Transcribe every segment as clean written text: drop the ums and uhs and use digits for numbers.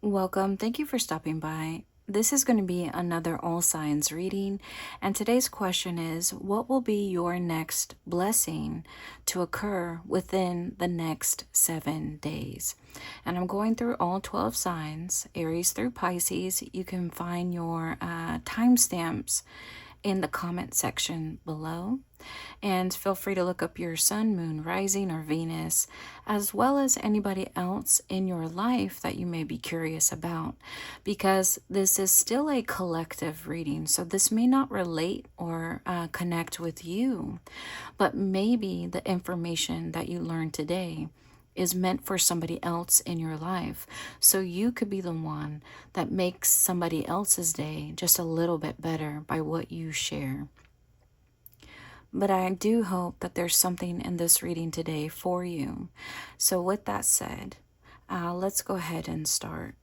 Welcome. Thank you for stopping by. This is going to be another all signs reading, and today's question is, what will be your next blessing to occur within the next 7 days? And I'm going through all 12 signs, Aries through Pisces. You can find your timestamps in the comment section below. And feel free to look up your sun, moon, rising, or Venus, as well as anybody else in your life that you may be curious about, because this is still a collective reading. So this may not relate or connect with you, but maybe the information that you learned today is meant for somebody else in your life. So you could be the one that makes somebody else's day just a little bit better by what you share. But I do hope that there's something in this reading today for you. So with that said, let's go ahead and start.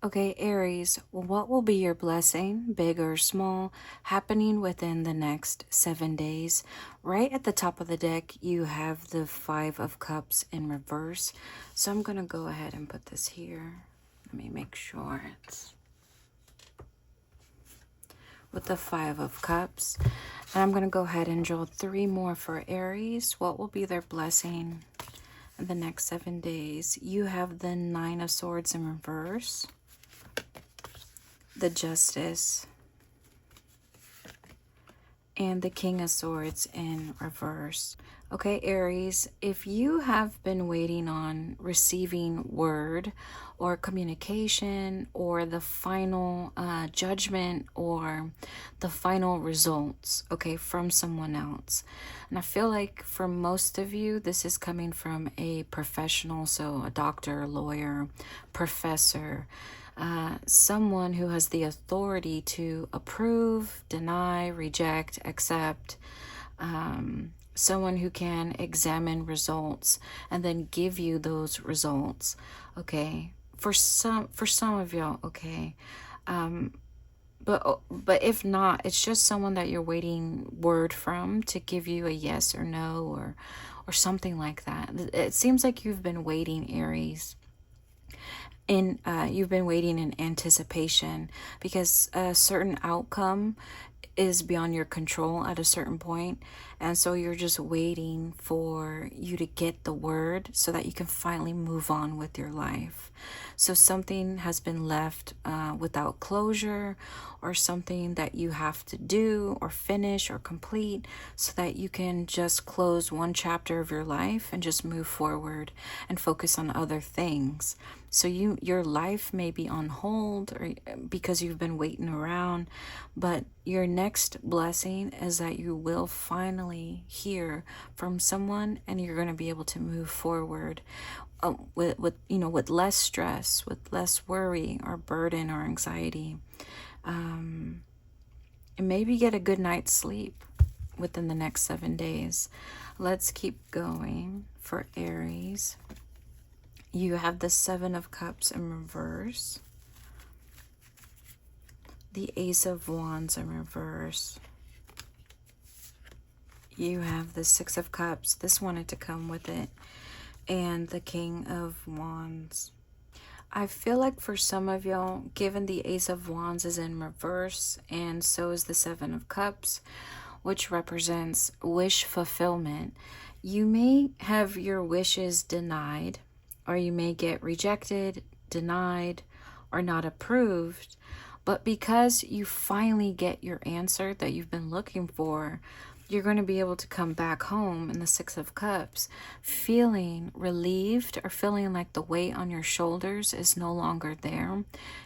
Okay, Aries, what will be your blessing, big or small, happening within the next 7 days? Right at the top of the deck, you have the Five of Cups in reverse. So I'm going to go ahead and put this here. Let me make sure it's with the Five of Cups. And I'm going to go ahead and draw 3 more for Aries. What will be their blessing in the next 7 days? You have the Nine of Swords in reverse, the Justice, and the King of Swords in reverse. Okay, Aries, if you have been waiting on receiving word or communication or the final judgment or the final results, okay, from someone else. And I feel like for most of you, this is coming from a professional, so a doctor, lawyer, professor, someone who has the authority to approve, deny, reject, accept, someone who can examine results and then give you those results. Okay, for some of y'all, okay, but if not, it's just someone that you're waiting word from to give you a yes or no or something like that. It seems like you've been waiting, Aries. And you've been waiting in anticipation because a certain outcome is beyond your control at a certain point, and so you're just waiting for you to get the word so that you can finally move on with your life. So something has been left without closure, or something that you have to do or finish or complete so that you can just close one chapter of your life and just move forward and focus on other things. So your life may be on hold or because you've been waiting around, but your next blessing is that you will finally hear from someone and you're going to be able to move forward with less stress, with less worry or burden or anxiety. And maybe get a good night's sleep within the next 7 days. Let's keep going for Aries. You have the Seven of Cups in reverse, the Ace of Wands in reverse. You have the Six of Cups. This wanted to come with it. And the King of Wands. I feel like for some of y'all, given the Ace of Wands is in reverse, and so is the Seven of Cups, which represents wish fulfillment, you may have your wishes denied, or you may get rejected, denied, or not approved. But because you finally get your answer that you've been looking for, you're going to be able to come back home in the Six of Cups feeling relieved, or feeling like the weight on your shoulders is no longer there.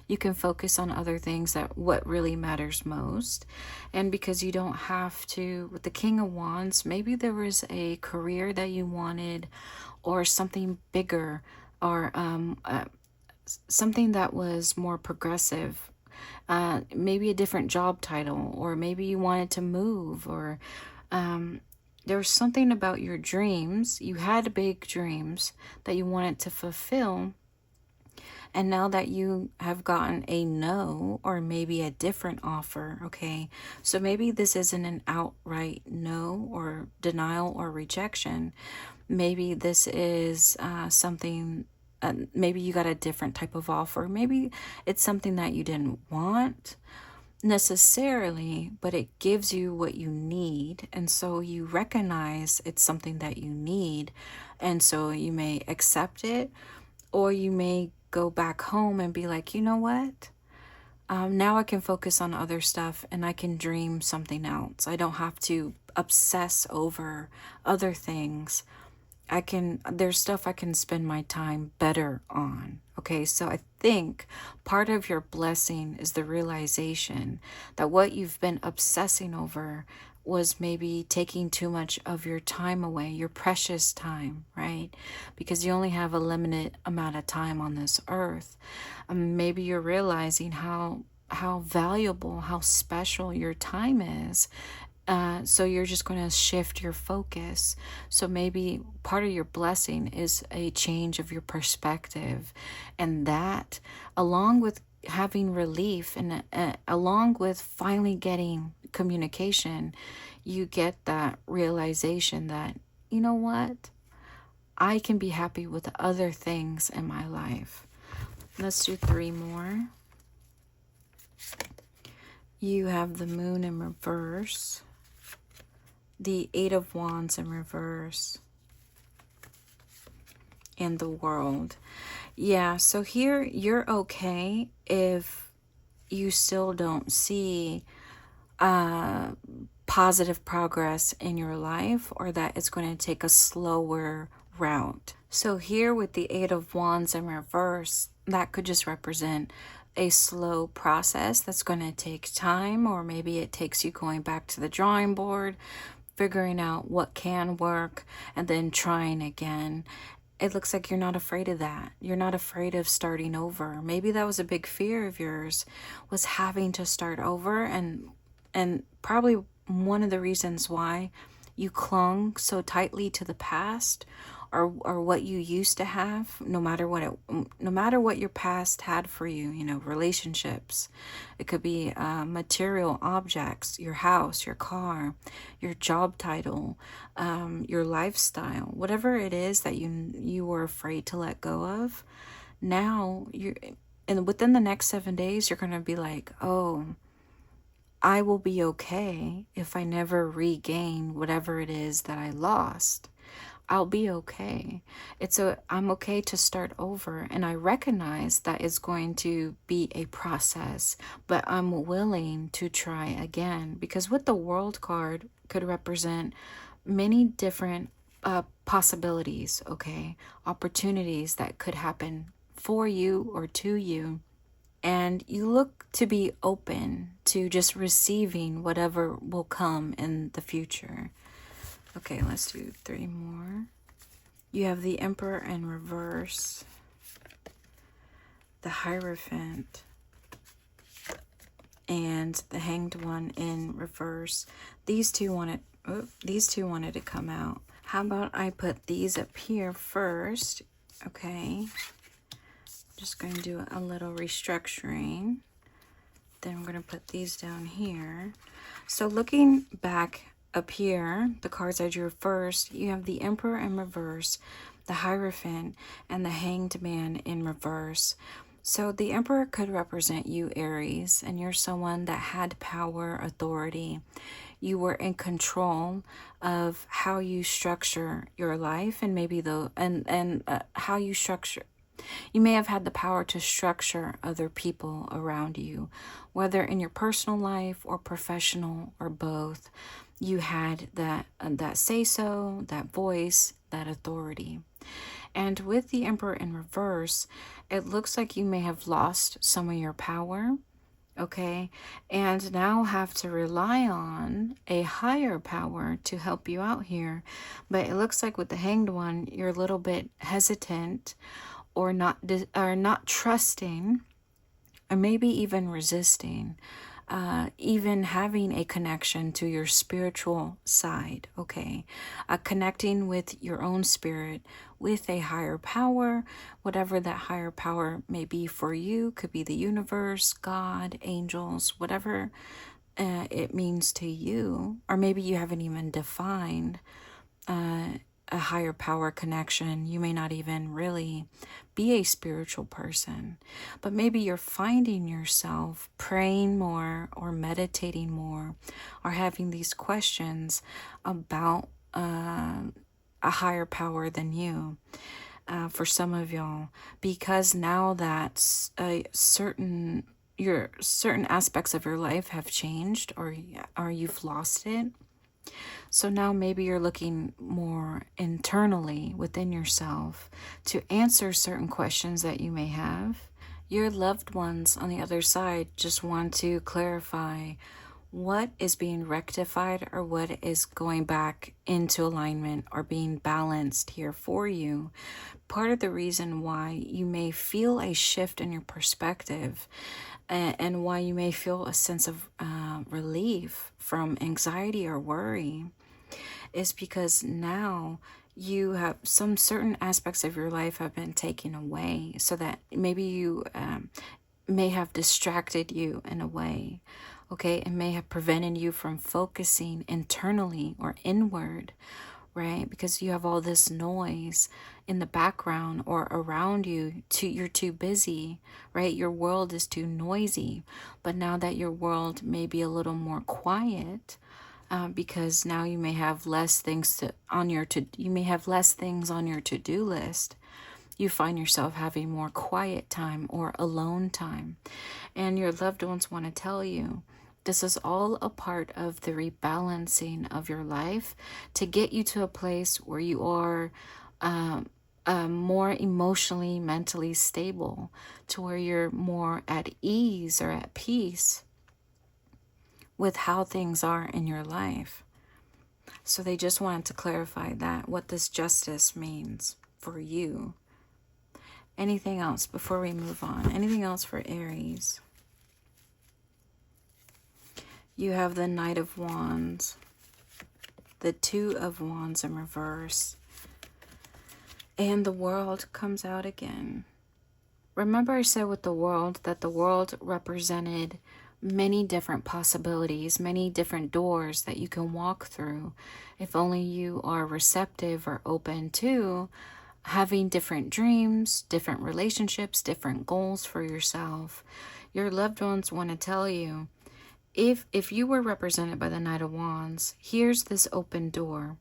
You can focus on other things, that what really matters most. And because you don't have to, with the King of Wands, maybe there was a career that you wanted, or something bigger, or something that was more progressive. Maybe a different job title, or maybe you wanted to move, or there was something about your dreams. You had big dreams that you wanted to fulfill. And now that you have gotten a no, or maybe a different offer, okay, so maybe this isn't an outright no or denial or rejection. Maybe this is something maybe you got a different type of offer. Maybe it's something that you didn't want necessarily, but it gives you what you need. And so you recognize it's something that you need. And so you may accept it, or you may go back home and be like, you know what? Now I can focus on other stuff and I can dream something else. I don't have to obsess over other things. There's stuff I can spend my time better on. Okay, so I think part of your blessing is the realization that what you've been obsessing over was maybe taking too much of your time away, your precious time, right? Because you only have a limited amount of time on this earth. Maybe you're realizing how valuable, how special your time is. So you're just going to shift your focus. So maybe part of your blessing is a change of your perspective. And that, along with having relief and along with finally getting communication, you get that realization that, you know what? I can be happy with other things in my life. Let's do 3 more. You have the Moon in reverse, the 8 of Wands in reverse, and the World. Yeah, so here you're okay if you still don't see positive progress in your life, or that it's going to take a slower route. So here with the 8 of Wands in reverse, that could just represent a slow process that's going to take time, or maybe it takes you going back to the drawing board, figuring out what can work, and then trying again. It looks like you're not afraid of that. You're not afraid of starting over. Maybe that was a big fear of yours, was having to start over, and probably one of the reasons why you clung so tightly to the past, or what you used to have, no matter what your past had for you, relationships. It could be material objects, your house, your car, your job title, your lifestyle, whatever it is that you were afraid to let go of. Now and within the next 7 days, you're going to be like, oh, I will be okay if I never regain whatever it is that I lost. I'll be okay. I'm okay to start over, and I recognize that it's going to be a process, but I'm willing to try again, because with the World card could represent many different possibilities, okay? Opportunities that could happen for you or to you. And you look to be open to just receiving whatever will come in the future. Okay, let's do 3 more. You have the Emperor in reverse, the Hierophant, and the Hanged One in reverse. These two wanted to come out. How about I put these up here first? Okay. Just going to do a little restructuring. Then I'm going to put these down here. So looking back up here, the cards I drew first, you have the Emperor in reverse, the Hierophant, and the Hanged Man in reverse. So the Emperor could represent you, Aries, and you're someone that had power, authority. You were in control of how you structure your life, and maybe how you structure. You may have had the power to structure other people around you, whether in your personal life or professional or both. You had that say-so, that voice, that authority. And with the Emperor in reverse, it looks like you may have lost some of your power, okay? And now have to rely on a higher power to help you out here. But it looks like with the Hanged One, you're a little bit hesitant, or not trusting, or maybe even resisting, even having a connection to your spiritual side, okay? Connecting with your own spirit, with a higher power, whatever that higher power may be for you. Could be the universe, God, angels, whatever it means to you. Or maybe you haven't even defined a higher power connection. You may not even really be a spiritual person, but maybe you're finding yourself praying more or meditating more or having these questions about a higher power than you. For some of y'all, because now that certain aspects of your life have changed, or you've lost it. So now maybe you're looking more internally within yourself to answer certain questions that you may have. Your loved ones on the other side just want to clarify what is being rectified or what is going back into alignment or being balanced here for you. Part of the reason why you may feel a shift in your perspective and why you may feel a sense of relief from anxiety or worry is because now you have some certain aspects of your life have been taken away, so that maybe you may have distracted you in a way. Okay, it may have prevented you from focusing internally or inward, right? Because you have all this noise in the background or around you. You're too busy, right? Your world is too noisy. But now that your world may be a little more quiet, because now you may have less things on your to-do list. You find yourself having more quiet time or alone time, and your loved ones want to tell you this is all a part of the rebalancing of your life to get you to a place where you are more emotionally, mentally stable, to where you're more at ease or at peace with how things are in your life. So they just wanted to clarify that, what this justice means for you. Anything else before we move on? Anything else for Aries? You have the Knight of Wands, the Two of Wands in reverse, and the World comes out again. Remember I said with the World that the World represented many different possibilities, many different doors that you can walk through if only you are receptive or open to having different dreams, different relationships, different goals for yourself. Your loved ones want to tell you, if you were represented by the Knight of Wands, here's this open door.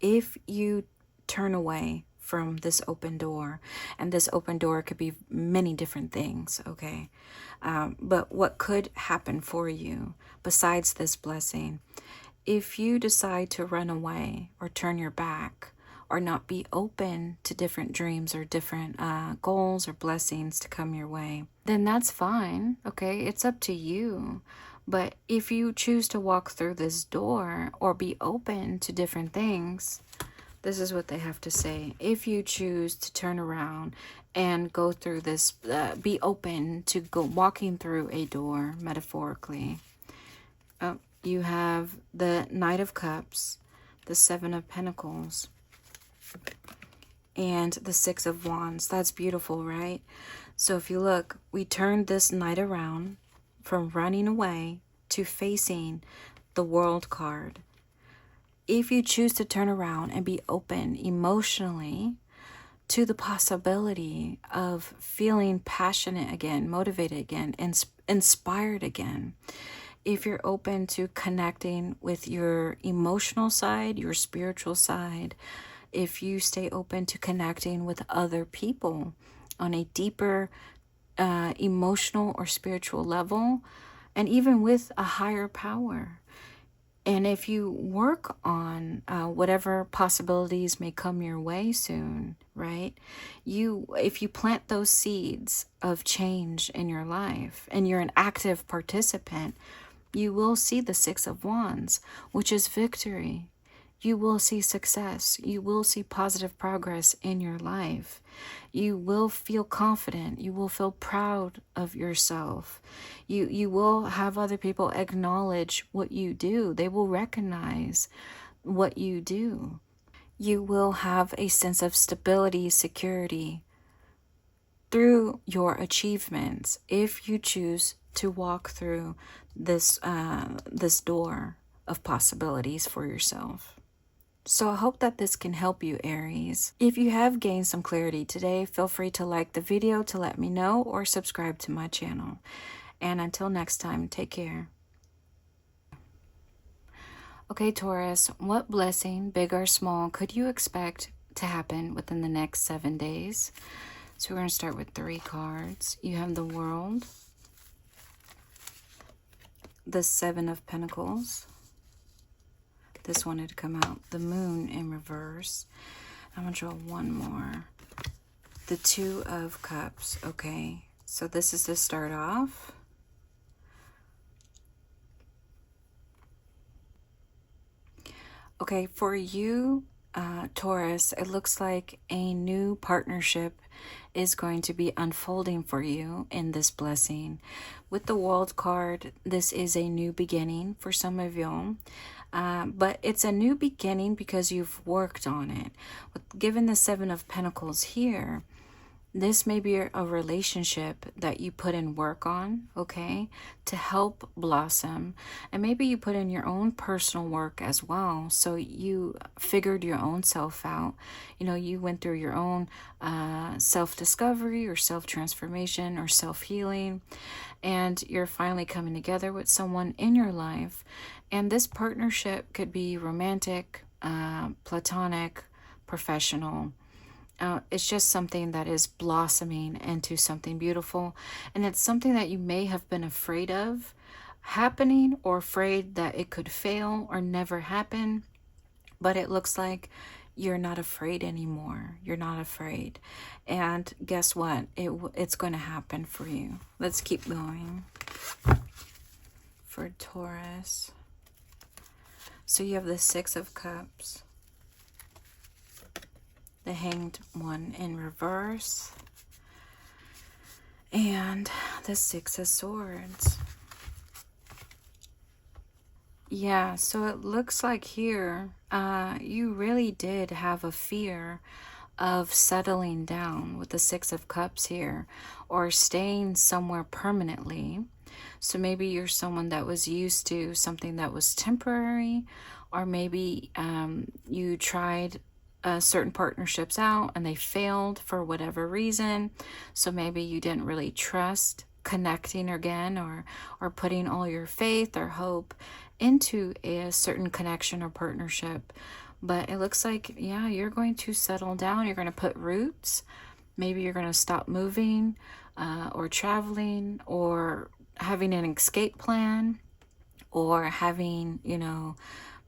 If you turn away from this open door, and this open door could be many different things, okay? But what could happen for you besides this blessing, if you decide to run away or turn your back or not be open to different dreams or different goals or blessings to come your way, then that's fine, okay? It's up to you. But if you choose to walk through this door or be open to different things, this is what they have to say. If you choose to turn around and go through this, be open to go walking through a door, metaphorically. You have the Knight of Cups, the Seven of Pentacles, and the Six of Wands. That's beautiful, right? So if you look, we turned this Knight around from running away to facing the World card. If you choose to turn around and be open emotionally to the possibility of feeling passionate again, motivated again, inspired again, if you're open to connecting with your emotional side, your spiritual side, if you stay open to connecting with other people on a deeper emotional or spiritual level, and even with a higher power. And if you work on whatever possibilities may come your way soon, right? If you plant those seeds of change in your life and you're an active participant, you will see the Six of Wands, which is victory. You will see success. You will see positive progress in your life. You will feel confident. You will feel proud of yourself. You will have other people acknowledge what you do. They will recognize what you do. You will have a sense of stability, security through your achievements if you choose to walk through this door of possibilities for yourself. So I hope that this can help you, Aries. If you have gained some clarity today, feel free to like the video to let me know or subscribe to my channel. And until next time, take care. Okay, Taurus, what blessing, big or small, could you expect to happen within the next 7 days? So we're going to start with 3 cards. You have the World, the 7 of Pentacles. This wanted to come out. The Moon in reverse. I'm going to draw one more. The 2 of Cups. Okay, so this is to start off. Okay, for you, Taurus, it looks like a new partnership is going to be unfolding for you in this blessing. With the World card, this is a new beginning for some of y'all. But it's a new beginning because you've worked on it. Given the 7 of Pentacles here, this may be a relationship that you put in work on, okay, to help blossom. And maybe you put in your own personal work as well. So you figured your own self out. You know, you went through your own self-discovery or self-transformation or self-healing. And you're finally coming together with someone in your life. And this partnership could be romantic, platonic, professional. It's just something that is blossoming into something beautiful. And it's something that you may have been afraid of happening, or afraid that it could fail or never happen. But it looks like you're not afraid anymore. You're not afraid. And guess what? It's going to happen for you. Let's keep going. For Taurus. So you have the 6 of Cups. The Hanged One in reverse. And the 6 of Swords. Yeah, so it looks like here, you really did have a fear of settling down with the 6 of Cups here, or staying somewhere permanently. So maybe you're someone that was used to something that was temporary, or maybe you tried certain partnerships out and they failed for whatever reason. So maybe you didn't really trust connecting again, or putting all your faith or hope into a certain connection or partnership. But it looks like, yeah, you're going to settle down. You're going to put roots. Maybe you're going to stop moving or traveling, or having an escape plan, or having, you know,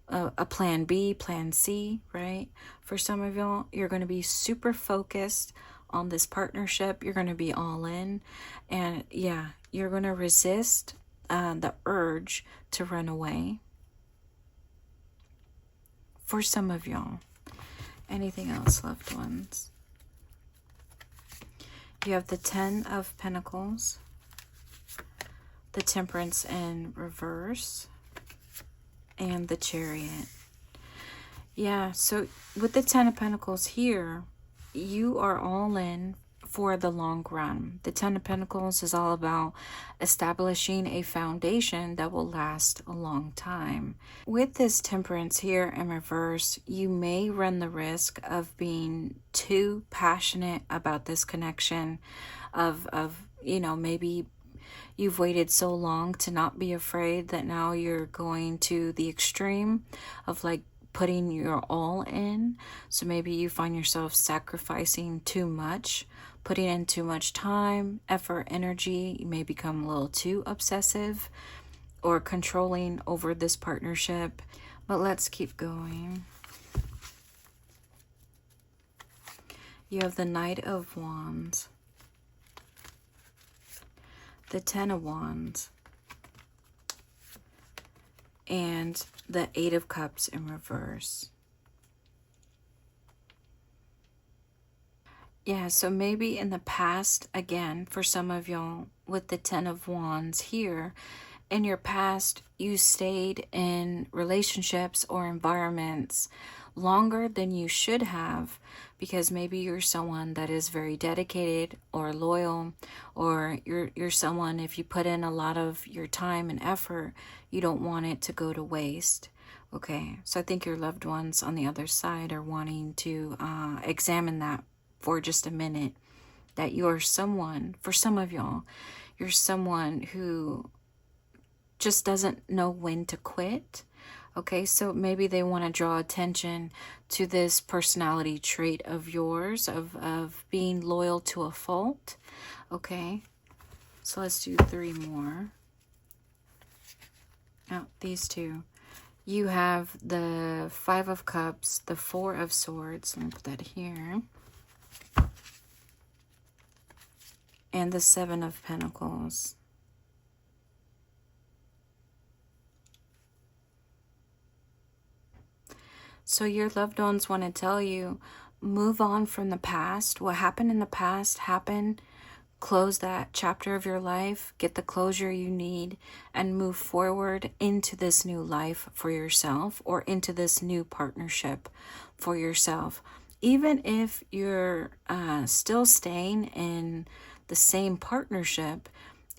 a plan B, plan C, right? For some of y'all, you're going to be super focused on this partnership. You're going to be all in. And yeah, you're going to resist the urge to run away. For some of y'all. Anything else, loved ones? You have the 10 of Pentacles. The Temperance in reverse. And the Chariot. Yeah, so with the 10 of Pentacles here, you are all in for the long run. The 10 of Pentacles is all about establishing a foundation that will last a long time. With this Temperance here in reverse, you may run the risk of being too passionate about this connection, of you know, maybe you've waited so long to not be afraid that now you're going to the extreme of like putting your all in. So maybe you find yourself sacrificing too much, putting in too much time, effort, energy. You may become a little too obsessive or controlling over this partnership. But let's keep going. You have the Knight of Wands. The 10 of Wands, and the 8 of Cups in reverse. Yeah, so maybe in the past, again, for some of y'all, with the 10 of Wands here, in your past, you stayed in relationships or environments longer than you should have, because maybe you're someone that is very dedicated or loyal, or you're someone, if you put in a lot of your time and effort, you don't want it to go to waste, Okay, so I think your loved ones on the other side are wanting to examine that for just a minute. That you're someone, for some of y'all, you're someone who just doesn't know when to quit. Okay, so maybe they want to draw attention to this personality trait of yours, of being loyal to a fault. Okay, so let's do 3 more. Now, these two. You have the 5 of Cups, the 4 of Swords. Let me put that here. And the 7 of Pentacles. So your loved ones want to tell you, move on from the past. What happened in the past happened. Close that chapter of your life, get the closure you need, and move forward into this new life for yourself, or into this new partnership for yourself. Even if you're still staying in the same partnership,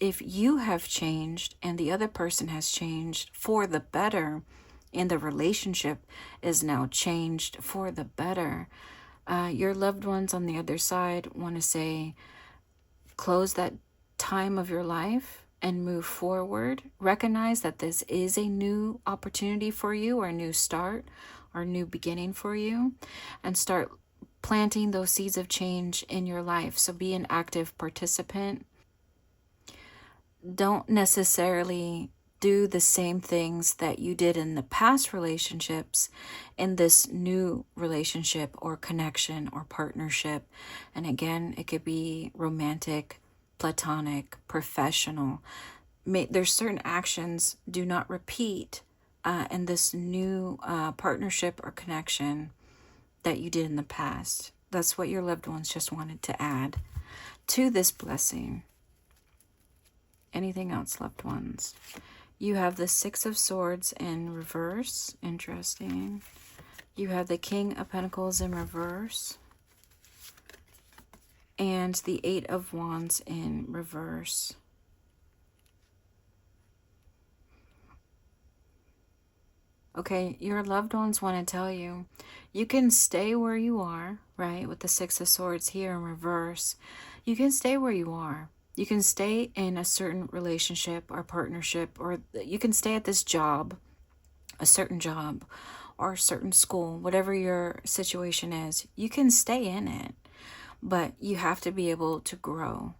if you have changed and the other person has changed for the better, and the relationship is now changed for the better, your loved ones on the other side want to say, close that time of your life and move forward. Recognize that this is a new opportunity for you, or a new start, or a new beginning for you, and start planting those seeds of change in your life. So be an active participant. Don't necessarily do the same things that you did in the past relationships in this new relationship or connection or partnership. And again, it could be romantic, platonic, professional. There's certain actions do not repeat in this new partnership or connection that you did in the past. That's what your loved ones just wanted to add to this blessing. Anything else, loved ones? You have the 6 of Swords in reverse. Interesting. You have the King of Pentacles in reverse. And the 8 of Wands in reverse. Okay, your loved ones want to tell you, you can stay where you are, right? With the 6 of Swords here in reverse. You can stay where you are. You can stay in a certain relationship or partnership, or you can stay at this job, a certain job, or a certain school, whatever your situation is. You can stay in it, but you have to be able to grow.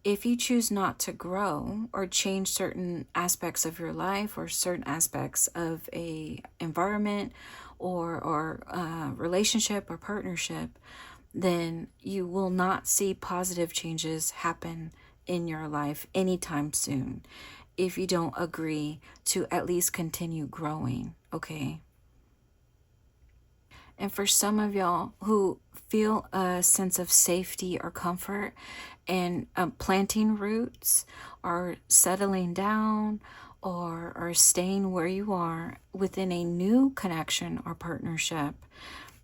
If you choose not to grow or change certain aspects of your life, or certain aspects of a environment or relationship or partnership, then you will not see positive changes happen in your life anytime soon if you don't agree to at least continue growing, okay? And for some of y'all who feel a sense of safety or comfort and planting roots, or settling down, or staying where you are within a new connection or partnership,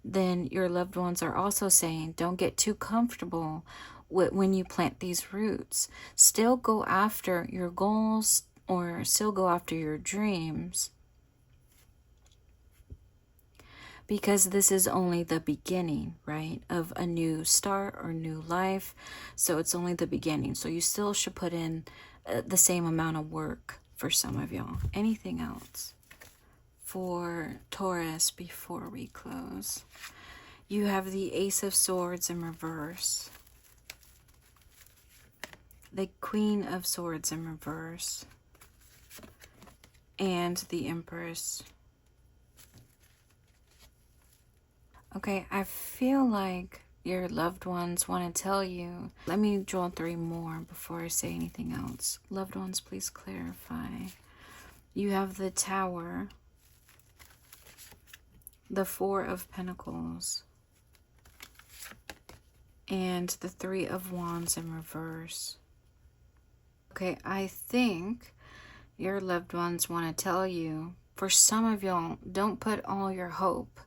then your loved ones are also saying, don't get too comfortable when you plant these roots. Still go after your goals, or still go after your dreams, because this is only the beginning, right, of a new start or new life. So it's only the beginning. So you still should put in the same amount of work for some of y'all. Anything else for Taurus before we close? You have the Ace of Swords in reverse, the Queen of Swords in reverse, and the Empress. Okay, I feel like your loved ones want to tell you. Let me draw 3 more before I say anything else. Loved ones, please clarify. You have the Tower, the 4 of Pentacles, and the 3 of Wands in reverse. Okay, I think your loved ones want to tell you, for some of y'all, don't put all your hope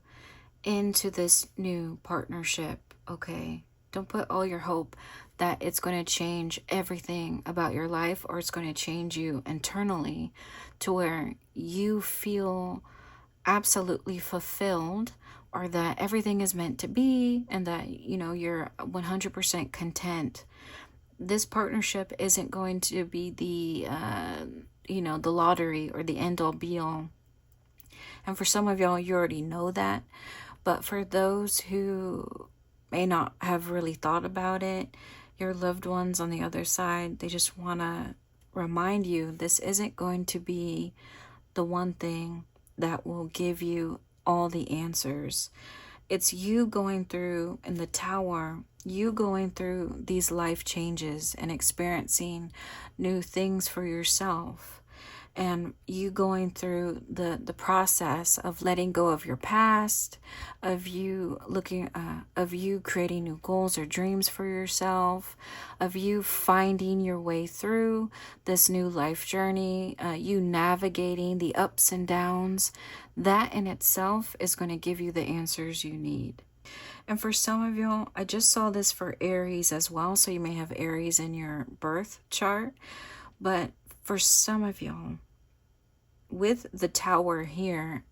into this new partnership, okay? Don't put all your hope that it's going to change everything about your life, or it's going to change you internally to where you feel absolutely fulfilled, or that everything is meant to be, and that, you're 100% content. This partnership isn't going to be the lottery or the end all be all. And for some of y'all, you already know that. But for those who may not have really thought about it, your loved ones on the other side, they just want to remind you this isn't going to be the one thing that will give you all the answers. It's you going through in the tower, you going through these life changes and experiencing new things for yourself, and you going through the process of letting go of your past, of you creating new goals or dreams for yourself, of you finding your way through this new life journey, you navigating the ups and downs. That in itself is going to give you the answers you need. And for some of y'all, I just saw this for Aries as well, so you may have Aries in your birth chart. But for some of y'all, with the tower here,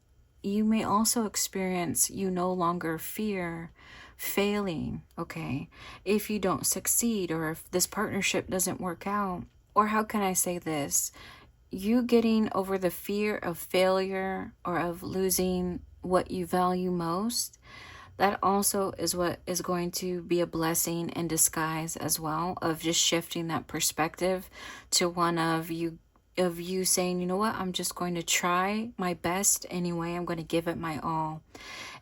you may also experience, you no longer fear failing, okay? If you don't succeed, or if this partnership doesn't work out, or how can I say this? You getting over the fear of failure or of losing what you value most, that also is what is going to be a blessing in disguise as well, of just shifting that perspective to one of you saying, you know what, I'm just going to try my best anyway. I'm going to give it my all,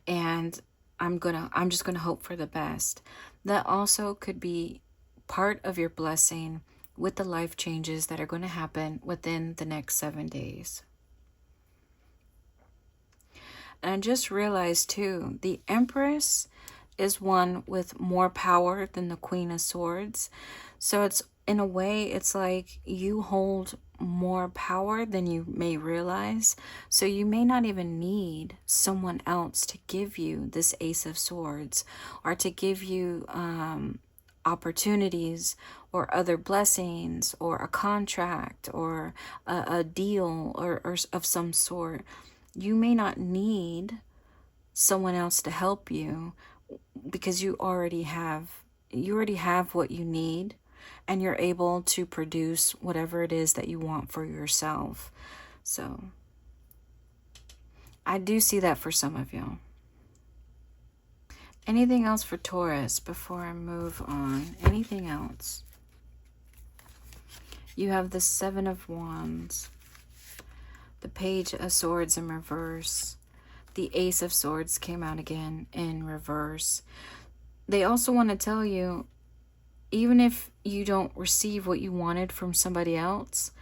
and I'm just going to hope for the best. That also could be part of your blessing with the life changes that are going to happen within the next 7 days. And I just realized too, the Empress is one with more power than the Queen of Swords. So it's, in a way, it's like you hold more power than you may realize. So you may not even need someone else to give you this Ace of Swords, or to give you opportunities or other blessings or a contract or a deal or of some sort. You may not need someone else to help you, because you already have what you need, and you're able to produce whatever it is that you want for yourself. So I do see that for some of you. Anything else for Taurus before I move on? Anything else? You have the Seven of Wands, the Page of Swords in reverse. The Ace of Swords came out again in reverse. They also want to tell you, even if you don't receive what you wanted from somebody else,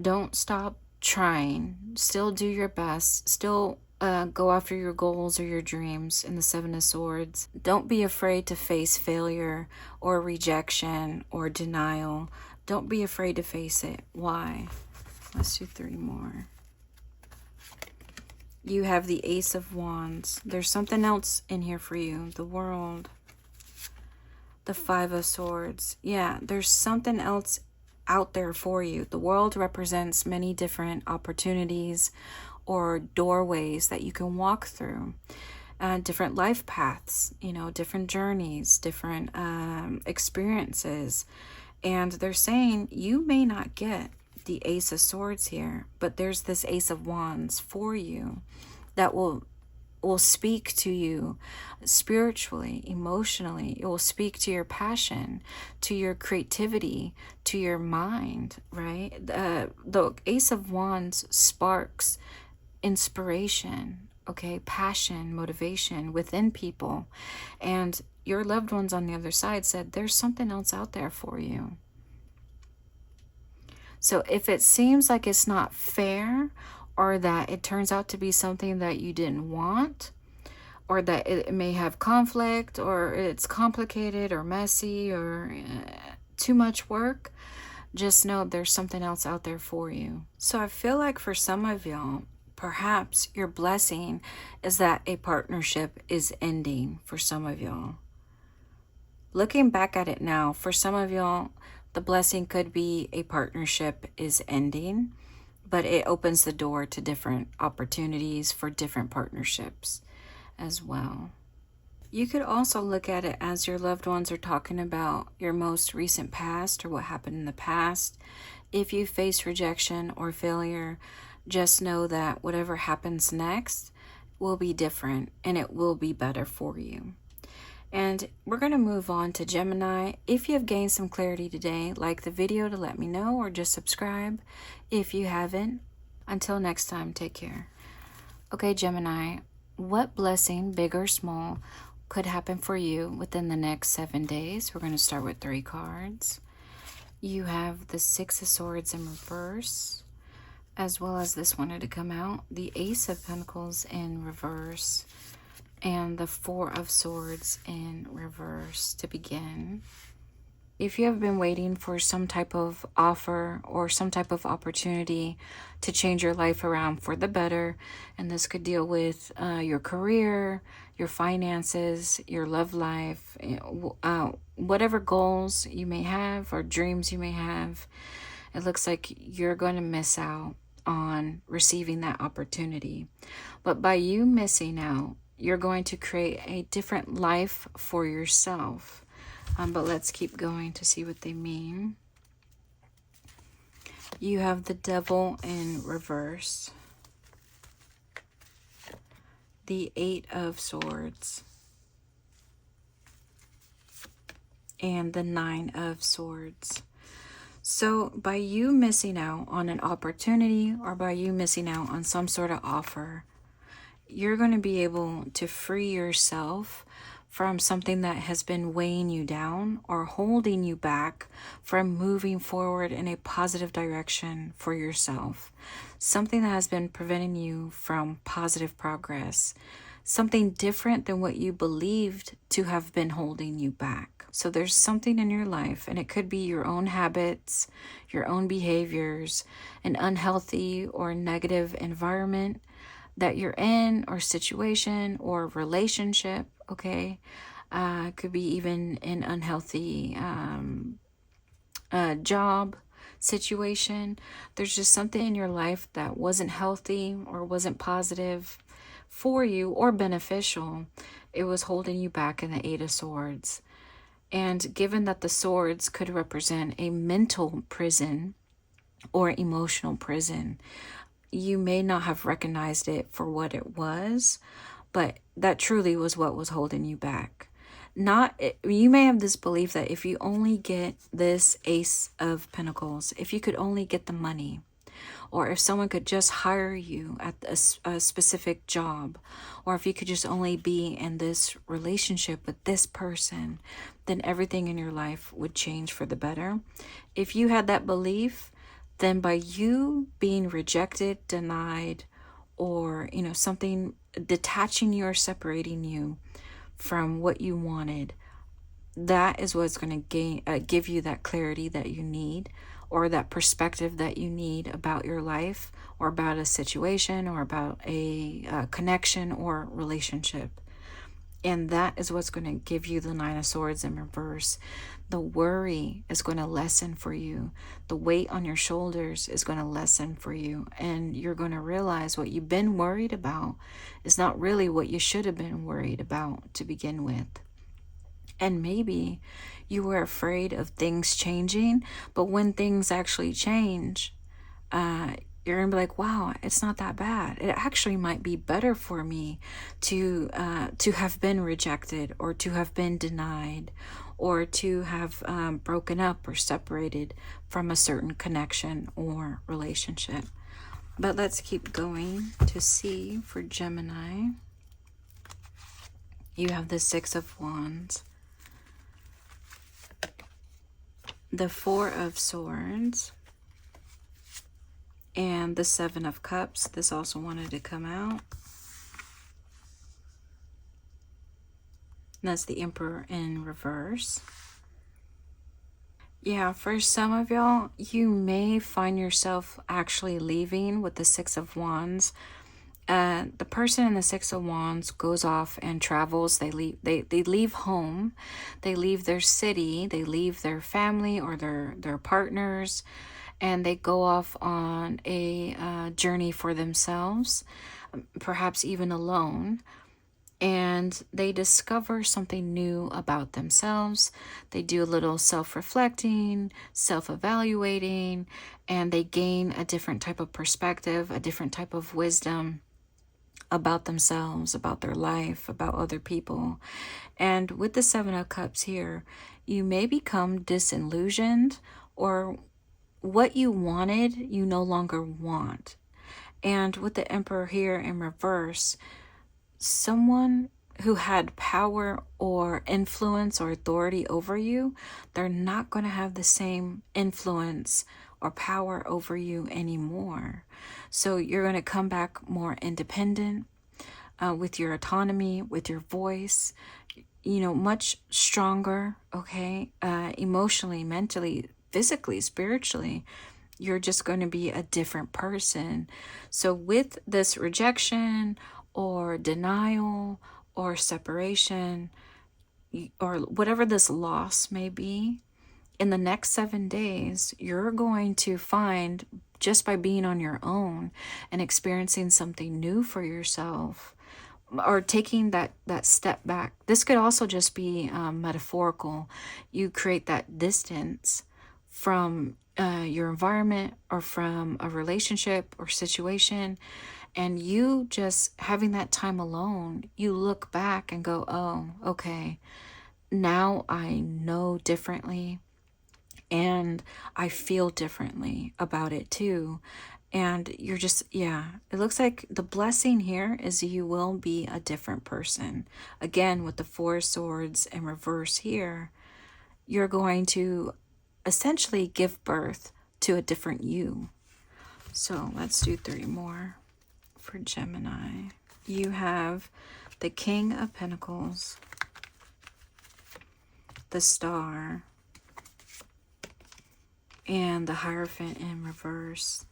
don't stop trying. Still do your best. Still go after your goals or your dreams in the Seven of Swords. Don't be afraid to face failure or rejection or denial. Don't be afraid to face it. Why? Let's do 3 more. You have the Ace of Wands. There's something else in here for you. The World. The Five of Swords. Yeah, there's something else out there for you. The World represents many different opportunities or doorways that you can walk through. Different life paths, different journeys, different experiences. And they're saying you may not get the Ace of Swords here, but there's this Ace of Wands for you that will speak to you spiritually, emotionally. It will speak to your passion, to your creativity, to your mind, right? The Ace of Wands sparks inspiration, okay, passion, motivation within people. And your loved ones on the other side said there's something else out there for you. So if it seems like it's not fair, or that it turns out to be something that you didn't want, or that it may have conflict, or it's complicated or messy or too much work, just know there's something else out there for you. So I feel like for some of y'all, perhaps your blessing is that a partnership is ending for some of y'all. Looking back at it now, for some of y'all, the blessing could be a partnership is ending. but it opens the door to different opportunities for different partnerships as well. You could also look at it as your loved ones are talking about your most recent past or what happened in the past. If you face rejection or failure, just know that whatever happens next will be different and it will be better for you. And we're going to move on to Gemini. If you have gained some clarity today, like the video to let me know, or just subscribe if you haven't. Until next time, take care. Okay, Gemini, what blessing, big or small, could happen for you within the next 7 days? We're going to start with 3 cards. You have the 6 of Swords in reverse, as well as this wanted to come out, the Ace of Pentacles in reverse, and the 4 of Swords in reverse to begin. If you have been waiting for some type of offer or some type of opportunity to change your life around for the better, and this could deal with your career, your finances, your love life, whatever goals you may have or dreams you may have, it looks like you're going to miss out on receiving that opportunity. But by you missing out, you're going to create a different life for yourself. But let's keep going to see what they mean. You have the Devil in reverse, the 8 of Swords, and the 9 of Swords. So by you missing out on an opportunity or by you missing out on some sort of offer, you're going to be able to free yourself from something that has been weighing you down or holding you back from moving forward in a positive direction for yourself. Something that has been preventing you from positive progress. Something different than what you believed to have been holding you back. So there's something in your life, and it could be your own habits, your own behaviors, an unhealthy or negative environment that you're in, or situation, or relationship, okay? Could be even an unhealthy job situation. There's just something in your life that wasn't healthy or wasn't positive for you or beneficial. It was holding you back in the 8 of Swords. And given that the swords could represent a mental prison or emotional prison, you may not have recognized it for what it was, but that truly was what was holding you back. You may have this belief that if you only get this Ace of Pentacles, if you could only get the money, or if someone could just hire you at a specific job, or if you could just only be in this relationship with this person, then everything in your life would change for the better. If you had that belief, then by you being rejected, denied, or something detaching you or separating you from what you wanted, that is what's going to give you that clarity that you need, or that perspective that you need about your life, or about a situation, or about a connection or relationship. And that is what's going to give you the 9 of Swords in reverse. The worry is going to lessen for you. The weight on your shoulders is going to lessen for you. And you're going to realize what you've been worried about is not really what you should have been worried about to begin with. And maybe you were afraid of things changing, but when things actually change, you're going to be like, wow, it's not that bad. It actually might be better for me to have been rejected, or to have been denied, or to have broken up or separated from a certain connection or relationship. But let's keep going to see for Gemini. You have the 6 of Wands, the 4 of Swords, and the 7 of Cups. This also wanted to come out. And that's the Emperor in reverse. Yeah, for some of y'all, you may find yourself actually leaving with the 6 of Wands. The person in the 6 of Wands goes off and travels. They leave home. They leave their city. They leave their family or their partners. and they go off on a journey for themselves, perhaps even alone, and they discover something new about themselves. They do a little self-reflecting, self-evaluating, and they gain a different type of perspective, a different type of wisdom about themselves, about their life, about other people. And with the Seven of Cups here, you may become disillusioned, or what you wanted, you no longer want. And with the Emperor here in reverse, someone who had power or influence or authority over you, they're not going to have the same influence or power over you anymore. So you're going to come back more independent, with your autonomy, with your voice, much stronger, okay? Emotionally, mentally, physically, spiritually, you're just going to be a different person. So with this rejection or denial or separation, or whatever this loss may be, in the next 7 days, you're going to find, just by being on your own and experiencing something new for yourself, or taking that step back. This could also just be metaphorical. You create that distance from your environment or from a relationship or situation, and you just having that time alone, you look back and go, oh, okay, now I know differently, and I feel differently about it too. And you're just, yeah, it looks like the blessing here is you will be a different person. Again, with the Four of Swords in reverse here, you're going to essentially give birth to a different you. So let's do 3 more for Gemini. You have the King of Pentacles, the Star, and the Hierophant in reverse.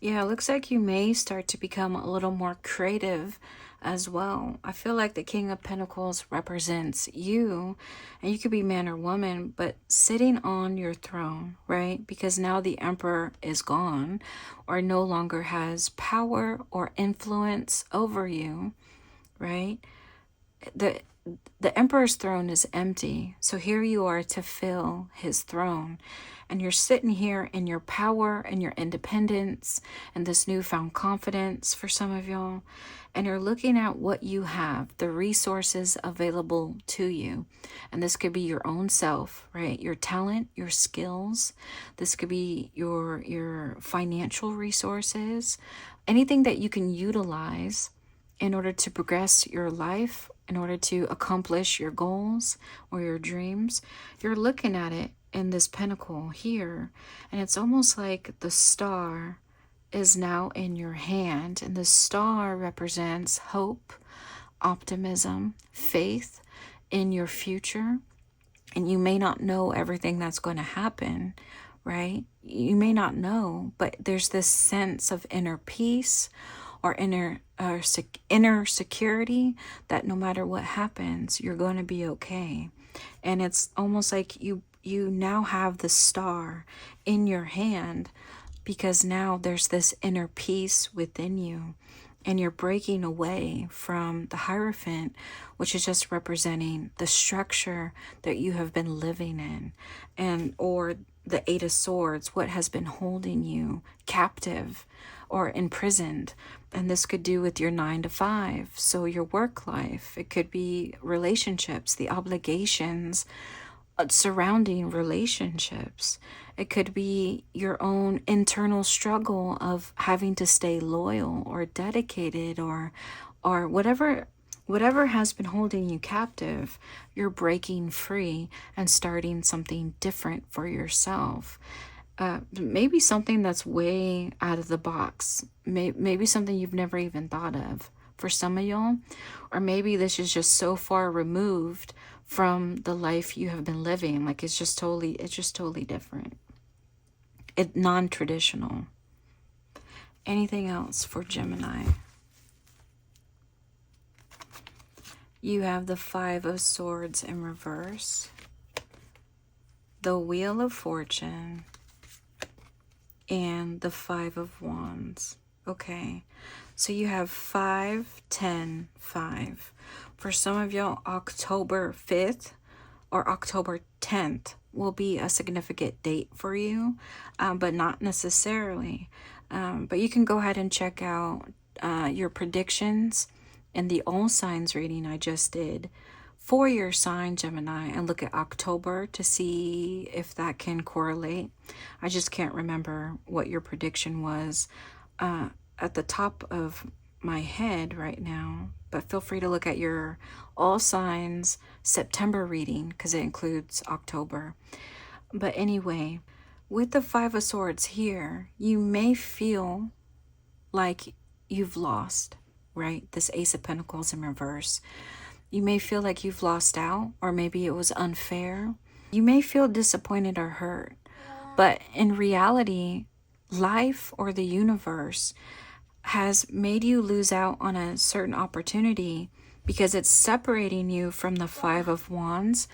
Yeah, it looks like you may start to become a little more creative as well. I feel like the King of Pentacles represents you, and you could be man or woman, but sitting on your throne, right? Because now the Emperor is gone, or no longer has power or influence over you, right? The Emperor's throne is empty, so here you are to fill his throne. And you're sitting here in your power and your independence and this newfound confidence for some of y'all. And you're looking at what you have, the resources available to you. And this could be your own self, right? Your talent, your skills. This could be your financial resources, anything that you can utilize in order to progress your life, in order to accomplish your goals or your dreams. You're looking at it in this pentacle here, and it's almost like the star is now in your hand, and the star represents hope, optimism, faith in your future. And you may not know everything that's going to happen, right? You may not know, but there's this sense of inner peace or inner security that no matter what happens, you're going to be okay. And it's almost like you now have the star in your hand, because now there's this inner peace within you, and you're breaking away from the Hierophant, which is just representing the structure that you have been living in, and or the Eight of Swords, what has been holding you captive or imprisoned. And this could do with your 9 to 5, so your work life. It could be relationships, the obligations surrounding relationships. It could be your own internal struggle of having to stay loyal or dedicated, or whatever has been holding you captive. You're breaking free and starting something different for yourself. Maybe something that's way out of the box. Maybe something you've never even thought of for some of y'all. Or maybe this is just so far removed from the life you have been living. Like it's just totally different. It's non-traditional. Anything else for Gemini? You have the Five of Swords in reverse, the Wheel of Fortune, and the Five of Wands. Okay, so you have 5, 10, 5. For some of y'all, October 5th or October 10th will be a significant date for you, but not necessarily. But you can go ahead and check out your predictions and the all signs reading I just did for your sign, Gemini, and look at October to see if that can correlate. I just can't remember what your prediction was at the top of my head right now, but feel free to look at your all signs September reading because it includes October. But anyway, with the Five of Swords here, you may feel like you've lost, right? This Ace of Pentacles in reverse. You may feel like you've lost out, or maybe it was unfair. You may feel disappointed or hurt, but in reality, life or the universe has made you lose out on a certain opportunity because it's separating you from the Five of Wands,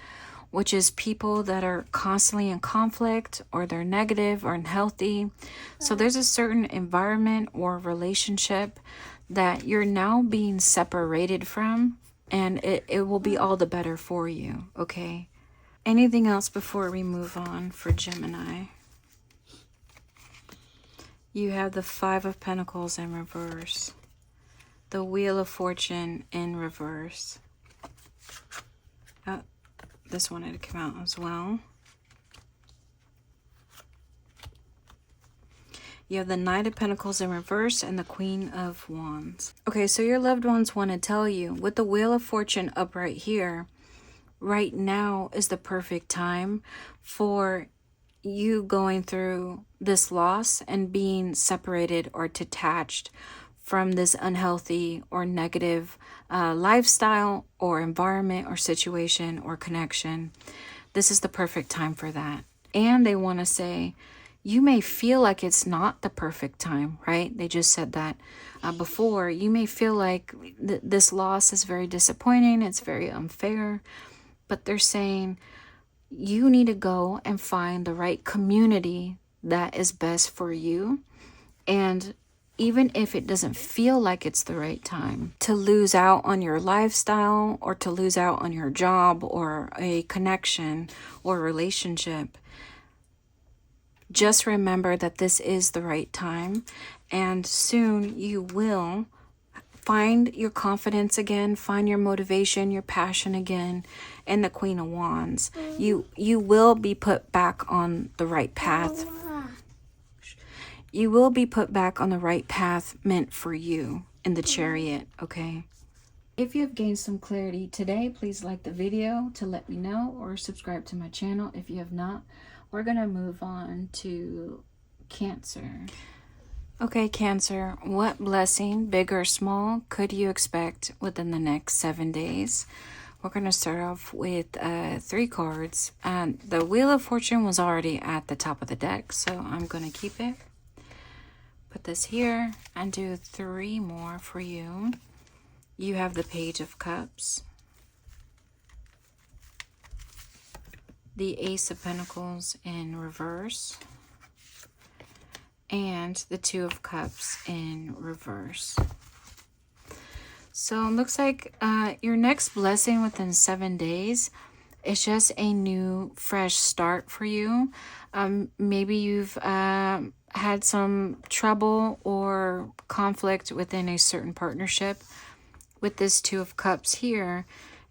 which is people that are constantly in conflict or they're negative or unhealthy. So there's a certain environment or relationship that you're now being separated from, and it will be all the better for you, okay? Anything else before we move on for Gemini? You have the Five of Pentacles in reverse, the Wheel of Fortune in reverse. This wanted to come out as well. You have the Knight of Pentacles in reverse and the Queen of Wands. Okay, so your loved ones want to tell you, with the Wheel of Fortune up right here, right now is the perfect time for you going through this loss and being separated or detached from this unhealthy or negative lifestyle or environment or situation or connection. This is the perfect time for that. And they want to say, you may feel like it's not the perfect time, right? They just said that before. You may feel like this loss is very disappointing. It's very unfair. But they're saying you need to go and find the right community that is best for you. And even if it doesn't feel like it's the right time to lose out on your lifestyle or to lose out on your job or a connection or relationship, just remember that this is the right time, and soon you will find your confidence again, find your motivation, your passion again, and the Queen of Wands. You will be put back on the right path. You will be put back on the right path meant for you in the Chariot, okay? If you have gained some clarity today, please like the video to let me know, or subscribe to my channel if you have not. We're going to move on to Cancer. Okay, Cancer, what blessing, big or small, could you expect within the next 7 days? We're going to start off with 3 cards. The Wheel of Fortune was already at the top of the deck, so I'm going to keep it. Put this here and do 3 more for you. You have the Page of Cups, the Ace of Pentacles in reverse, and the Two of Cups in reverse. So it looks like your next blessing within 7 days is just a new, fresh start for you. Maybe you've had some trouble or conflict within a certain partnership. With this Two of Cups here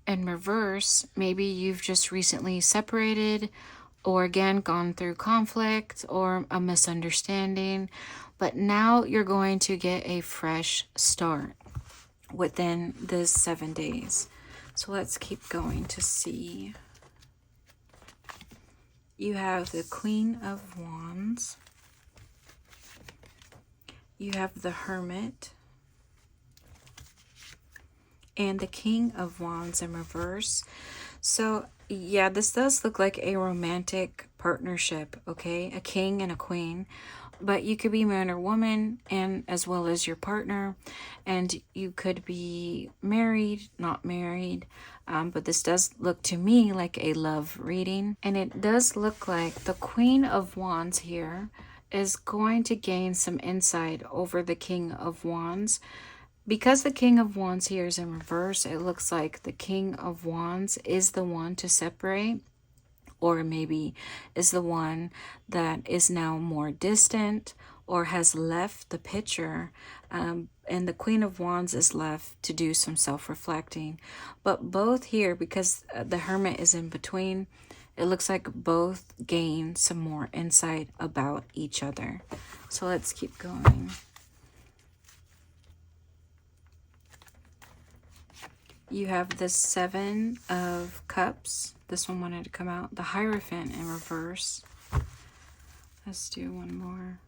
in reverse, maybe you've just recently separated or again gone through conflict or a misunderstanding, but now you're going to get a fresh start within this 7 days. So let's keep going to see. You have the Queen of Wands. You have the Hermit. And the King of Wands in reverse. So yeah, this does look like a romantic partnership, okay? A king and a queen. But you could be man or woman, and as well as your partner. And you could be married, not married. But this does look to me like a love reading. And it does look like the Queen of Wands here is going to gain some insight over the King of Wands. Because the King of Wands here is in reverse, it looks like the King of Wands is the one to separate, or maybe is the one that is now more distant or has left the picture. And the Queen of Wands is left to do some self-reflecting. But both here, because the Hermit is in between, it looks like both gain some more insight about each other. So let's keep going. You have the Seven of Cups. This one wanted to come out. The Hierophant in reverse. Let's do one more.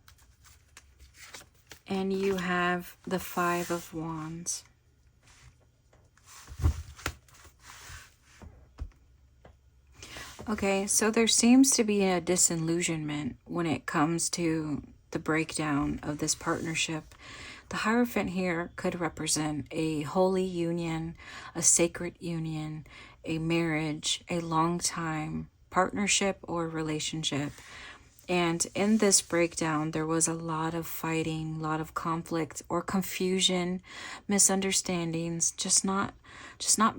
And you have the Five of Wands. Okay, so there seems to be a disillusionment when it comes to the breakdown of this partnership. The Hierophant here could represent a holy union, a sacred union, a marriage, a long time partnership or relationship. And in this breakdown, there was a lot of fighting, a lot of conflict or confusion, misunderstandings, just not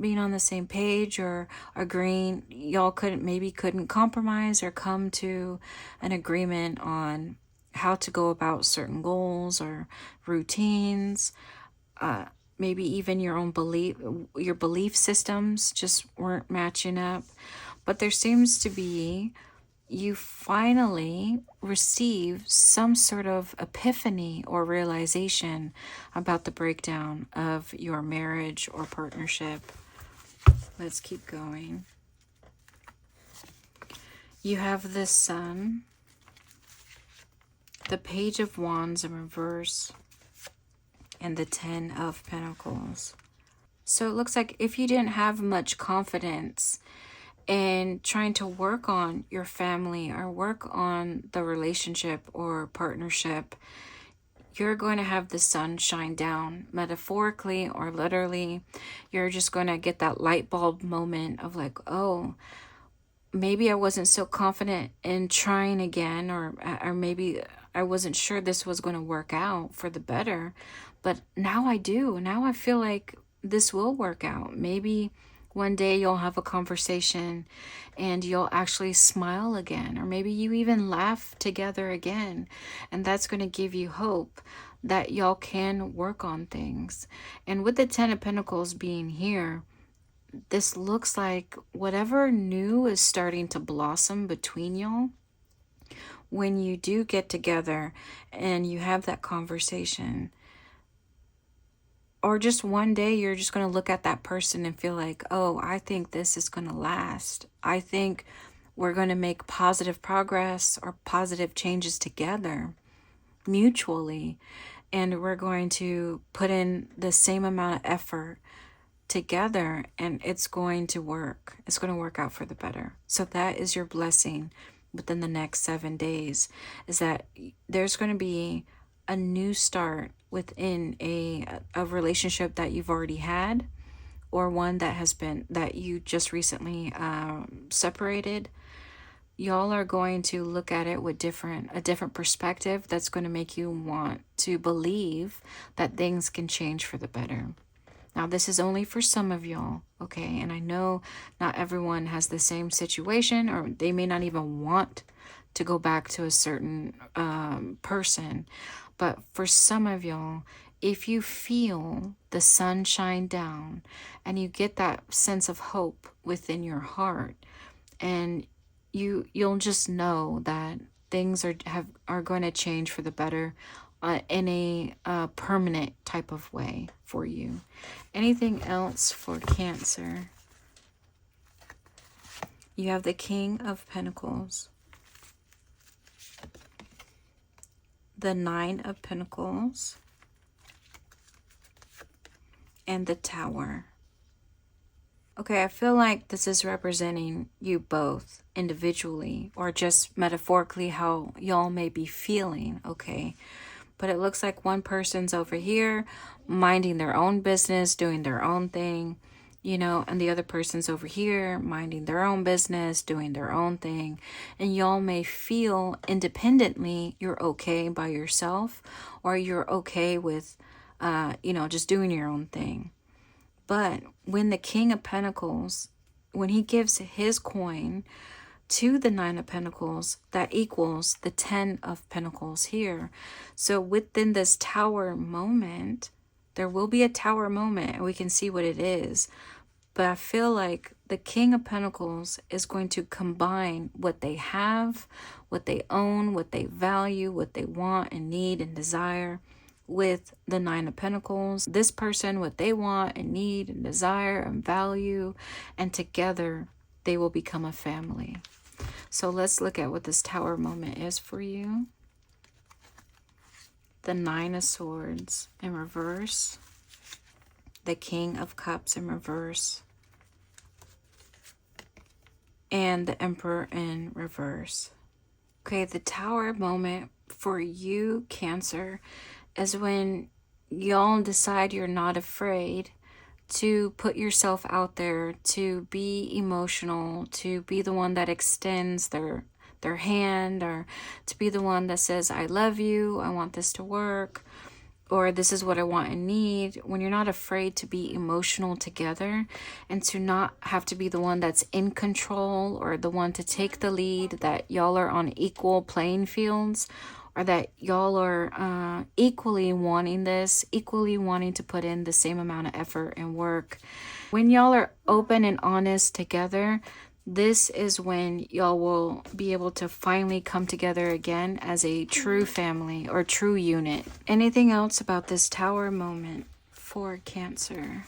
being on the same page or agreeing. Y'all couldn't compromise or come to an agreement on how to go about certain goals or routines. Maybe even your belief systems just weren't matching up. But there seems to be, you finally receive some sort of epiphany or realization about the breakdown of your marriage or partnership. Let's keep going. You have the Sun, the Page of Wands in reverse, and the Ten of Pentacles. So it looks like if you didn't have much confidence and trying to work on your family or work on the relationship or partnership, you're going to have the sun shine down, metaphorically or literally. You're just going to get that light bulb moment of like, oh, maybe I wasn't so confident in trying again, or maybe I wasn't sure this was going to work out for the better, but now I do. Now I feel like this will work out. Maybe one day you'll have a conversation and you'll actually smile again, or maybe you even laugh together again. And that's going to give you hope that y'all can work on things. And with the Ten of Pentacles being here, this looks like whatever new is starting to blossom between y'all. When you do get together and you have that conversation, or just one day you're just going to look at that person and feel like, oh, I think this is going to last. I think we're going to make positive progress or positive changes together mutually. And we're going to put in the same amount of effort together, and it's going to work. It's going to work out for the better. So that is your blessing within the next 7 days, is that there's going to be a new start within a relationship that you've already had, or one that you just recently separated. Y'all are going to look at it with a different perspective that's going to make you want to believe that things can change for the better. Now, this is only for some of y'all, okay? And I know not everyone has the same situation, or they may not even want to go back to a certain person. But for some of y'all, if you feel the sun shine down and you get that sense of hope within your heart, and you'll just know that things are going to change for the better in a permanent type of way for you. Anything else for Cancer? You have the King of Pentacles, the Nine of Pentacles, and the Tower. Okay, I feel like this is representing you both individually, or just metaphorically how y'all may be feeling, okay? But it looks like one person's over here minding their own business, doing their own thing. you know, and the other person's over here minding their own business, doing their own thing. And y'all may feel independently you're okay by yourself, or you're okay with, you know, just doing your own thing. But when the King of Pentacles, when he gives his coin to the Nine of Pentacles, that equals the 10 of Pentacles here. So within this Tower moment, there will be a Tower moment, and we can see what it is. But I feel like the King of Pentacles is going to combine what they have, what they own, what they value, what they want and need and desire with the Nine of Pentacles. This person, what they want and need and desire and value, and together they will become a family. So let's look at what this Tower moment is for you. The Nine of Swords in reverse. The King of Cups in reverse. And the Emperor in reverse. Okay, the Tower moment for you, Cancer, is when y'all decide you're not afraid to put yourself out there, to be emotional, to be the one that extends their hand, or to be the one that says, I love you, I want this to work, or this is what I want and need. When you're not afraid to be emotional together, and to not have to be the one that's in control or the one to take the lead, that y'all are on equal playing fields, or that y'all are equally wanting this, equally wanting to put in the same amount of effort and work. When y'all are open and honest together, this is when y'all will be able to finally come together again as a true family or true unit. Anything else about this Tower moment for Cancer?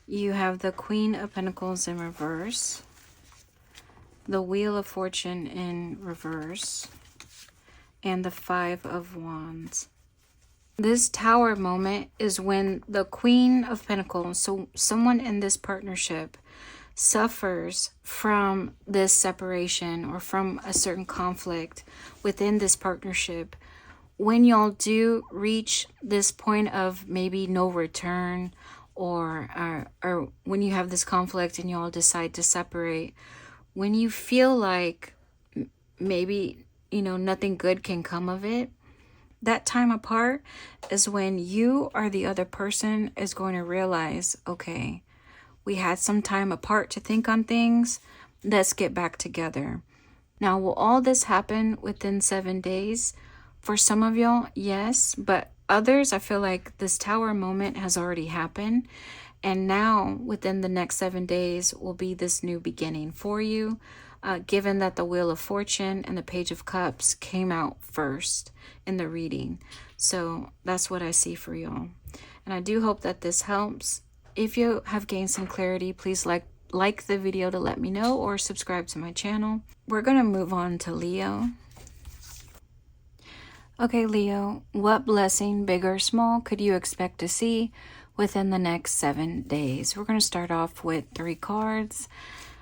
You have the Queen of Pentacles in reverse, the Wheel of Fortune in reverse, and the Five of Wands. This Tower moment is when the Queen of Pentacles, so someone in this partnership, suffers from this separation or from a certain conflict within this partnership. When y'all do reach this point of maybe no return, or when you have this conflict and y'all decide to separate, when you feel like maybe, you know, nothing good can come of it, that time apart is when you or the other person is going to realize, okay, we had some time apart to think on things. Let's get back together. Now, will all this happen within 7 days? For some of y'all, yes. But others, I feel like this Tower moment has already happened. And now, within the next 7 days, will be this new beginning for you. Given that the Wheel of Fortune and the Page of Cups came out first in the reading. So that's what I see for y'all. And I do hope that this helps. If you have gained some clarity, please like the video to let me know, or subscribe to my channel. We're going to move on to Leo. Okay, Leo, what blessing, big or small, could you expect to see within the next 7 days? We're going to start off with 3 cards.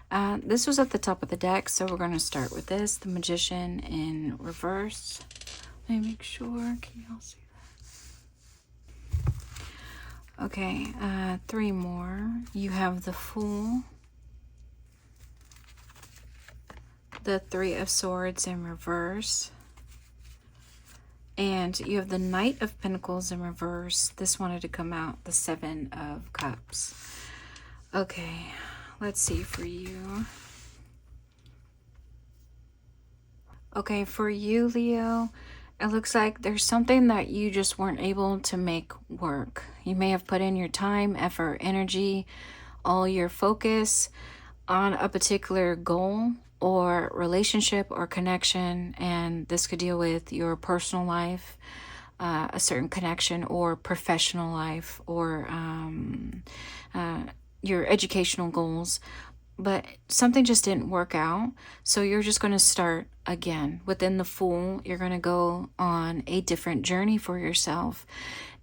This was at the top of the deck, so we're going to start with this, the Magician in reverse. Let me make sure. Can y'all see that? Okay, 3 more. You have the Fool, the Three of Swords in reverse, and you have the Knight of Pentacles in reverse. This wanted to come out, the Seven of Cups. Okay, let's see for you. Okay, for you, Leo, it looks like there's something that you just weren't able to make work. You may have put in your time, effort, energy, all your focus on a particular goal or relationship or connection, and this could deal with your personal life, a certain connection, or professional life, or your educational goals. But something just didn't work out, so you're just going to start again. Within the Fool, you're going to go on a different journey for yourself,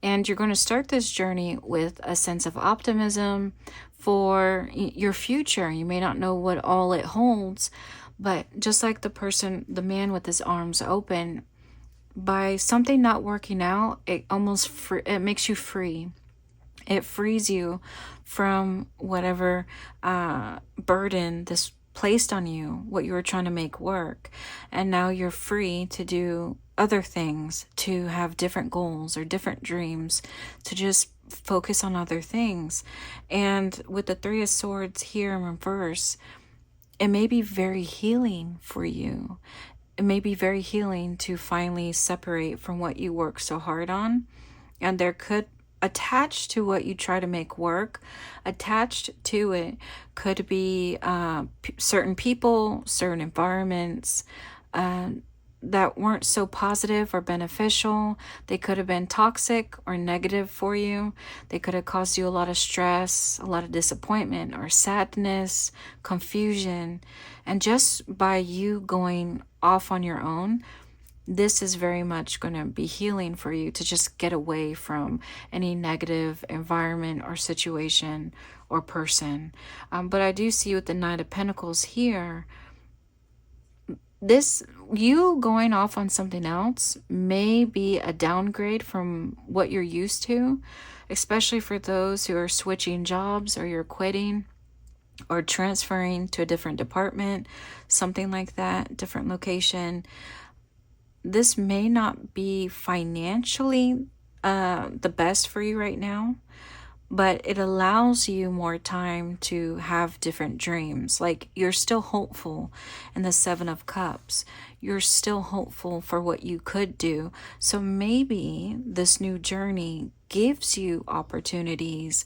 and you're going to start this journey with a sense of optimism for your future. You may not know what all it holds, but just like the man with his arms open, by something not working out, it makes you free. It frees you from whatever burden this placed on you, what you were trying to make work. And now you're free to do other things, to have different goals or different dreams, to just focus on other things. And with the Three of Swords here in reverse, it may be very healing for you. It may be very healing to finally separate from what you work so hard on. And there could, attached to what you try to make work, attached to it could be certain people, certain environments that weren't so positive or beneficial. They could have been toxic or negative for you. They could have caused you a lot of stress, a lot of disappointment or sadness, confusion. And just by you going off on your own, this is very much going to be healing for you to just get away from any negative environment or situation or person. But I do see with the Knight of Pentacles here, this, you going off on something else may be a downgrade from what you're used to, especially for those who are switching jobs or you're quitting or transferring to a different department, something like that, different location. This may not be financially the best for you right now, but it allows you more time to have different dreams. Like, you're still hopeful in the Seven of Cups. You're still hopeful for what you could do. So maybe this new journey gives you opportunities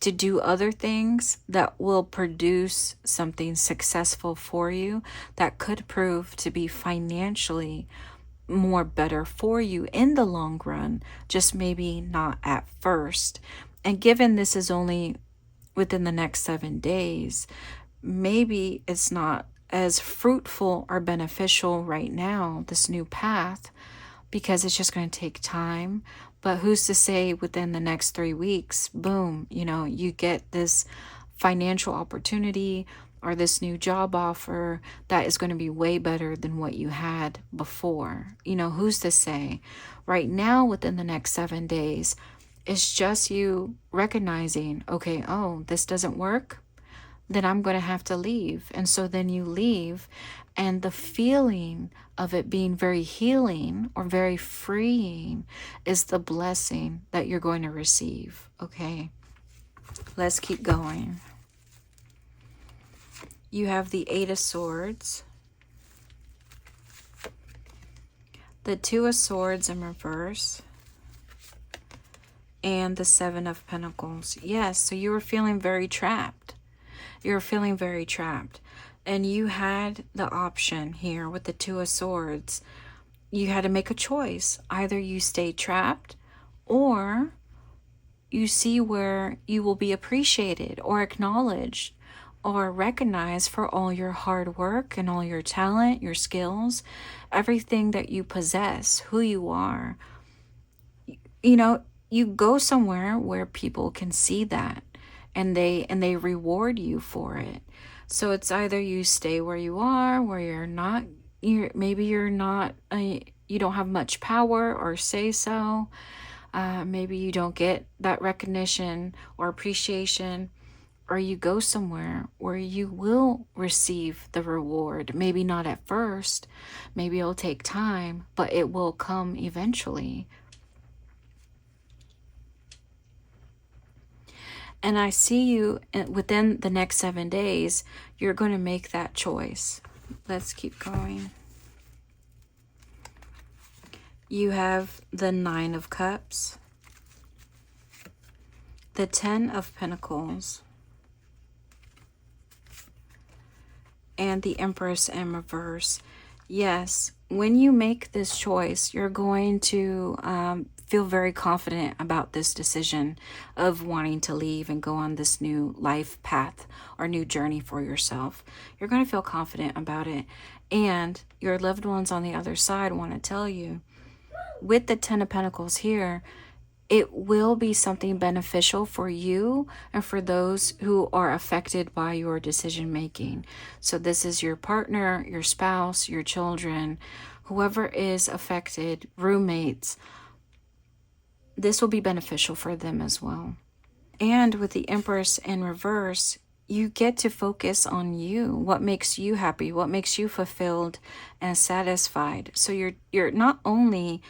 to do other things that will produce something successful for you that could prove to be financially more better for you in the long run, just maybe not at first. And given this is only within the next 7 days, maybe it's not as fruitful or beneficial right now, this new path, because it's just going to take time. But who's to say within the next 3 weeks, boom, you know, you get this financial opportunity or this new job offer that is going to be way better than what you had before. You know, who's to say? Right now, within the next 7 days, it's just you recognizing, okay, oh, this doesn't work, then I'm going to have to leave. And so then you leave, and the feeling of it being very healing or very freeing is the blessing that you're going to receive. Okay, let's keep going. You have the Eight of Swords, the Two of Swords in reverse, and the Seven of Pentacles. Yes, so you were feeling very trapped. You're feeling very trapped. And you had the option here with the Two of Swords. You had to make a choice. Either you stay trapped, or you see where you will be appreciated or acknowledged or recognized for all your hard work and all your talent, your skills, everything that you possess, who you are. You know, you go somewhere where people can see that, and they reward you for it. So it's either you stay where you are, where maybe you're not, you don't have much power or say so. Maybe you don't get that recognition or appreciation, or you go somewhere where you will receive the reward. Maybe not at first, maybe it'll take time, but it will come eventually. And I see you within the next 7 days, you're going to make that choice. Let's keep going. You have the Nine of Cups, the Ten of Pentacles, and the Empress in reverse. Yes, when you make this choice, you're going to feel very confident about this decision of wanting to leave and go on this new life path or new journey for yourself. You're going to feel confident about it. And your loved ones on the other side want to tell you, with the Ten of Pentacles here, it will be something beneficial for you and for those who are affected by your decision making. So this is your partner, your spouse, your children, whoever is affected, roommates. This will be beneficial for them as well. And with the Empress in reverse, you get to focus on you, what makes you happy, what makes you fulfilled and satisfied. So you're not only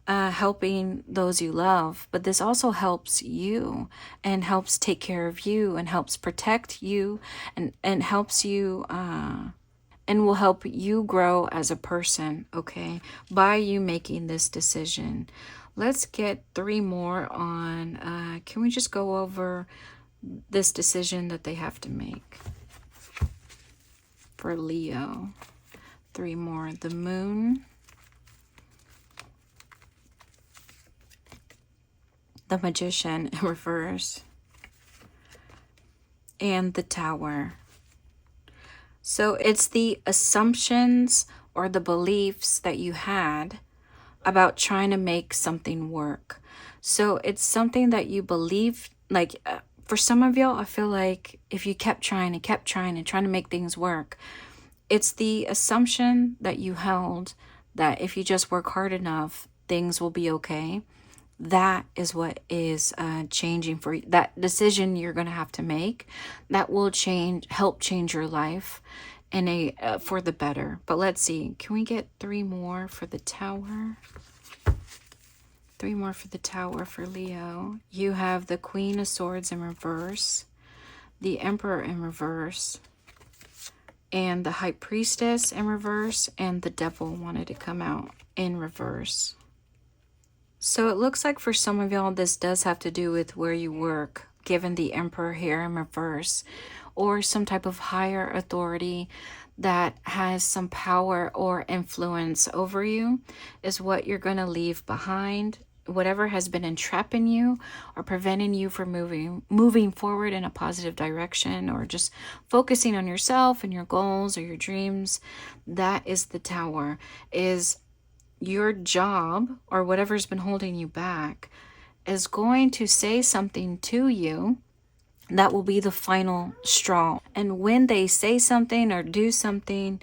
helping those you love, but this also helps you and helps take care of you and helps protect you and helps you and will help you grow as a person, okay, by you making this decision. Let's get 3 more on, can we just go over this decision that they have to make for Leo? 3 more. The Moon, the Magician in reverse, and the Tower. So it's the assumptions or the beliefs that you had about trying to make something work. So it's something that you believe, like for some of y'all, I feel like if you kept trying and trying to make things work, it's the assumption that you held that if you just work hard enough, things will be okay. That is what is changing for you. That decision you're going to have to make that will help change your life in a for the better. But let's see, can we get 3 more for the Tower? 3 more for the Tower for Leo. You have the Queen of Swords in reverse, the Emperor in reverse, and the High Priestess in reverse, and the Devil wanted to come out in reverse. So it looks like for some of y'all, this does have to do with where you work, given the Emperor here in reverse, or some type of higher authority that has some power or influence over you is what you're going to leave behind. Whatever has been entrapping you or preventing you from moving forward in a positive direction, or just focusing on yourself and your goals or your dreams, that is the Tower. Is your job or whatever's been holding you back is going to say something to you that will be the final straw. And when they say something or do something,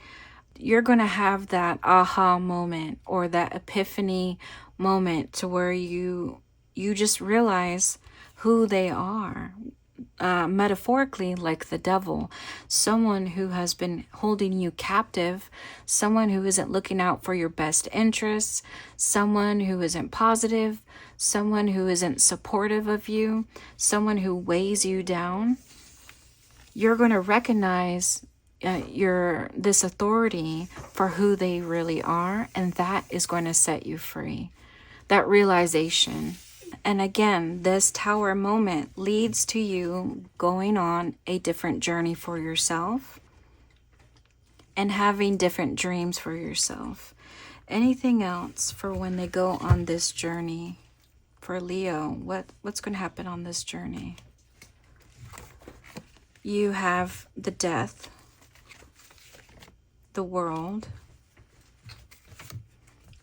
you're going to have that aha moment or that epiphany moment to where you just realize who they are. Metaphorically, like the devil, someone who has been holding you captive, someone who isn't looking out for your best interests, someone who isn't positive, someone who isn't supportive of you, someone who weighs you down. You're going to recognize this authority for who they really are, and that is going to set you free. That realization. And again, this Tower moment leads to you going on a different journey for yourself and having different dreams for yourself. Anything else for when they go on this journey for Leo? What's going to happen on this journey? You have the Death, the World,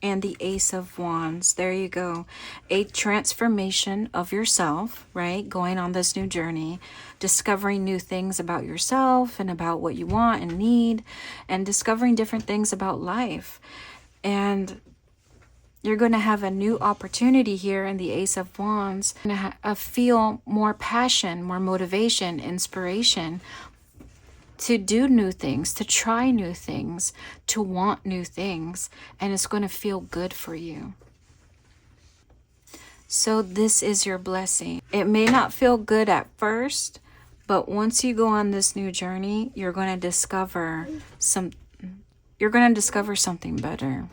and the Ace of Wands. There you go. A transformation of yourself, right? Going on this new journey, discovering new things about yourself and about what you want and need, and discovering different things about life. And you're going to have a new opportunity here in the Ace of Wands. You're going to feel more passion, more motivation, inspiration to do new things, to try new things, to want new things, and it's going to feel good for you. So this is your blessing. It may not feel good at first, but once you go on this new journey, you're going to discover something better.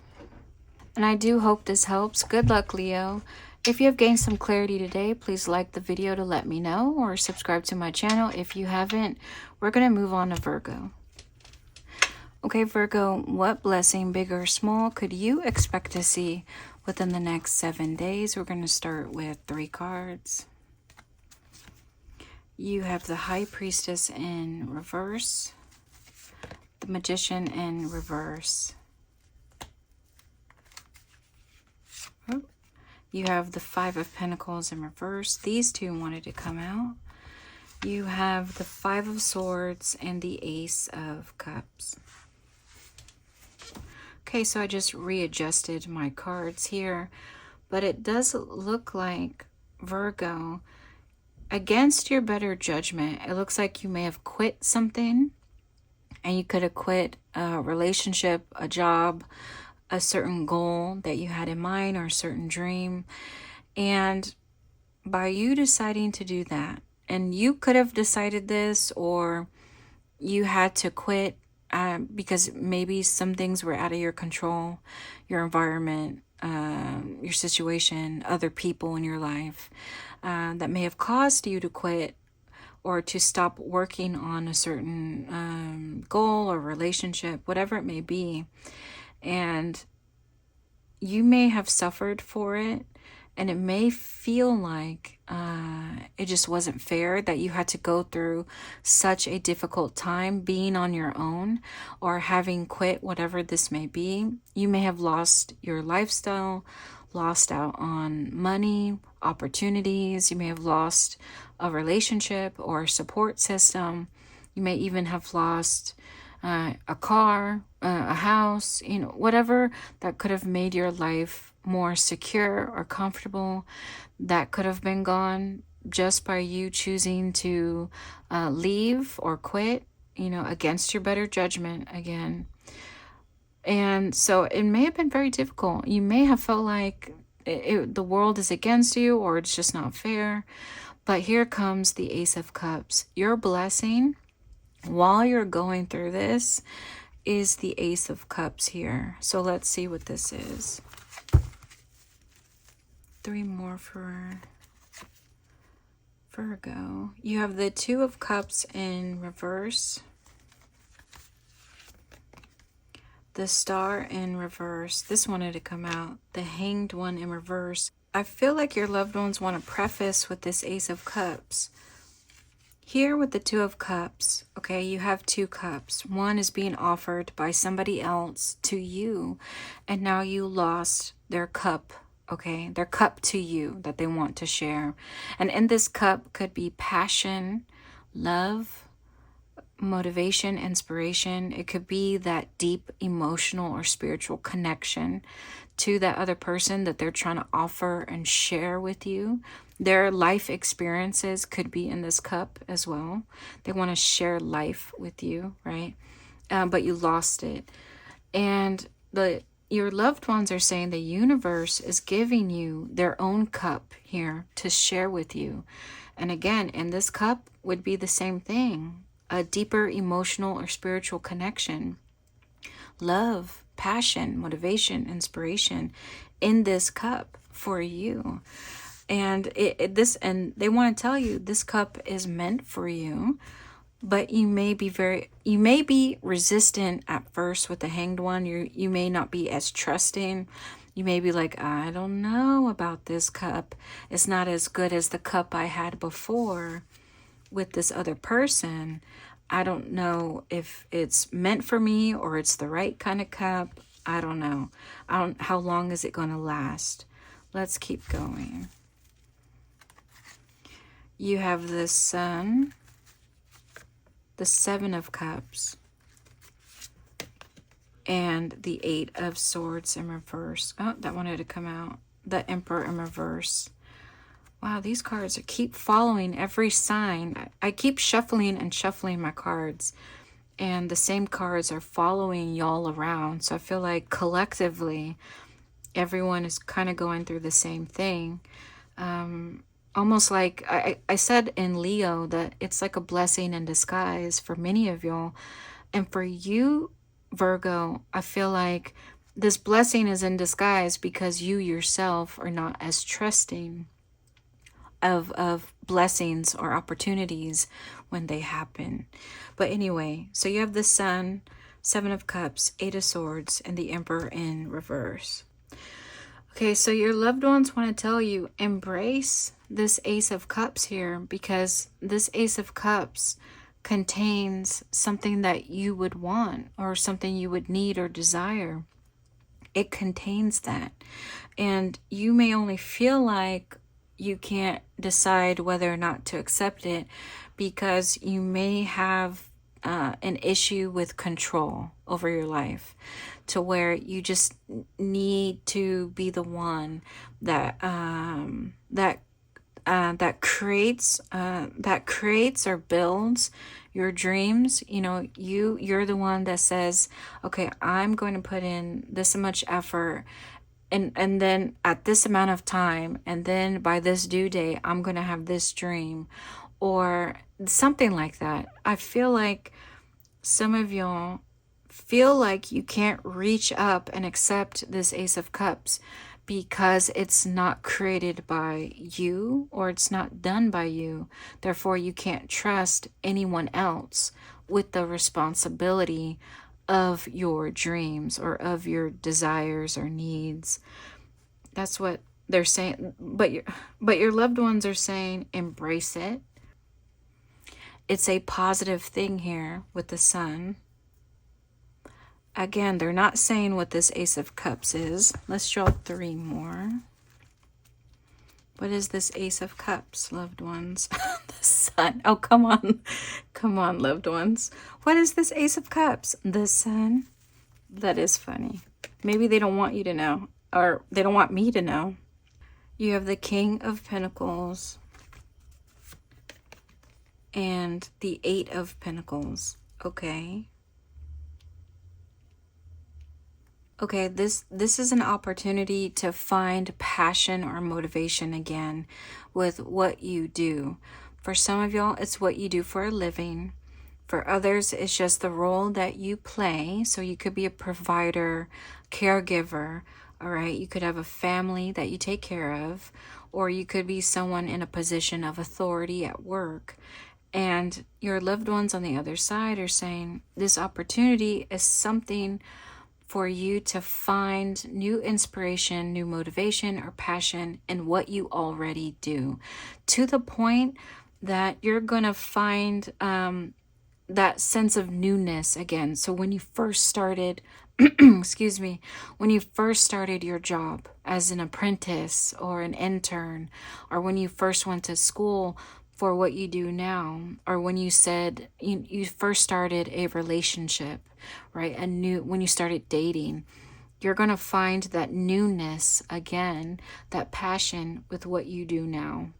And I do hope this helps. Good luck, Leo. If you have gained some clarity today, please like the video to let me know, or subscribe to my channel if you haven't. We're going to move on to Virgo. Okay, Virgo, what blessing, big or small, could you expect to see within the next 7 days? We're going to start with 3 cards. You have the High Priestess in reverse, the Magician in reverse. Oh. You have the 5 of Pentacles in reverse. These two wanted to come out. You have the 5 of Swords and the Ace of Cups. Okay, so I just readjusted my cards here, but it does look like, Virgo, against your better judgment, it looks like you may have quit something, and you could have quit a relationship, a job, a certain goal that you had in mind, or a certain dream. And by you deciding to do that, and you could have decided this, or you had to quit because maybe some things were out of your control, your environment, your situation, other people in your life, that may have caused you to quit or to stop working on a certain goal or relationship, whatever it may be. And you may have suffered for it, and it may feel like it just wasn't fair that you had to go through such a difficult time being on your own or having quit, whatever this may be. You may have lost your lifestyle, lost out on money, opportunities. You may have lost a relationship or a support system. You may even have lost a car, a house, whatever that could have made your life more secure or comfortable, that could have been gone just by you choosing to leave or quit, against your better judgment again. And so it may have been very difficult. You may have felt like the world is against you, or it's just not fair. But here comes the Ace of Cups. Your blessing while you're going through this is the Ace of Cups here. So let's see what this is. 3 more for Virgo. You have the Two of Cups in reverse, the Star in reverse. This wanted to come out. The Hanged One in reverse. I feel like your loved ones want to preface with this Ace of Cups. Here with the Two of Cups, okay, you have 2 cups. One is being offered by somebody else to you, and now you lost their cup, okay? Their cup to you that they want to share. And in this cup could be passion, love, motivation, inspiration. It could be that deep emotional or spiritual connection to that other person that they're trying to offer and share with you. Their life experiences could be in this cup as well. They want to share life with you, right? But you lost it. And your loved ones are saying the universe is giving you their own cup here to share with you. And again, in this cup would be the same thing. A deeper emotional or spiritual connection. Love, passion, motivation, inspiration in this cup for you. And and they want to tell you this cup is meant for you, but you may be resistant at first with the Hanged One. You may not be as trusting. You may be like, I don't know about this cup. It's not as good as the cup I had before with this other person. I don't know if it's meant for me or it's the right kind of cup. I don't know. How long is it going to last? Let's keep going. You have the Sun, the 7 of Cups, and the 8 of Swords in reverse. Oh, that wanted to come out. The Emperor in reverse. Wow, these cards keep following every sign. I keep shuffling and shuffling my cards, and the same cards are following y'all around. So I feel like collectively, everyone is kind of going through the same thing. Almost like I said in Leo that it's like a blessing in disguise for many of y'all. And for you, Virgo, I feel like this blessing is in disguise because you yourself are not as trusting of blessings or opportunities when they happen. But anyway, so you have the Sun, 7 of Cups, 8 of Swords, and the Emperor in reverse. Okay, so your loved ones want to tell you, embrace this Ace of Cups here, because this Ace of Cups contains something that you would want or something you would need or desire. It contains that. And you may only feel like you can't decide whether or not to accept it because you may have an issue with control over your life, to where you just need to be the one that creates or builds your dreams. You know, you're the one that says, okay, I'm going to put in this much effort, and then at this amount of time, and then by this due date, I'm going to have this dream, or something like that. I feel like some of y'all feel like you can't reach up and accept this Ace of Cups because it's not created by you, or it's not done by you. Therefore, you can't trust anyone else with the responsibility of your dreams or of your desires or needs. That's what they're saying. But your loved ones are saying embrace it. It's a positive thing here with the Sun. Again, they're not saying what this Ace of Cups is. Let's draw 3 more. What is this Ace of Cups, loved ones? The Sun. Oh, come on. Come on, loved ones. What is this Ace of Cups? The Sun. That is funny. Maybe they don't want you to know, or they don't want me to know. You have the King of Pentacles and the 8 of Pentacles. Okay. Okay, this is an opportunity to find passion or motivation again with what you do. For some of y'all, it's what you do for a living. For others, it's just the role that you play. So you could be a provider, caregiver, all right? You could have a family that you take care of, or you could be someone in a position of authority at work. And your loved ones on the other side are saying this opportunity is something for you to find new inspiration, new motivation, or passion in what you already do, to the point that you're going to find that sense of newness again. So when you first started, excuse me, when you first started your job as an apprentice or an intern, or when you first went to school for what you do now, or when you said you first started a relationship, right? When you started dating, you're going to find that newness again, that passion with what you do now.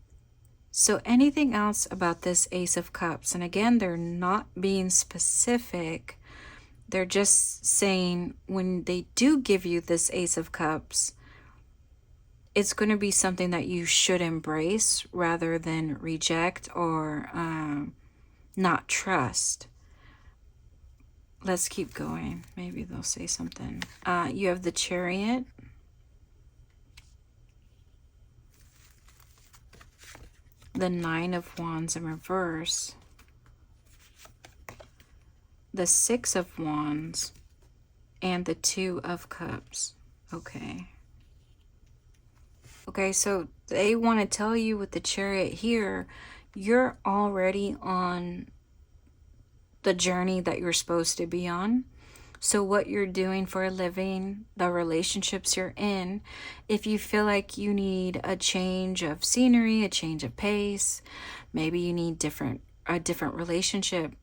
So anything else about this Ace of Cups? And again, they're not being specific. They're just saying when they do give you this Ace of Cups, it's going to be something that you should embrace rather than reject or not trust. Let's keep going. Maybe they'll say something. You have the Chariot. The 9 of Wands in reverse. The 6 of Wands. And the 2 of Cups. Okay. Okay, so they want to tell you with the Chariot here, you're already on the journey that you're supposed to be on. So what you're doing for a living, the relationships you're in, if you feel like you need a change of scenery, a change of pace, maybe you need a different relationship,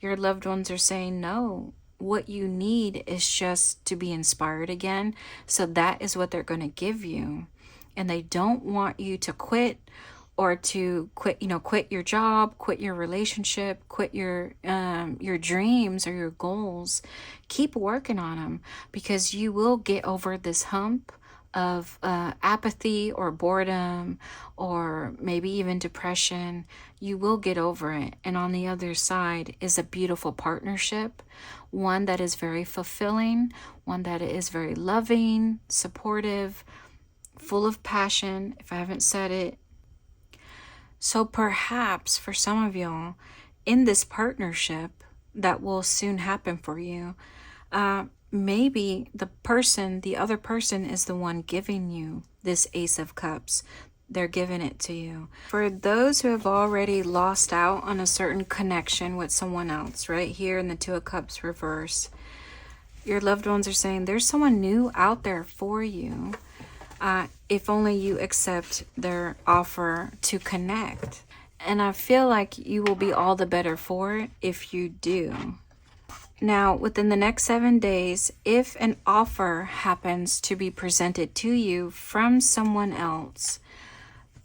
your loved ones are saying no. What you need is just to be inspired again. So that is what they're going to give you. And they don't want you to quit, or to quit your job, quit your relationship, quit your dreams or your goals. Keep working on them, because you will get over this hump of apathy or boredom, or maybe even depression. You will get over it. And on the other side is a beautiful partnership, one that is very fulfilling, one that is very loving, supportive, full of passion, if I haven't said it. So perhaps for some of y'all, in this partnership that will soon happen for you, maybe the other person is the one giving you this Ace of Cups. They're giving it to you. For those who have already lost out on a certain connection with someone else, right here in the 2 of Cups reverse, your loved ones are saying there's someone new out there for you. If only you accept their offer to connect. And I feel like you will be all the better for it if you do. Now, within the next 7 days, if an offer happens to be presented to you from someone else,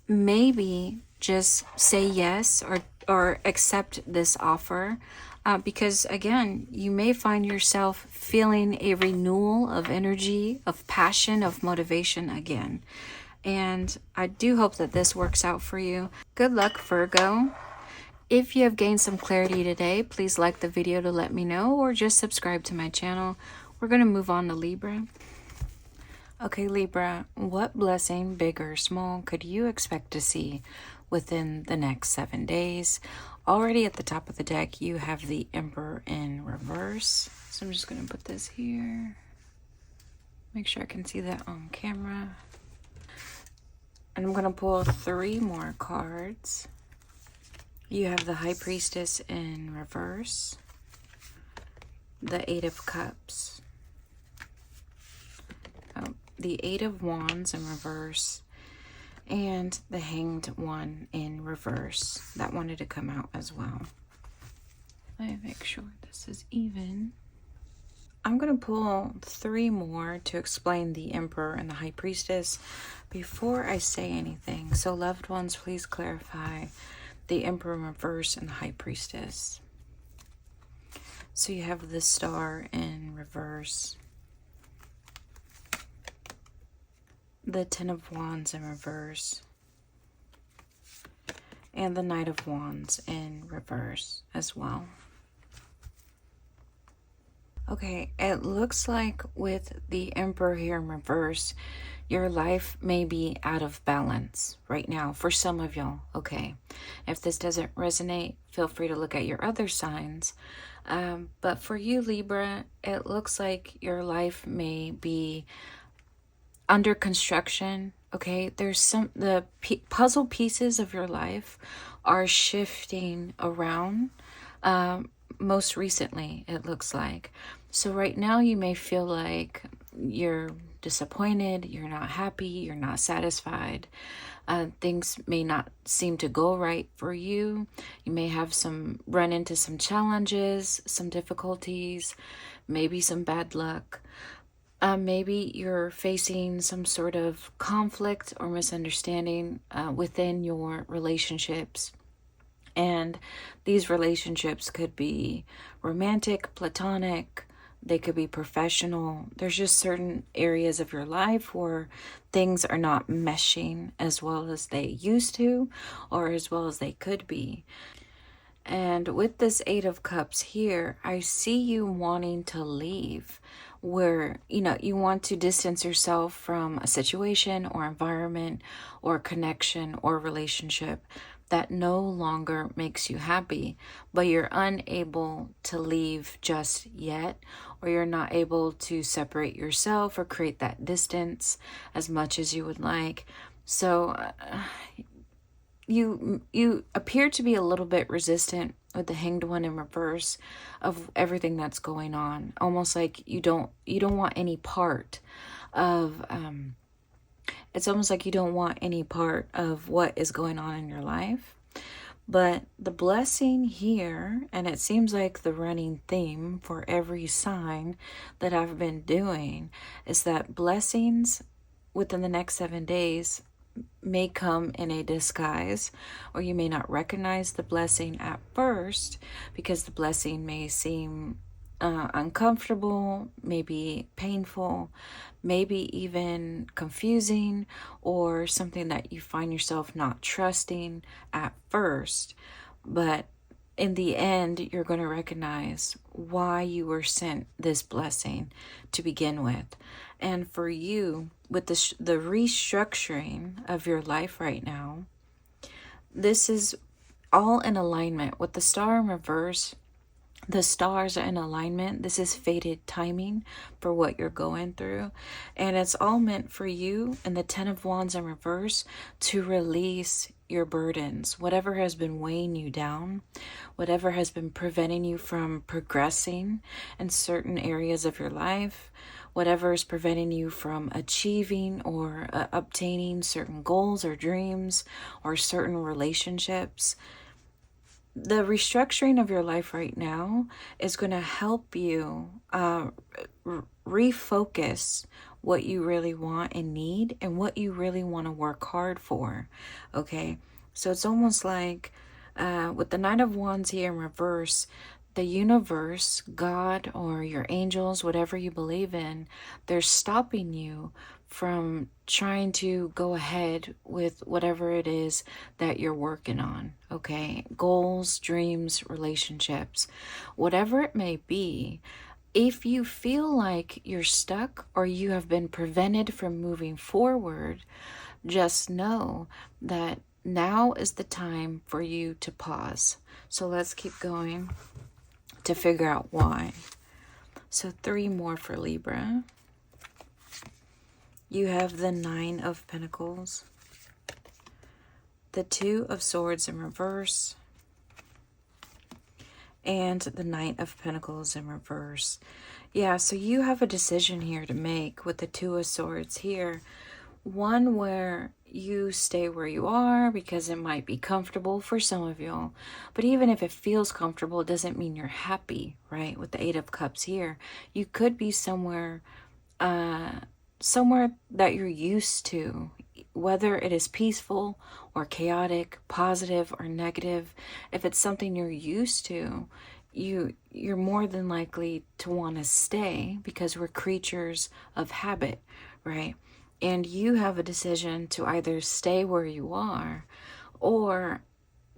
maybe just say yes or accept this offer. Because again, you may find yourself feeling a renewal of energy, of passion, of motivation again. And I do hope that this works out for you. Good luck, Virgo. If you have gained some clarity today, please like the video to let me know, or just subscribe to my channel. We're going to move on to Libra. Okay, Libra, what blessing, big or small, could you expect to see within the next 7 days? Already at the top of the deck, you have the Emperor in reverse. So I'm just going to put this here. Make sure I can see that on camera. And I'm going to pull 3 more cards. You have the High Priestess in reverse, the 8 of Cups, the 8 of Wands in reverse, and the Hanged One in reverse. That wanted to come out as well. Let me make sure this is even. I'm going to pull 3 more to explain the Emperor and the High Priestess before I say anything. So loved ones, please clarify the Emperor in reverse and the High Priestess. So you have the Star in reverse, the 10 of Wands in reverse, and the Knight of Wands in reverse as well. Okay, it looks like with the Emperor here in reverse, your life may be out of balance right now for some of y'all, okay? If this doesn't resonate, feel free to look at your other signs. But for you, Libra, it looks like your life may be under construction, okay? There's the puzzle pieces of your life are shifting around. Most recently, it looks like. So right now you may feel like you're disappointed, you're not happy, you're not satisfied. Things may not seem to go right for you. You may have run into some challenges, some difficulties, maybe some bad luck. Maybe you're facing some sort of conflict or misunderstanding within your relationships. And these relationships could be romantic, platonic, they could be professional. There's just certain areas of your life where things are not meshing as well as they used to or as well as they could be. And with this 8 of Cups here, I see you wanting to leave, where, you want to distance yourself from a situation or environment or connection or relationship that no longer makes you happy, but you're unable to leave just yet, or you're not able to separate yourself or create that distance as much as you would like. So you appear to be a little bit resistant with the Hanged One in reverse of everything that's going on, almost like you don't want any part of it's almost like you don't want any part of what is going on in your life. But the blessing here, and it seems like the running theme for every sign that I've been doing, is that blessings within the next 7 days may come in a disguise, or you may not recognize the blessing at first because the blessing may seem uncomfortable, maybe painful, maybe even confusing, or something that you find yourself not trusting at first. But in the end, you're going to recognize why you were sent this blessing to begin with. And for you, with the restructuring of your life right now, this is all in alignment with the Star in reverse. The stars are in alignment. This is fated timing for what you're going through. And it's all meant for you and the 10 of Wands in reverse to release your burdens. Whatever has been weighing you down, whatever has been preventing you from progressing in certain areas of your life, whatever is preventing you from achieving or obtaining certain goals or dreams or certain relationships. The restructuring of your life right now is going to help you refocus what you really want and need and what you really want to work hard for. Okay, So it's almost like with the Knight of Wands here in reverse, the universe, God, or your angels, whatever you believe in, they're stopping you from trying to go ahead with whatever it is that you're working on, okay? Goals, dreams, relationships, whatever it may be. If you feel like you're stuck or you have been prevented from moving forward, just know that now is the time for you to pause. So let's keep going to figure out why. So 3 more for Libra. You have the 9 of Pentacles, the 2 of Swords in reverse, and the Knight of Pentacles in reverse. Yeah, so you have a decision here to make with the 2 of Swords here. One where you stay where you are because it might be comfortable for some of y'all. But even if it feels comfortable, it doesn't mean you're happy, right? With the 8 of Cups here. You could be somewhere that you're used to, whether it is peaceful or chaotic, positive or negative. If it's something you're used to, you're more than likely to want to stay because we're creatures of habit, right? And you have a decision to either stay where you are or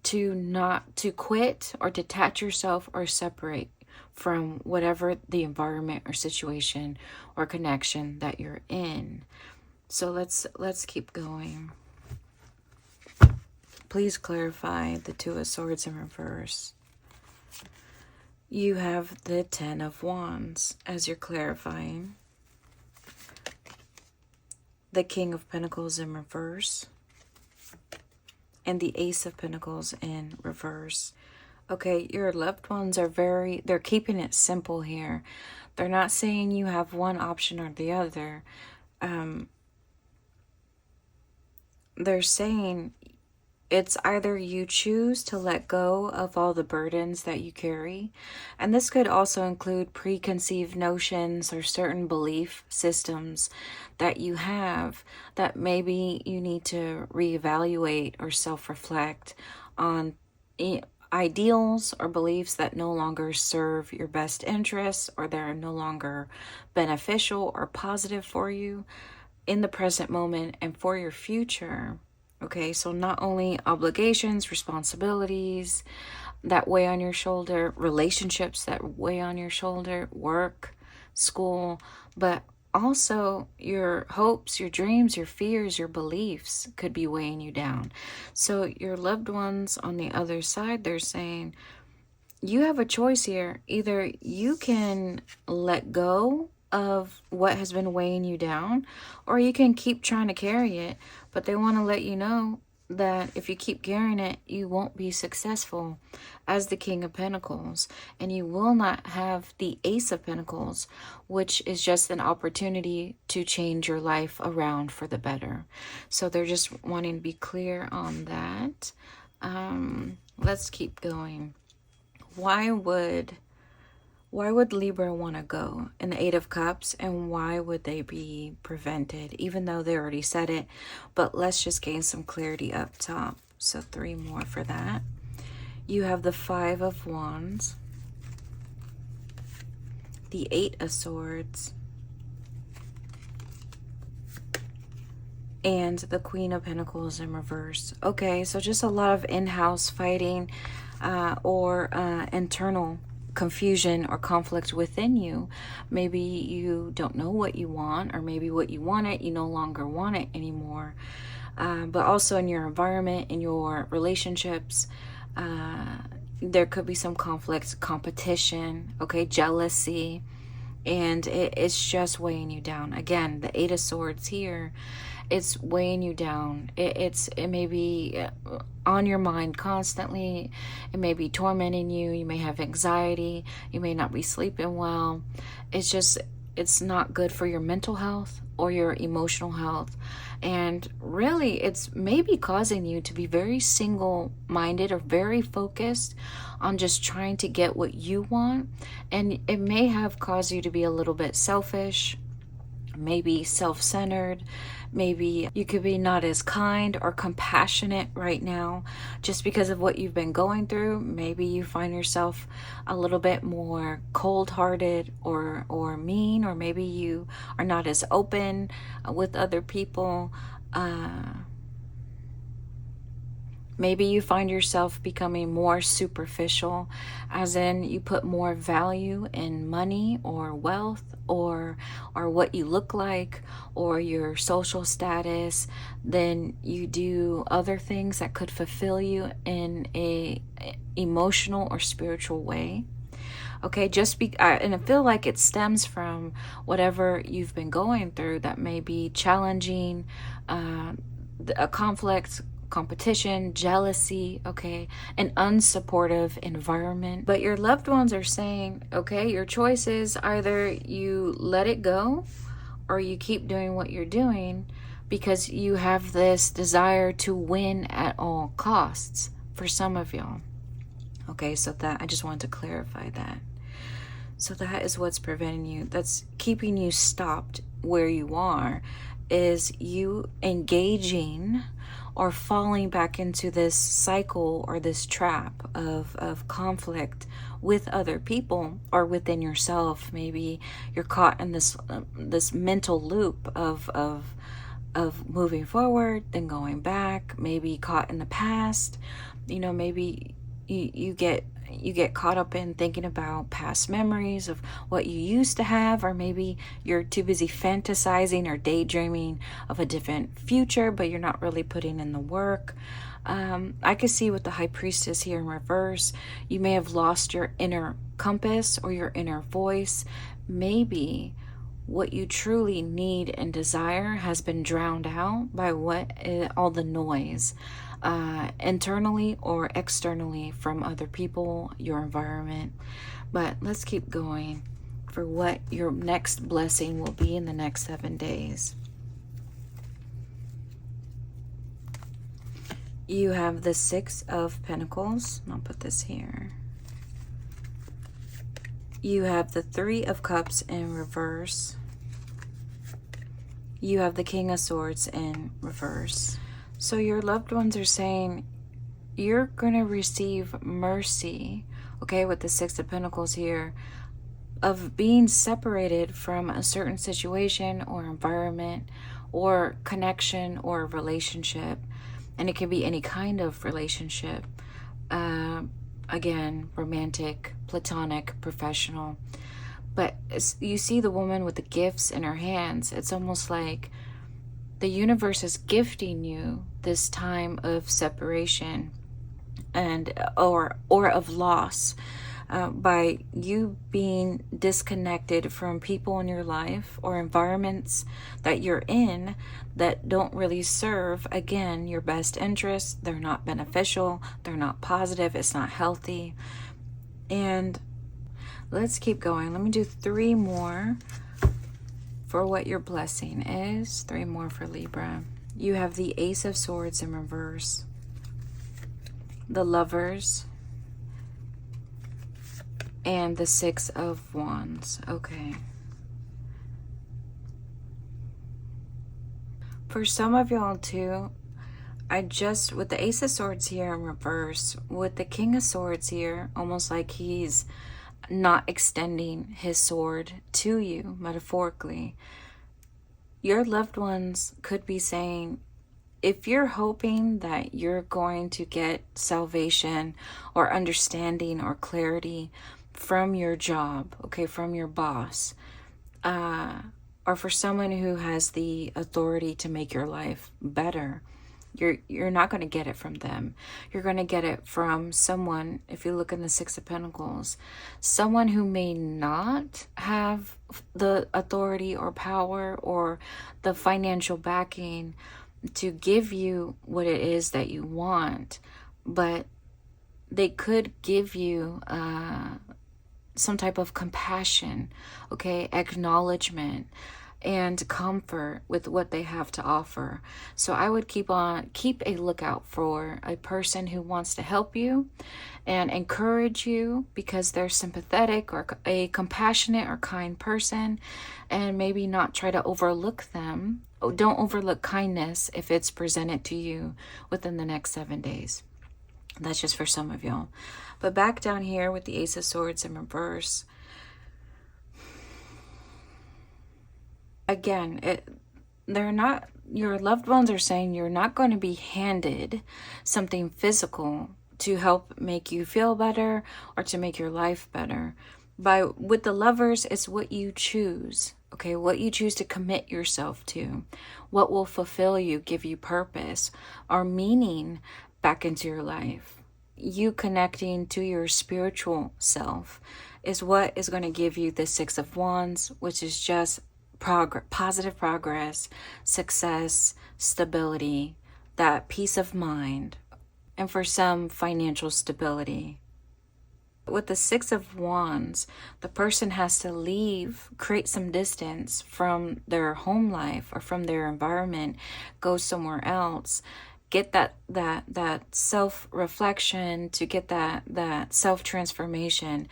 to quit or detach yourself or separate from whatever the environment or situation or connection that you're in. So let's keep going. Please clarify the 2 of Swords in reverse. You have the 10 of Wands as you're clarifying. The King of Pentacles in reverse. And the Ace of Pentacles in reverse. Okay, your loved ones are they're keeping it simple here. They're not saying you have one option or the other. They're saying it's either you choose to let go of all the burdens that you carry, and this could also include preconceived notions or certain belief systems that you have that maybe you need to reevaluate or self-reflect on ideals or beliefs that no longer serve your best interests or they're no longer beneficial or positive for you in the present moment and for your future. Okay, so not only obligations, responsibilities that weigh on your shoulder, relationships that weigh on your shoulder, work, school, but also your hopes, your dreams, your fears, your beliefs could be weighing you down. So your loved ones on the other side, they're saying, you have a choice here. Either you can let go of what has been weighing you down, or you can keep trying to carry it. But they want to let you know that if you keep carrying it, you won't be successful as the King of Pentacles, and you will not have the Ace of Pentacles, which is just an opportunity to change your life around for the better. So they're just wanting to be clear on that. Let's keep going. Why would Libra want to go in the 8 of Cups, and why would they be prevented, even though they already said it? But let's just gain some clarity up top. So 3 more for that. You have the 5 of Wands, the 8 of Swords, and the Queen of Pentacles in reverse. Okay, so just a lot of in-house fighting or internal confusion or conflict within you. Maybe you don't know what you want, or maybe what you wanted, you no longer want it anymore. But also in your environment, in your relationships, there could be some conflict, competition, okay, jealousy, and it's just weighing you down. Again, the 8 of Swords here, it's weighing you down. It may be on your mind constantly. It may be tormenting you. You may have anxiety. You may not be sleeping well. It's not good for your mental health or your emotional health. And really, it's maybe causing you to be very single-minded or very focused on just trying to get what you want. And it may have caused you to be a little bit selfish, maybe self-centered. Maybe you could be not as kind or compassionate right now just because of what you've been going through. Maybe you find yourself a little bit more cold-hearted or mean, or maybe you are not as open with other people. Maybe you find yourself becoming more superficial, as in you put more value in money or wealth or what you look like or your social status than you do other things that could fulfill you in a emotional or spiritual way. Okay, and I feel like it stems from whatever you've been going through that may be challenging, a conflict, competition, jealousy, okay, an unsupportive environment. But your loved ones are saying, okay, your choice is either you let it go or you keep doing what you're doing, because you have this desire to win at all costs for some of y'all. Okay, so that I just wanted to clarify that. So that is what's preventing you. That's keeping you stopped where you are, is you engaging or falling back into this cycle or this trap of conflict with other people or within yourself. Maybe you're caught in this mental loop of moving forward, then going back, maybe caught in the past. Maybe you get caught up in thinking about past memories of what you used to have, or maybe you're too busy fantasizing or daydreaming of a different future, but you're not really putting in the work. I could see with the High Priestess here in reverse, you may have lost your inner compass or your inner voice. Maybe what you truly need and desire has been drowned out by all the noise, internally or externally from other people, your environment. But let's keep going for what your next blessing will be in the next 7 days. You have the Six of Pentacles. I'll put this here. You have the Three of Cups in reverse. You have the King of Swords in reverse. So your loved ones are saying you're going to receive mercy, okay, with the Six of Pentacles here, of being separated from a certain situation or environment or connection or relationship. And it can be any kind of relationship. Again, romantic, platonic, professional. But you see the woman with the gifts in her hands. It's almost like the universe is gifting you this time of separation and or of loss, by you being disconnected from people in your life or environments that you're in that don't really serve, again, your best interests. They're not beneficial, they're not positive, it's not healthy. And let's keep going. Let me do 3 more for what your blessing is. 3 more for Libra. You have the Ace of Swords in reverse, the Lovers, and the Six of Wands. Okay. For some of y'all too, with the Ace of Swords here in reverse, with the King of Swords here, almost like he's not extending his sword to you, metaphorically. Your loved ones could be saying, if you're hoping that you're going to get salvation or understanding or clarity from your job, okay, from your boss, or for someone who has the authority to make your life better, you're not going to get it from them. You're going to get it from someone, if you look in the Six of Pentacles, someone who may not have the authority or power or the financial backing to give you what it is that you want, but they could give you some type of compassion, okay, acknowledgement, and comfort with what they have to offer. So I would keep a lookout for a person who wants to help you and encourage you because they're sympathetic or a compassionate or kind person, and maybe not try to overlook them. Don't overlook kindness if it's presented to you within the next 7 days. That's just for some of y'all. But back down here with the Ace of Swords in reverse, again, they're not, your loved ones are saying you're not going to be handed something physical to help make you feel better or to make your life better. With the Lovers, it's what you choose. Okay, what you choose to commit yourself to, what will fulfill you, give you purpose or meaning back into your life. You connecting to your spiritual self is what is going to give you the Six of Wands, which is just positive progress, success, stability, that peace of mind, and for some, financial stability. With the Six of Wands, the person has to leave, create some distance from their home life or from their environment, go somewhere else, get that self-reflection, to get that self-transformation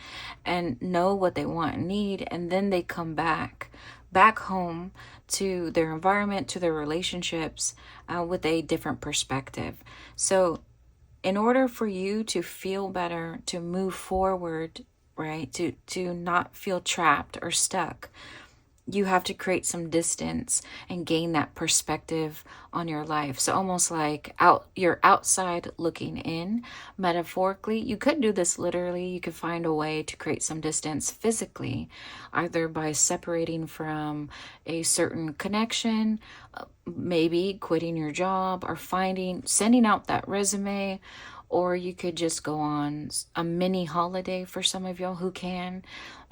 and know what they want and need, and then they come back home to their environment, to their relationships, with a different perspective. So in order for you to feel better, to move forward, right, to not feel trapped or stuck, you have to create some distance and gain that perspective on your life. So almost like you're outside looking in, metaphorically. You could do this literally. You could find a way to create some distance physically, either by separating from a certain connection, maybe quitting your job, or sending out that resume. Or you could just go on a mini holiday for some of y'all who can.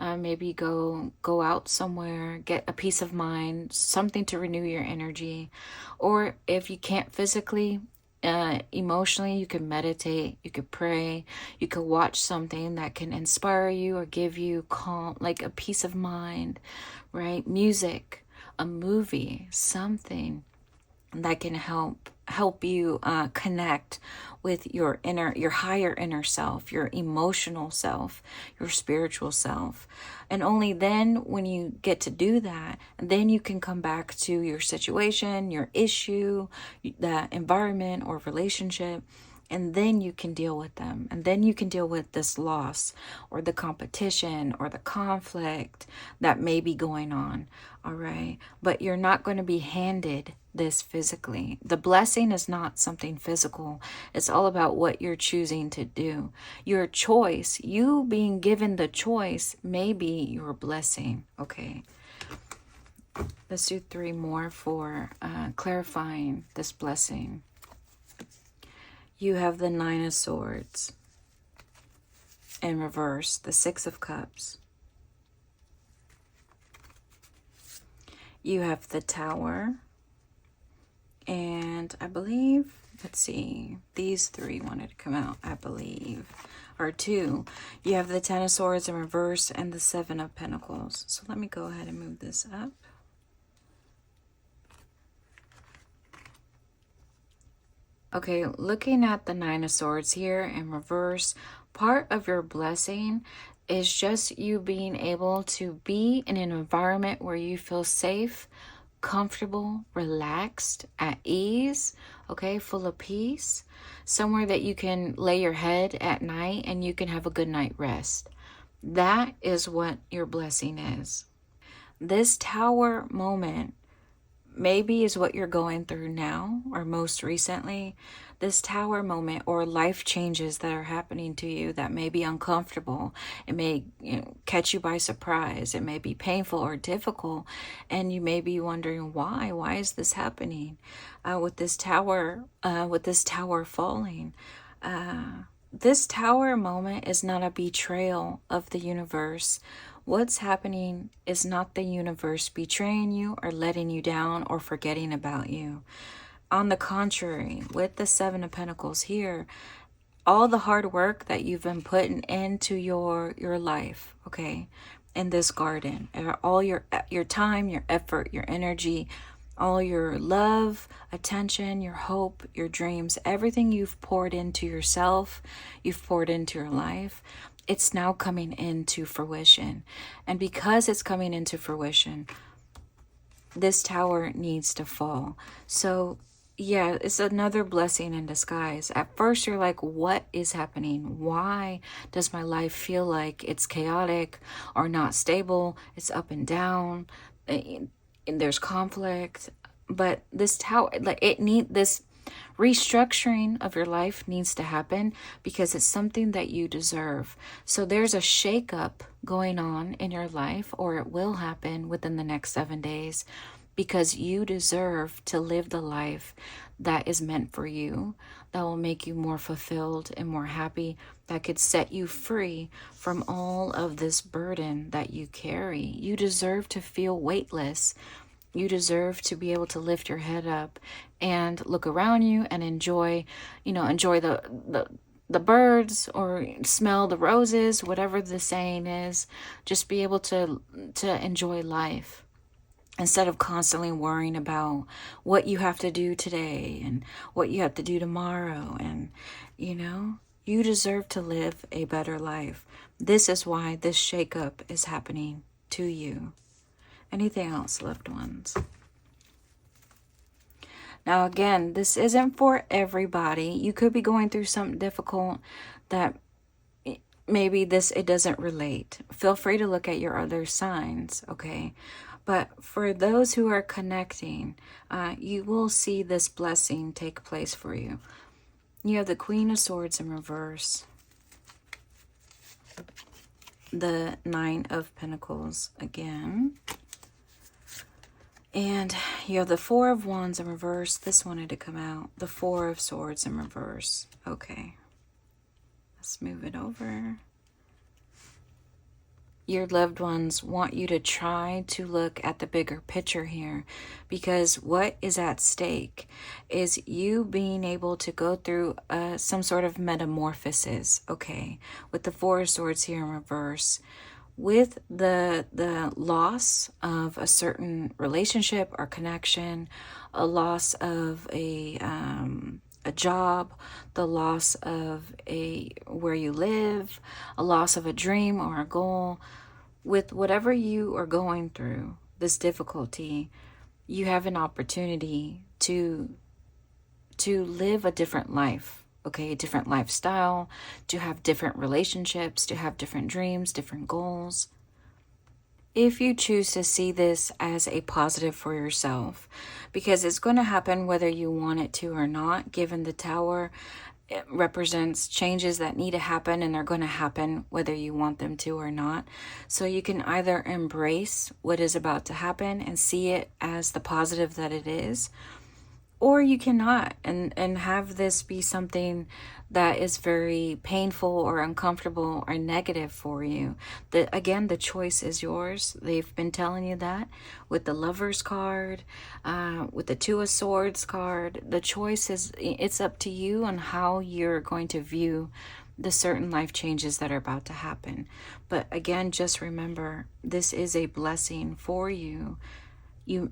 Maybe go out somewhere, get a peace of mind, something to renew your energy. Or if you can't physically, emotionally, you can meditate, you could pray, you could watch something that can inspire you or give you calm, like a peace of mind, right? Music, a movie, something that can help you connect with your higher inner self, your emotional self, your spiritual self. And only then, when you get to do that, then you can come back to your situation, your issue, that environment or relationship, and then you can deal with them. And then you can deal with this loss or the competition or the conflict that may be going on. All right. But you're not going to be handed this physically. The blessing is not something physical. It's all about what you're choosing to do. Your choice, you being given the choice, may be your blessing. Okay. Let's do 3 more for clarifying this blessing. You have the Nine of Swords in reverse, the Six of Cups. You have the Tower. And I believe, let's see, these 3 wanted to come out, I believe, or 2. You have the Ten of Swords in reverse and the Seven of Pentacles. So let me go ahead and move this up. Okay, looking at the Nine of Swords here in reverse, part of your blessing is just you being able to be in an environment where you feel safe, comfortable, relaxed, at ease, okay, full of peace, somewhere that you can lay your head at night and you can have a good night rest. That is what your blessing is. This Tower moment maybe is what you're going through now, or most recently. This Tower moment or life changes that are happening to you that may be uncomfortable. It may catch you by surprise. It may be painful or difficult, and you may be wondering why is this happening with this tower falling. This Tower moment is not a betrayal of the universe. What's happening is not the universe betraying you or letting you down or forgetting about you. On the contrary, with the Seven of Pentacles here, all the hard work that you've been putting into your life, okay, in this garden. All your time, your effort, your energy, all your love, attention, your hope, your dreams, everything you've poured into yourself, you've poured into your life, it's now coming into fruition. And because it's coming into fruition, this tower needs to fall. So yeah, it's another blessing in disguise. At first you're like, what is happening? Why does my life feel like it's chaotic or not stable? It's up and down, and there's conflict. But this tower, like, this restructuring of your life needs to happen because it's something that you deserve. So there's a shakeup going on in your life, or it will happen within the next 7 days, because you deserve to live the life that is meant for you, that will make you more fulfilled and more happy, that could set you free from all of this burden that you carry. You deserve to feel weightless. You deserve to be able to lift your head up and look around you and enjoy the birds, or smell the roses, whatever the saying is. Just be able to enjoy life, instead of constantly worrying about what you have to do today and what you have to do tomorrow. And you deserve to live a better life. This is why this shakeup is happening to you. Anything else, loved ones? Now again, this isn't for everybody. You could be going through something difficult that maybe it doesn't relate. Feel free to look at your other signs, okay? But for those who are connecting, you will see this blessing take place for you. You have the Queen of Swords in reverse, the Nine of Pentacles again, and you have the Four of Wands in reverse. This wanted to come out. The Four of Swords in reverse. Okay, let's move it over. Your loved ones want you to try to look at the bigger picture here, because what is at stake is you being able to go through some sort of metamorphosis, okay, with the Four of Swords here in reverse, with the loss of a certain relationship or connection, a loss of a job, the loss of where you live, a loss of a dream or a goal. With whatever you are going through, this difficulty, you have an opportunity to live a different life, okay, a different lifestyle, to have different relationships, to have different dreams, different goals. If you choose to see this as a positive for yourself, because it's going to happen whether you want it to or not, given the Tower, it represents changes that need to happen, and they're going to happen whether you want them to or not. So you can either embrace what is about to happen and see it as the positive that it is, or you cannot, and have this be something that is very painful or uncomfortable or negative for you. Again, the choice is yours. They've been telling you that with the Lovers card, with the Two of Swords card. The choice is, it's up to you on how you're going to view the certain life changes that are about to happen. But again, just remember, this is a blessing for you.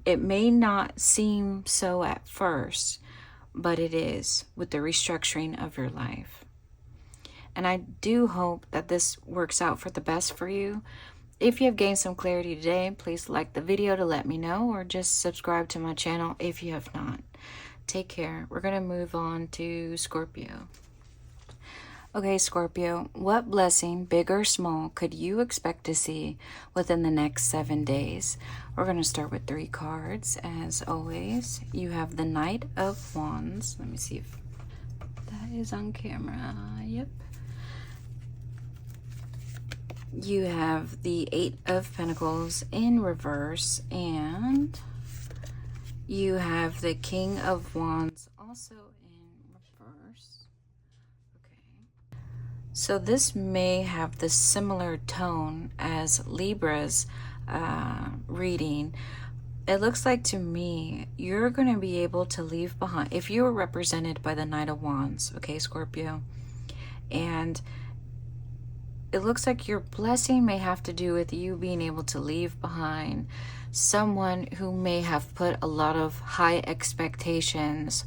It may not seem so at first, but it is, with the restructuring of your life. And I do hope that this works out for the best for you. If you have gained some clarity today, please like the video to let me know, or just subscribe to my channel if you have not. Take care. We're going to move on to Scorpio. Okay, Scorpio, what blessing, big or small, could you expect to see within the next 7 days? We're going to start with 3 cards, as always. You have the Knight of Wands. Let me see if that is on camera. Yep. You have the 8 of Pentacles in reverse, and you have the King of Wands also in reverse. Okay. So this may have the similar tone as Libra's reading. It looks like to me you're going to be able to leave behind, if you were represented by the Knight of Wands, okay, Scorpio, and it looks like your blessing may have to do with you being able to leave behind someone who may have put a lot of high expectations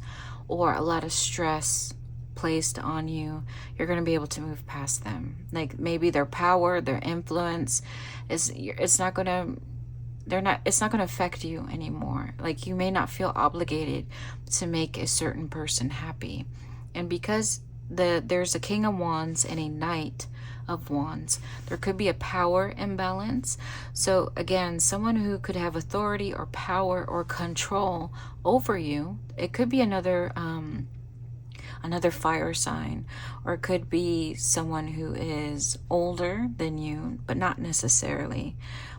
or a lot of stress placed on you. You're going to be able to move past them. Like maybe their power, their influence it's not going to it's not going to affect you anymore. Like you may not feel obligated to make a certain person happy. And because there's a King of Wands and a Knight of Wands, there could be a power imbalance. So again, someone who could have authority or power or control over you, it could be another fire sign, or it could be someone who is older than you, but not necessarily.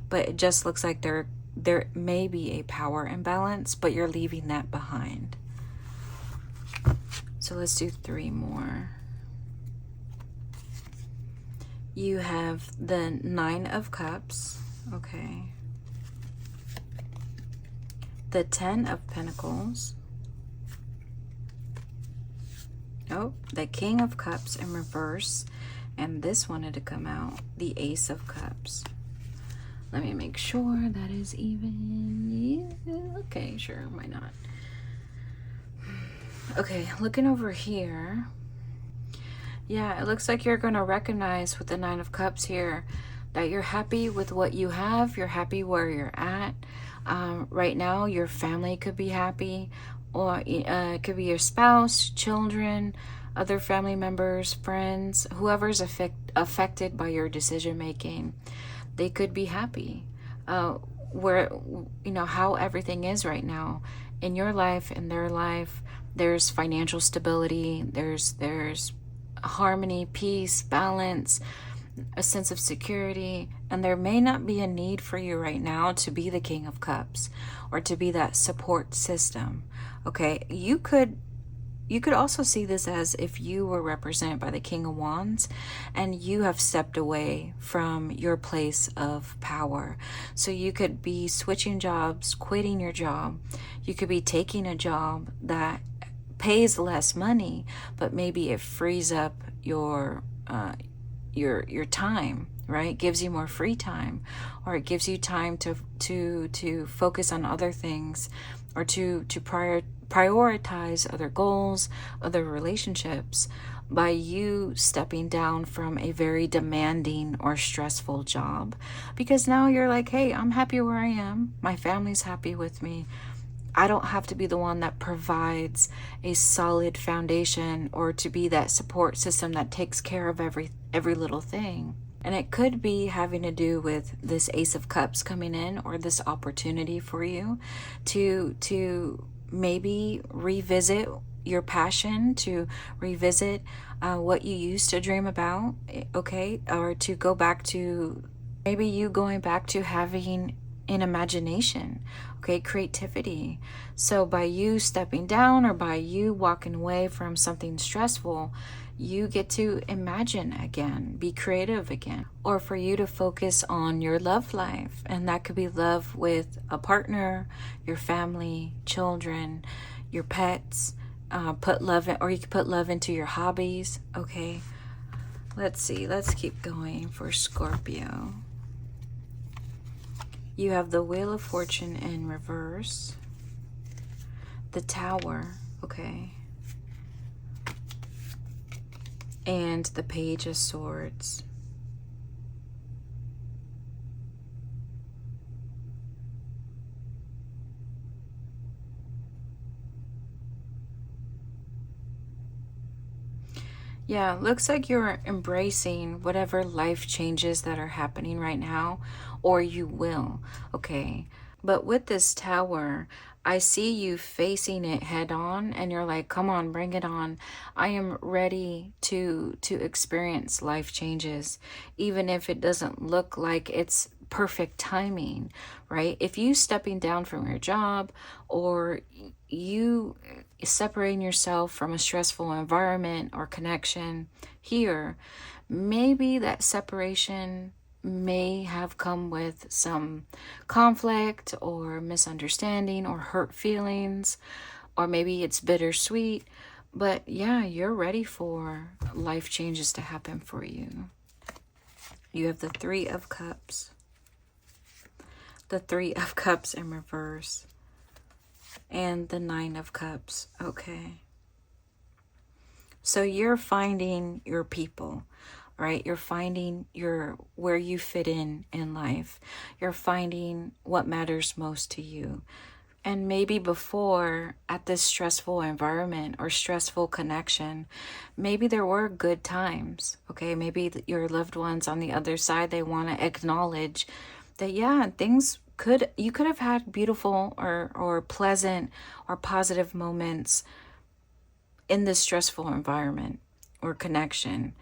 But it just looks like there may be a power imbalance, but you're leaving that behind. So let's do 3 more. You have the 9 of Cups, okay. The 10 of Pentacles. Oh, the King of Cups in reverse. And this wanted to come out, the Ace of Cups. Let me make sure that is even. Yeah, okay, sure, why not? Okay, looking over here. Yeah, it looks like you're going to recognize with the 9 of Cups here that you're happy with what you have. You're happy where you're at. Right now, your family could be happy, or it could be your spouse, children, other family members, friends, whoever's affected by your decision making. They could be happy. Where, how everything is right now in your life, in their life, there's financial stability, there's harmony, peace, balance, a sense of security, and there may not be a need for you right now to be the King of Cups or to be that support system. Okay, you could also see this as if you were represented by the King of Wands and you have stepped away from your place of power. So you could be switching jobs, quitting your job. You could be taking a job that pays less money, but maybe it frees up your time, right? Gives you more free time, or it gives you time to focus on other things, or to prioritize other goals, other relationships, by you stepping down from a very demanding or stressful job. Because now you're like, hey, I'm happy where I am. My family's happy with me. I don't have to be the one that provides a solid foundation or to be that support system that takes care of every little thing. And it could be having to do with this Ace of Cups coming in, or this opportunity for you to maybe revisit your passion, to revisit what you used to dream about, okay? Or to go back to, maybe you going back to having an imagination, okay, creativity. So by you stepping down, or by you walking away from something stressful, you get to imagine again, be creative again, or for you to focus on your love life. And that could be love with a partner, your family, children, your pets. Put love in, or you could put love into your hobbies. Okay, let's see, let's keep going for Scorpio. You have the Wheel of Fortune in reverse, the Tower, okay, and the Page of Swords. Yeah, looks like you're embracing whatever life changes that are happening right now, or you will, okay? But with this Tower, I see you facing it head on, and you're like, come on, bring it on. I am ready to experience life changes, even if it doesn't look like it's perfect timing, right? If you stepping down from your job, or you separating yourself from a stressful environment or connection here, maybe that separation may have come with some conflict or misunderstanding or hurt feelings, or maybe it's bittersweet. But yeah, you're ready for life changes to happen for you. You have the Three of Cups. The Three of Cups in reverse. And the Nine of Cups. Okay. So you're finding your people, right? You're finding where you fit in life. You're finding what matters most to you. And maybe before, at this stressful environment or stressful connection, maybe there were good times, okay? Maybe your loved ones on the other side, they want to acknowledge that, yeah, you could have had beautiful or pleasant or positive moments in this stressful environment or connection.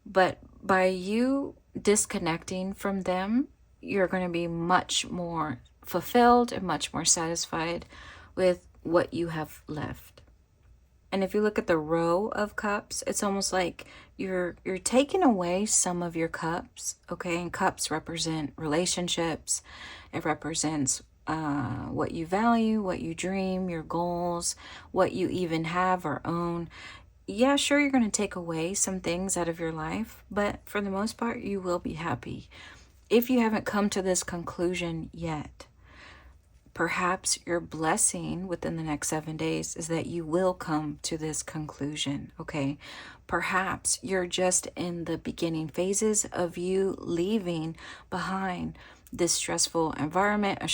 But by you disconnecting from them, you're going to be much more fulfilled and much more satisfied with what you have left. And if you look at the Row of Cups, it's almost like you're taking away some of your cups, okay? And cups represent relationships. It represents what you value, what you dream, your goals, what you even have or own. Yeah, sure, you're going to take away some things out of your life, but for the most part, you will be happy. If you haven't come to this conclusion yet, perhaps your blessing within the next 7 days is that you will come to this conclusion, okay? Perhaps you're just in the beginning phases of you leaving behind this stressful environment, a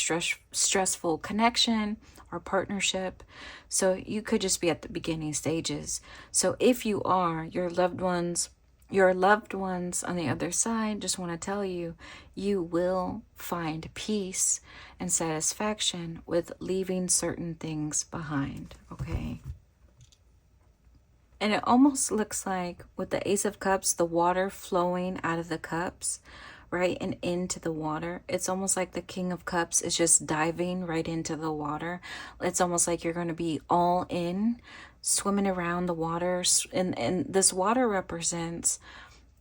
stressful connection or partnership. So you could just be at the beginning stages. So if you are, your loved ones on the other side, just want to tell you, you will find peace and satisfaction with leaving certain things behind, okay? And it almost looks like with the Ace of Cups, the water flowing out of the cups, right, and into the water. It's almost like the King of Cups is just diving right into the water. It's almost like you're going to be all in, swimming around the water. And this water represents,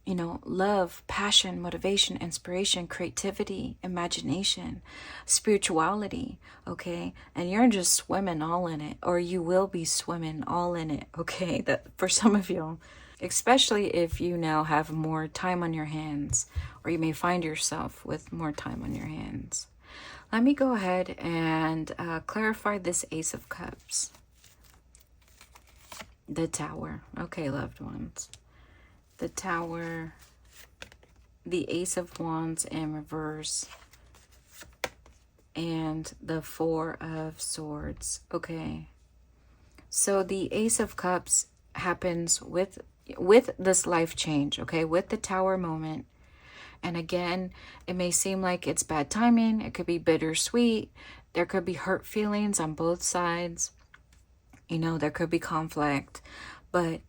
you know, love, passion, motivation, inspiration, creativity, imagination, spirituality, okay? And you're just swimming all in it, or you will be swimming all in it, okay? That for some of you, especially if you now have more time on your hands, or you may find yourself with more time on your hands. Let me go ahead and clarify this Ace of Cups. The Tower. Okay, loved ones. The Tower, the Ace of Wands in reverse, and the Four of Swords. Okay. So the Ace of Cups happens with this life change, okay, with the Tower moment. And again, it may seem like it's bad timing. It could be bittersweet. There could be hurt feelings on both sides. You know, there could be conflict. But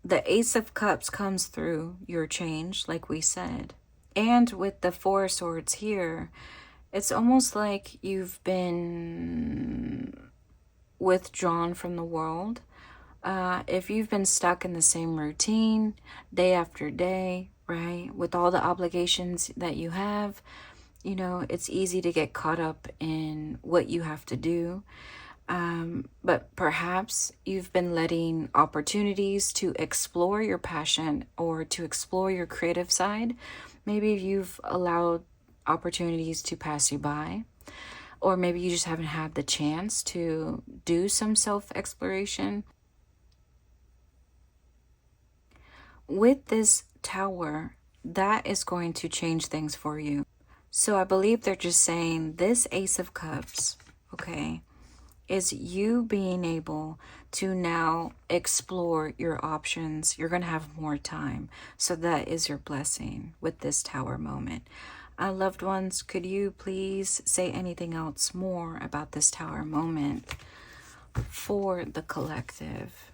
the Ace of Cups comes through your change, like we said. And with the Four of Swords here, it's almost like you've been withdrawn from the world. If you've been stuck in the same routine day after day, right, with all the obligations that you have, you know, it's easy to get caught up in what you have to do. But perhaps you've been letting opportunities to explore your passion or to explore your creative side. Maybe you've allowed opportunities to pass you by, or maybe you just haven't had the chance to do some self-exploration. With this Tower, that is going to change things for you. So I believe they're just saying this Ace of Cups, okay, is you being able to now explore your options. You're going to have more time. So that is your blessing with this Tower moment. Loved ones, could you please say anything else more about this Tower moment for the collective?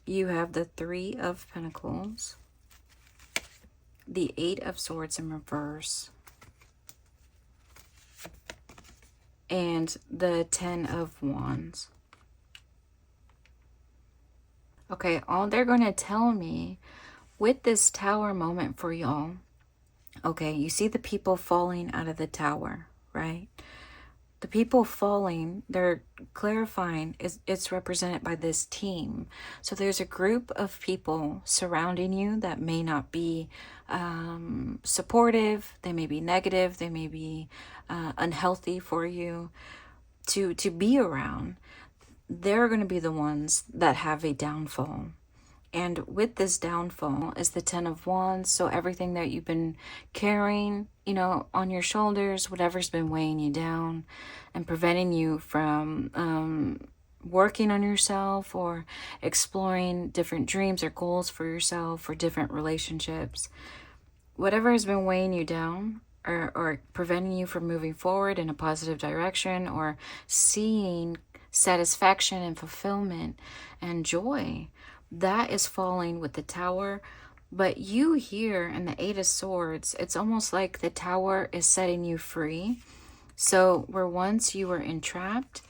You have the Three of Pentacles, the Eight of Swords in reverse, and the Ten of Wands. Okay, all they're going to tell me with this Tower moment for y'all, okay, you see the people falling out of the Tower, right? The people falling, they're clarifying, it's represented by this team. So there's a group of people surrounding you that may not be supportive. They may be negative. They may be unhealthy for you to be around. They're going to be the ones that have a downfall. And with this downfall is the Ten of Wands. So everything that you've been carrying, on your shoulders, whatever's been weighing you down and preventing you from working on yourself or exploring different dreams or goals for yourself or different relationships. Whatever has been weighing you down or preventing you from moving forward in a positive direction or seeing satisfaction and fulfillment and joy, that is falling with the Tower. But you here in the Eight of Swords, it's almost like the Tower is setting you free. So where once you were entrapped,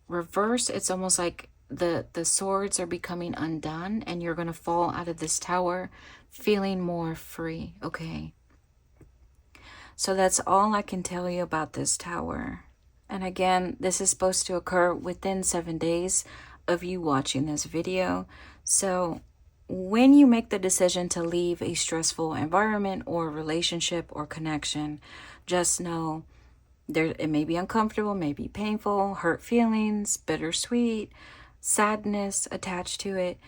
reverse, it's almost like the swords are becoming undone and you're going to fall out of this Tower feeling more free. Okay. So that's all I can tell you about this Tower. And again, this is supposed to occur within 7 days of you watching this video. So when you make the decision to leave a stressful environment or relationship or connection, just know it may be uncomfortable, may be painful, hurt feelings, bittersweet, sadness attached to it.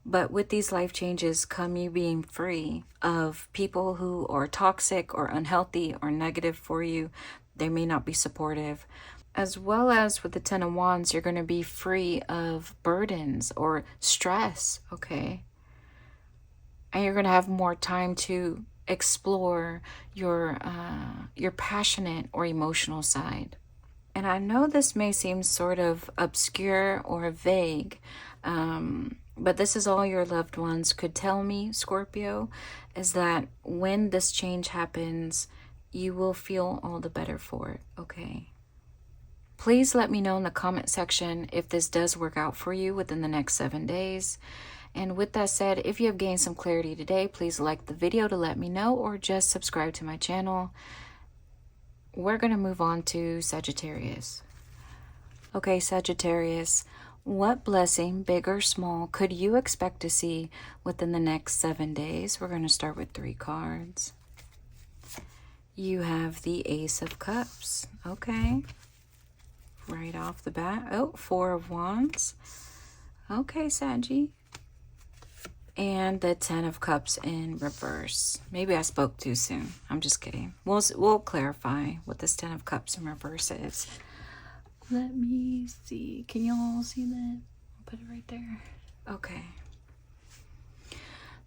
But with these life changes come you being free of people who are toxic or unhealthy or negative for you. They may not be supportive. As well as with the Ten of Wands, you're going to be free of burdens or stress, okay? And you're going to have more time to explore your passionate or emotional side. And I know this may seem sort of obscure or vague, but this is all your loved ones could tell me, Scorpio, is that when this change happens, you will feel all the better for it, okay? Please let me know in the comment section if this does work out for you within the next 7 days. And with that said, if you have gained some clarity today, please like the video to let me know or just subscribe to my channel. We're going to move on to Sagittarius. Okay, Sagittarius, what blessing, big or small, could you expect to see within the next 7 days? We're going to start with 3 cards. You have the Ace of Cups. Okay. Right off the bat. Oh, 4 of Wands. Okay, Saggy. And the 10 of Cups in reverse. Maybe I spoke too soon. I'm just kidding. We'll clarify what this 10 of Cups in reverse is. Let me see. Can you all see that? I'll put it right there. Okay.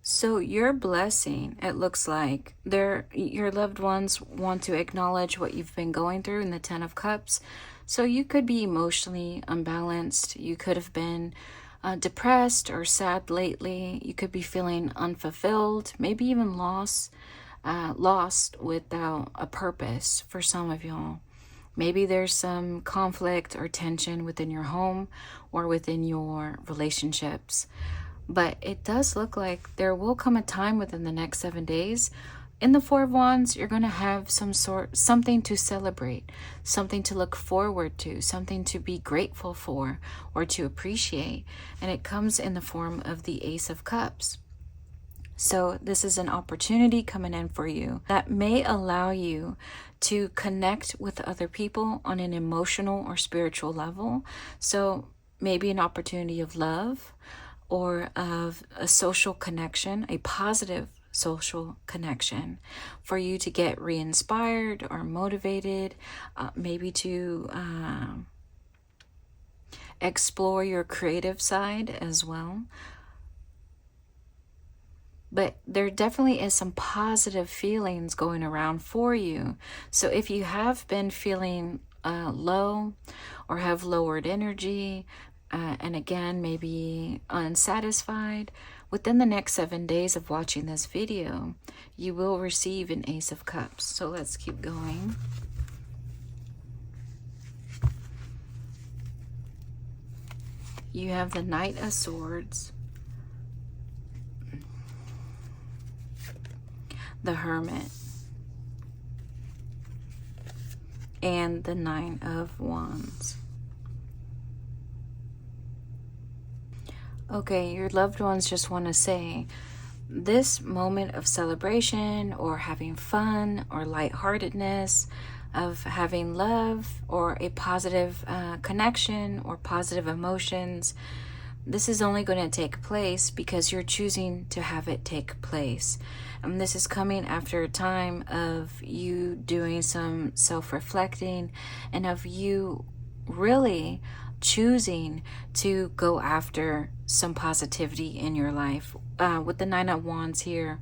So your blessing, it looks like your loved ones want to acknowledge what you've been going through in the 10 of Cups. So you could be emotionally unbalanced. You could have been depressed or sad lately. You could be feeling unfulfilled, maybe even lost without a purpose for some of y'all. Maybe there's some conflict or tension within your home or within your relationships. But it does look like there will come a time within the next 7 days. In the 4 of Wands, you're going to have something to celebrate, something to look forward to, something to be grateful for or to appreciate. And it comes in the form of the Ace of Cups. So this is an opportunity coming in for you that may allow you to connect with other people on an emotional or spiritual level. So maybe an opportunity of love or of a social connection, a positive social connection for you to get re-inspired or motivated, maybe to explore your creative side as well. But there definitely is some positive feelings going around for you. So if you have been feeling low or have lowered energy, and again, maybe unsatisfied, within the next 7 days of watching this video, you will receive an Ace of Cups. So let's keep going. You have the Knight of Swords, the Hermit, and the Nine of Wands. Okay, your loved ones just want to say this moment of celebration or having fun or lightheartedness, of having love or a positive connection or positive emotions, this is only going to take place because you're choosing to have it take place. And this is coming after a time of you doing some self-reflecting and of you really choosing to go after some positivity in your life. With the Nine of Wands here,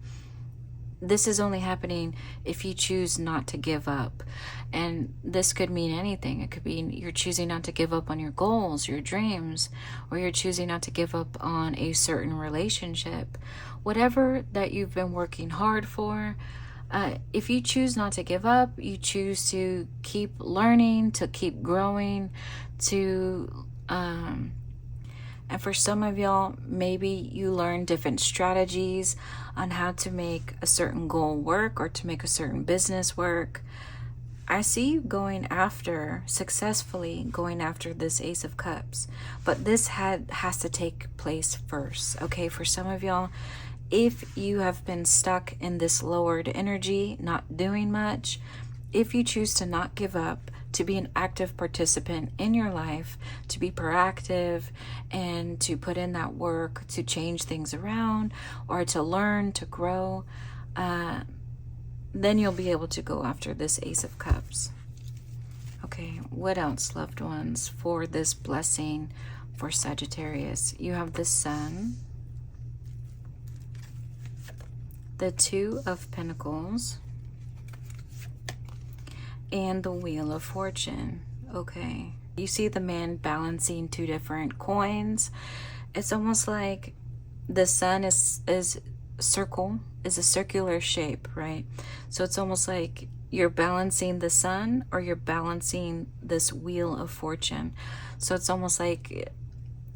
this is only happening if you choose not to give up. And this could mean anything. It could be you're choosing not to give up on your goals, your dreams, or you're choosing not to give up on a certain relationship. Whatever that you've been working hard for, if you choose not to give up, you choose to keep learning, to keep growing, to and for some of y'all, maybe you learn different strategies on how to make a certain goal work or to make a certain business work. I see you successfully going after this Ace of Cups, but this has to take place first, okay? For some of y'all, if you have been stuck in this lowered energy, not doing much, if you choose to not give up, to be an active participant in your life, to be proactive and to put in that work to change things around or to learn, to grow, then you'll be able to go after this Ace of Cups. Okay, what else, loved ones, for this blessing for Sagittarius? You have the Sun, the Two of Pentacles, and the Wheel of Fortune. Okay, you see the man balancing two different coins. It's almost like the Sun is a circular shape, right? So it's almost like you're balancing the Sun or you're balancing this Wheel of Fortune. So it's almost like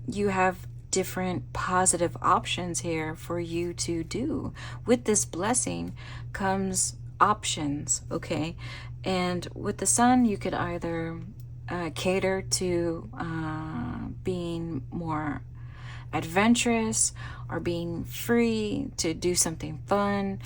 you have different positive options here for you to do. With this blessing comes options, okay? And with the Sun, you could either cater to being more adventurous or being free to do something fun,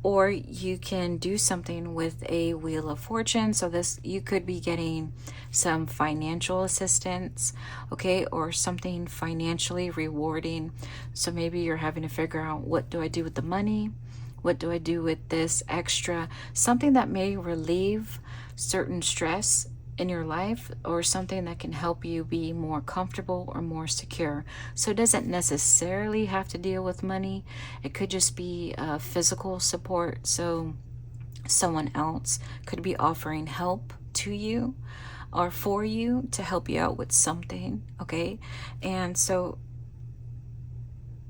or you can do something with a Wheel of Fortune. So this, you could be getting some financial assistance, okay, or something financially rewarding. So maybe you're having to figure out, what do I do with the money? What do I do with this extra? Something that may relieve certain stress in your life, or something that can help you be more comfortable or more secure. So it doesn't necessarily have to deal with money. It could just be physical support. So someone else could be offering help to you or for you to help you out with something, okay? And so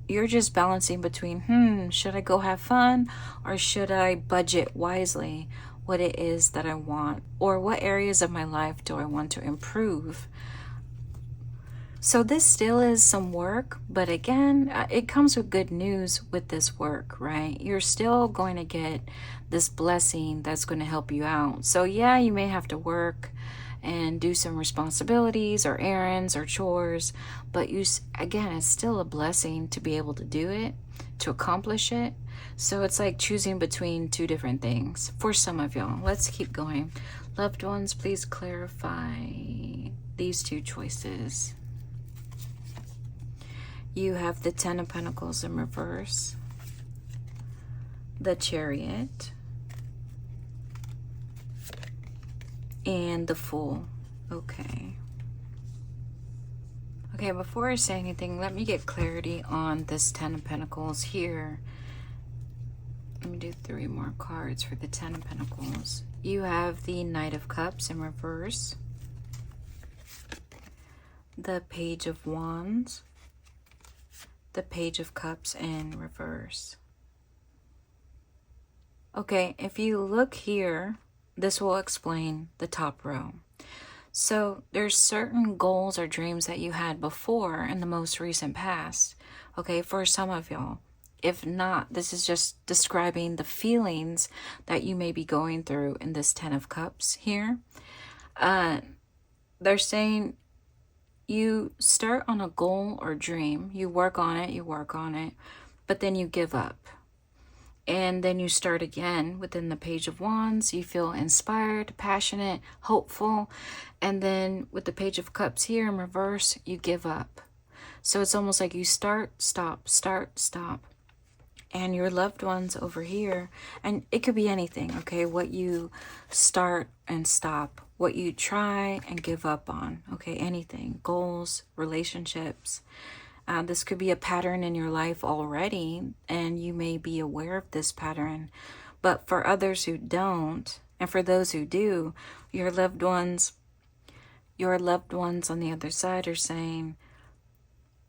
you're just balancing between, should I go have fun or should I budget wisely what it is that I want, or what areas of my life do I want to improve? So this still is some work, but again, it comes with good news with this work, right? You're still going to get this blessing that's going to help you out. So yeah, you may have to work and do some responsibilities or errands or chores, but again, it's still a blessing to be able to do it, to accomplish it. So it's like choosing between two different things for some of y'all. Let's keep going. Loved ones, please clarify these two choices. You have the Ten of Pentacles in reverse, the Chariot, and the Fool. Okay, before I say anything, let me get clarity on this Ten of Pentacles here. Let me do 3 more cards for the Ten of Pentacles. You have the Knight of Cups in reverse, the Page of Wands, the Page of Cups in reverse. Okay, if you look here, this will explain the top row. So there's certain goals or dreams that you had before in the most recent past, okay, for some of y'all. If not, this is just describing the feelings that you may be going through in this Ten of Cups here. They're saying you start on a goal or dream, you work on it, but then you give up. And then you start again within the Page of Wands. You feel inspired, passionate, hopeful. And then with the Page of Cups here in reverse, you give up. So it's almost like you start, stop, start, stop. And your loved ones over here, and it could be anything, okay? What you start and stop, what you try and give up on, okay? Anything, goals, relationships. This could be a pattern in your life already, and you may be aware of this pattern. But for others who don't, and for those who do, your loved ones on the other side are saying,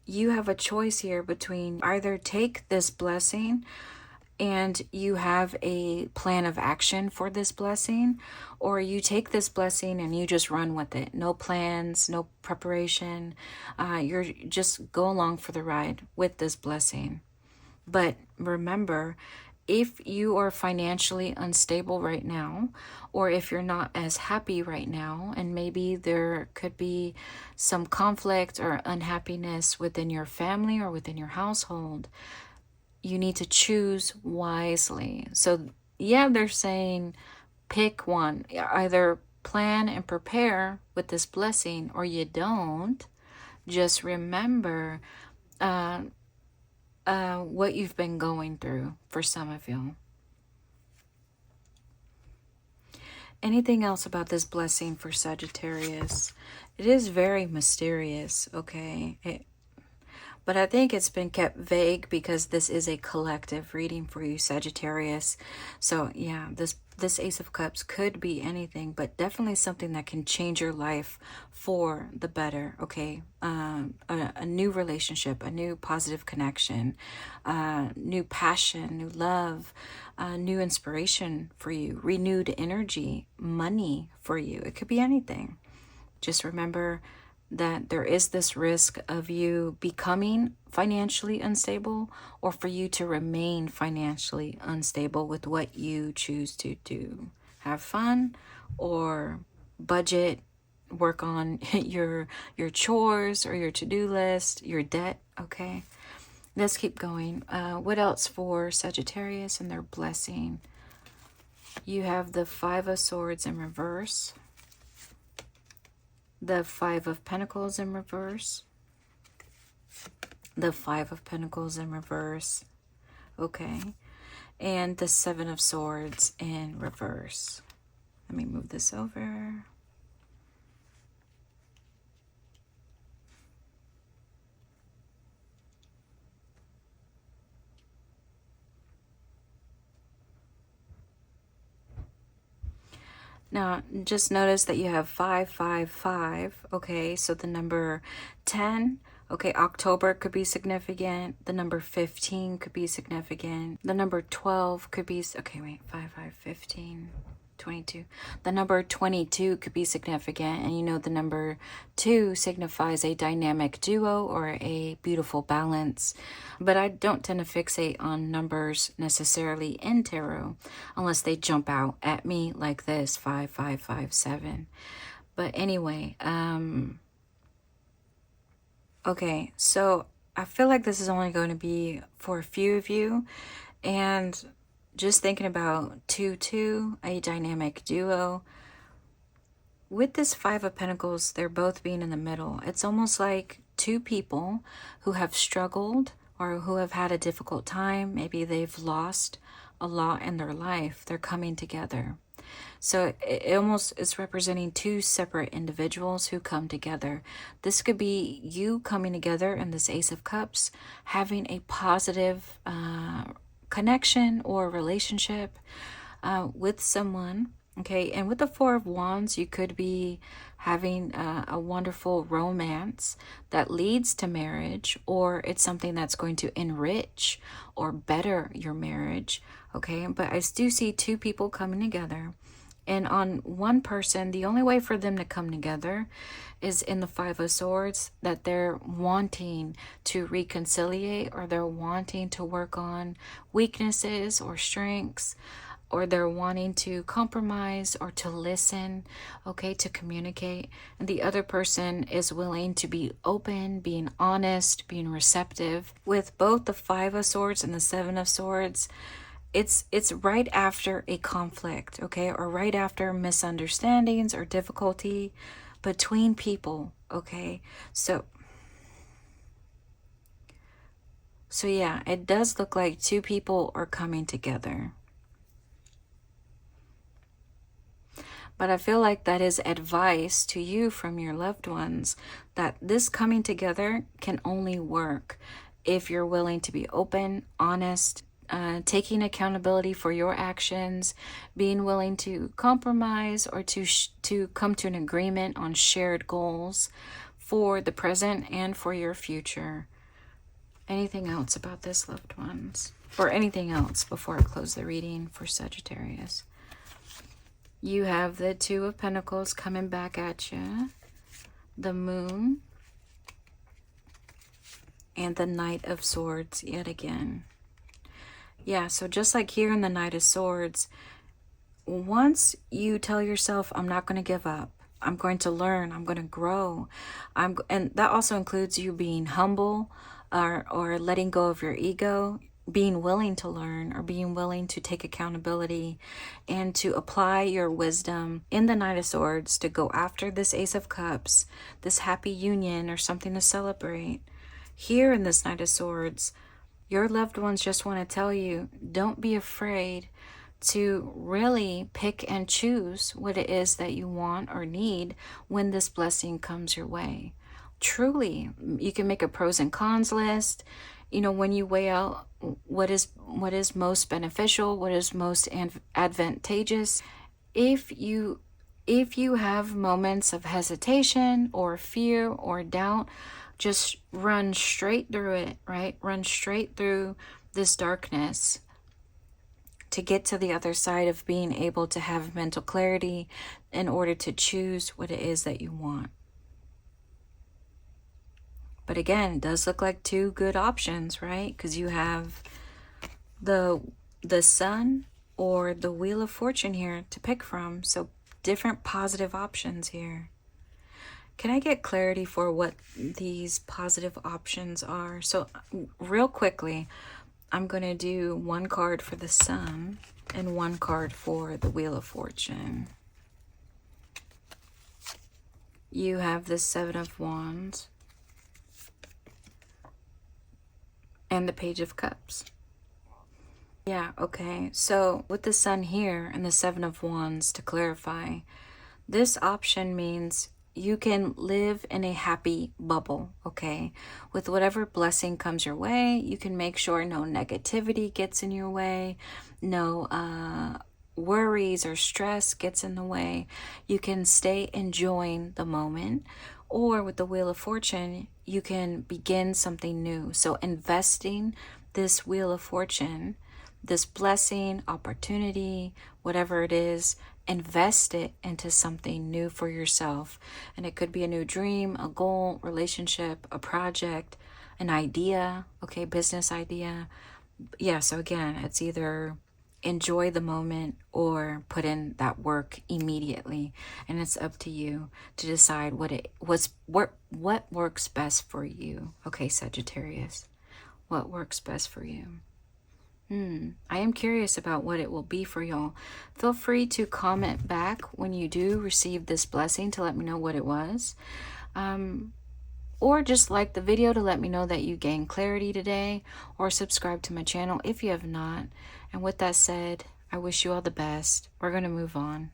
you have a choice here between either take this blessing and you have a plan of action for this blessing, or you take this blessing and you just run with it. No plans, no preparation. You're just go along for the ride with this blessing. But remember, if you are financially unstable right now, or if you're not as happy right now, and maybe there could be some conflict or unhappiness within your family or within your household, you need to choose wisely. So yeah, they're saying pick one. Either plan and prepare with this blessing or you don't. Just remember what you've been going through for some of you. Anything else about this blessing for Sagittarius? It is very mysterious, okay? But I think it's been kept vague because this is a collective reading for you, Sagittarius. So yeah, this Ace of Cups could be anything, but definitely something that can change your life for the better, okay? A new relationship, a new positive connection, new passion, new love, new inspiration for you, renewed energy, money for you. It could be anything. Just remember that there is this risk of you becoming financially unstable, or for you to remain financially unstable with what you choose to do. Have fun or budget, work on your chores or your to-do list, your debt, okay? Let's keep going. What else for Sagittarius and their blessing? You have the Five of Swords in reverse, the Five of Pentacles in reverse, the Five of Pentacles in reverse, okay, and the Seven of Swords in reverse. Let me move this over. Now, just notice that you have 555, okay? So the number 10, okay, October could be significant. The number 15 could be significant. The number 12 could be, okay, wait, 5, 5, 15, 22. The number 22 could be significant. And you know the number 2 signifies a dynamic duo or a beautiful balance. But I don't tend to fixate on numbers necessarily in tarot unless they jump out at me like this, 5, 5, 5, 7. But anyway, okay, so I feel like this is only going to be for a few of you. And just thinking about 2-2, a dynamic duo. With this Five of Pentacles, they're both being in the middle. It's almost like two people who have struggled or who have had a difficult time. Maybe they've lost a lot in their life. They're coming together. So it almost is representing two separate individuals who come together. This could be you coming together in this Ace of Cups, having a positive connection or relationship with someone, okay? And with the Four of Wands, you could be having a wonderful romance that leads to marriage, or it's something that's going to enrich or better your marriage, okay? But I do see two people coming together. And on one person, the only way for them to come together is in the Five of Swords, that they're wanting to reconciliate or they're wanting to work on weaknesses or strengths. or they're wanting to compromise or to listen, okay, to communicate. And the other person is willing to be open, being honest, being receptive. With both the Five of Swords and the Seven of Swords, it's right after a conflict, okay, or right after misunderstandings or difficulty between people, okay? So yeah, it does look like two people are coming together. But I feel like that is advice to you from your loved ones, that this coming together can only work if you're willing to be open, honest, taking accountability for your actions, being willing to compromise or to come to an agreement on shared goals for the present and for your future. Anything else about this, loved ones? Or anything else before I close the reading for Sagittarius? You have the Two of Pentacles coming back at you, the Moon, and the Knight of Swords yet again. Yeah, so just like here in the Knight of Swords, once you tell yourself, I'm not going to give up, I'm going to learn, I'm going to grow, and that also includes you being humble or letting go of your ego, being willing to learn or being willing to take accountability and to apply your wisdom in the Knight of Swords to go after this Ace of Cups, this happy union or something to celebrate. Here in this Knight of Swords, your loved ones just want to tell you, don't be afraid to really pick and choose what it is that you want or need when this blessing comes your way. Truly, you can make a pros and cons list. You know, when you weigh out what is most beneficial, what is most advantageous. If you have moments of hesitation or fear or doubt, just run straight through it, right? Run straight through this darkness to get to the other side of being able to have mental clarity in order to choose what it is that you want. But again, it does look like two good options, right? Because you have the Sun or the Wheel of Fortune here to pick from. So different positive options here. Can I get clarity for what these positive options are? So real quickly, I'm going to do one card for the Sun and one card for the Wheel of Fortune. You have the Seven of Wands and the Page of Cups. Yeah, okay. So with the Sun here and the Seven of Wands, to clarify, this option means you can live in a happy bubble, okay? With whatever blessing comes your way, you can make sure no negativity gets in your way, no worries or stress gets in the way. You can stay enjoying the moment. Or with the Wheel of Fortune, you can begin something new. So investing this Wheel of Fortune, this blessing, opportunity, whatever it is, invest it into something new for yourself. And it could be a new dream, a goal, relationship, a project, an idea, okay, business idea. Yeah, so again, it's either enjoy the moment or put in that work immediately, and it's up to you to decide what works best for you. Okay, Sagittarius, what works best for you? I am curious about what it will be for y'all. Feel free to comment back when you do receive this blessing to let me know what it was, or just like the video to let me know that you gained clarity today, or subscribe to my channel if you have not. And with that said, I wish you all the best. We're going to move on.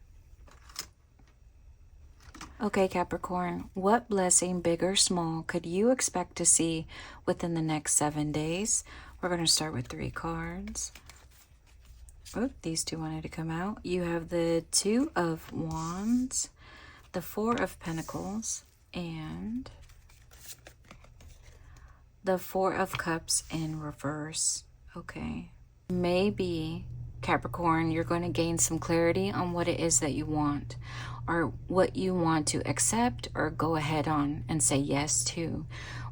Okay, Capricorn, what blessing, big or small, could you expect to see within the next 7 days? We're going to start with 3 cards. Oh, these two wanted to come out. You have the Two of Wands, the Four of Pentacles, and the Four of Cups in reverse. Okay. Maybe, Capricorn, you're going to gain some clarity on what it is that you want, or what you want to accept or go ahead on and say yes to.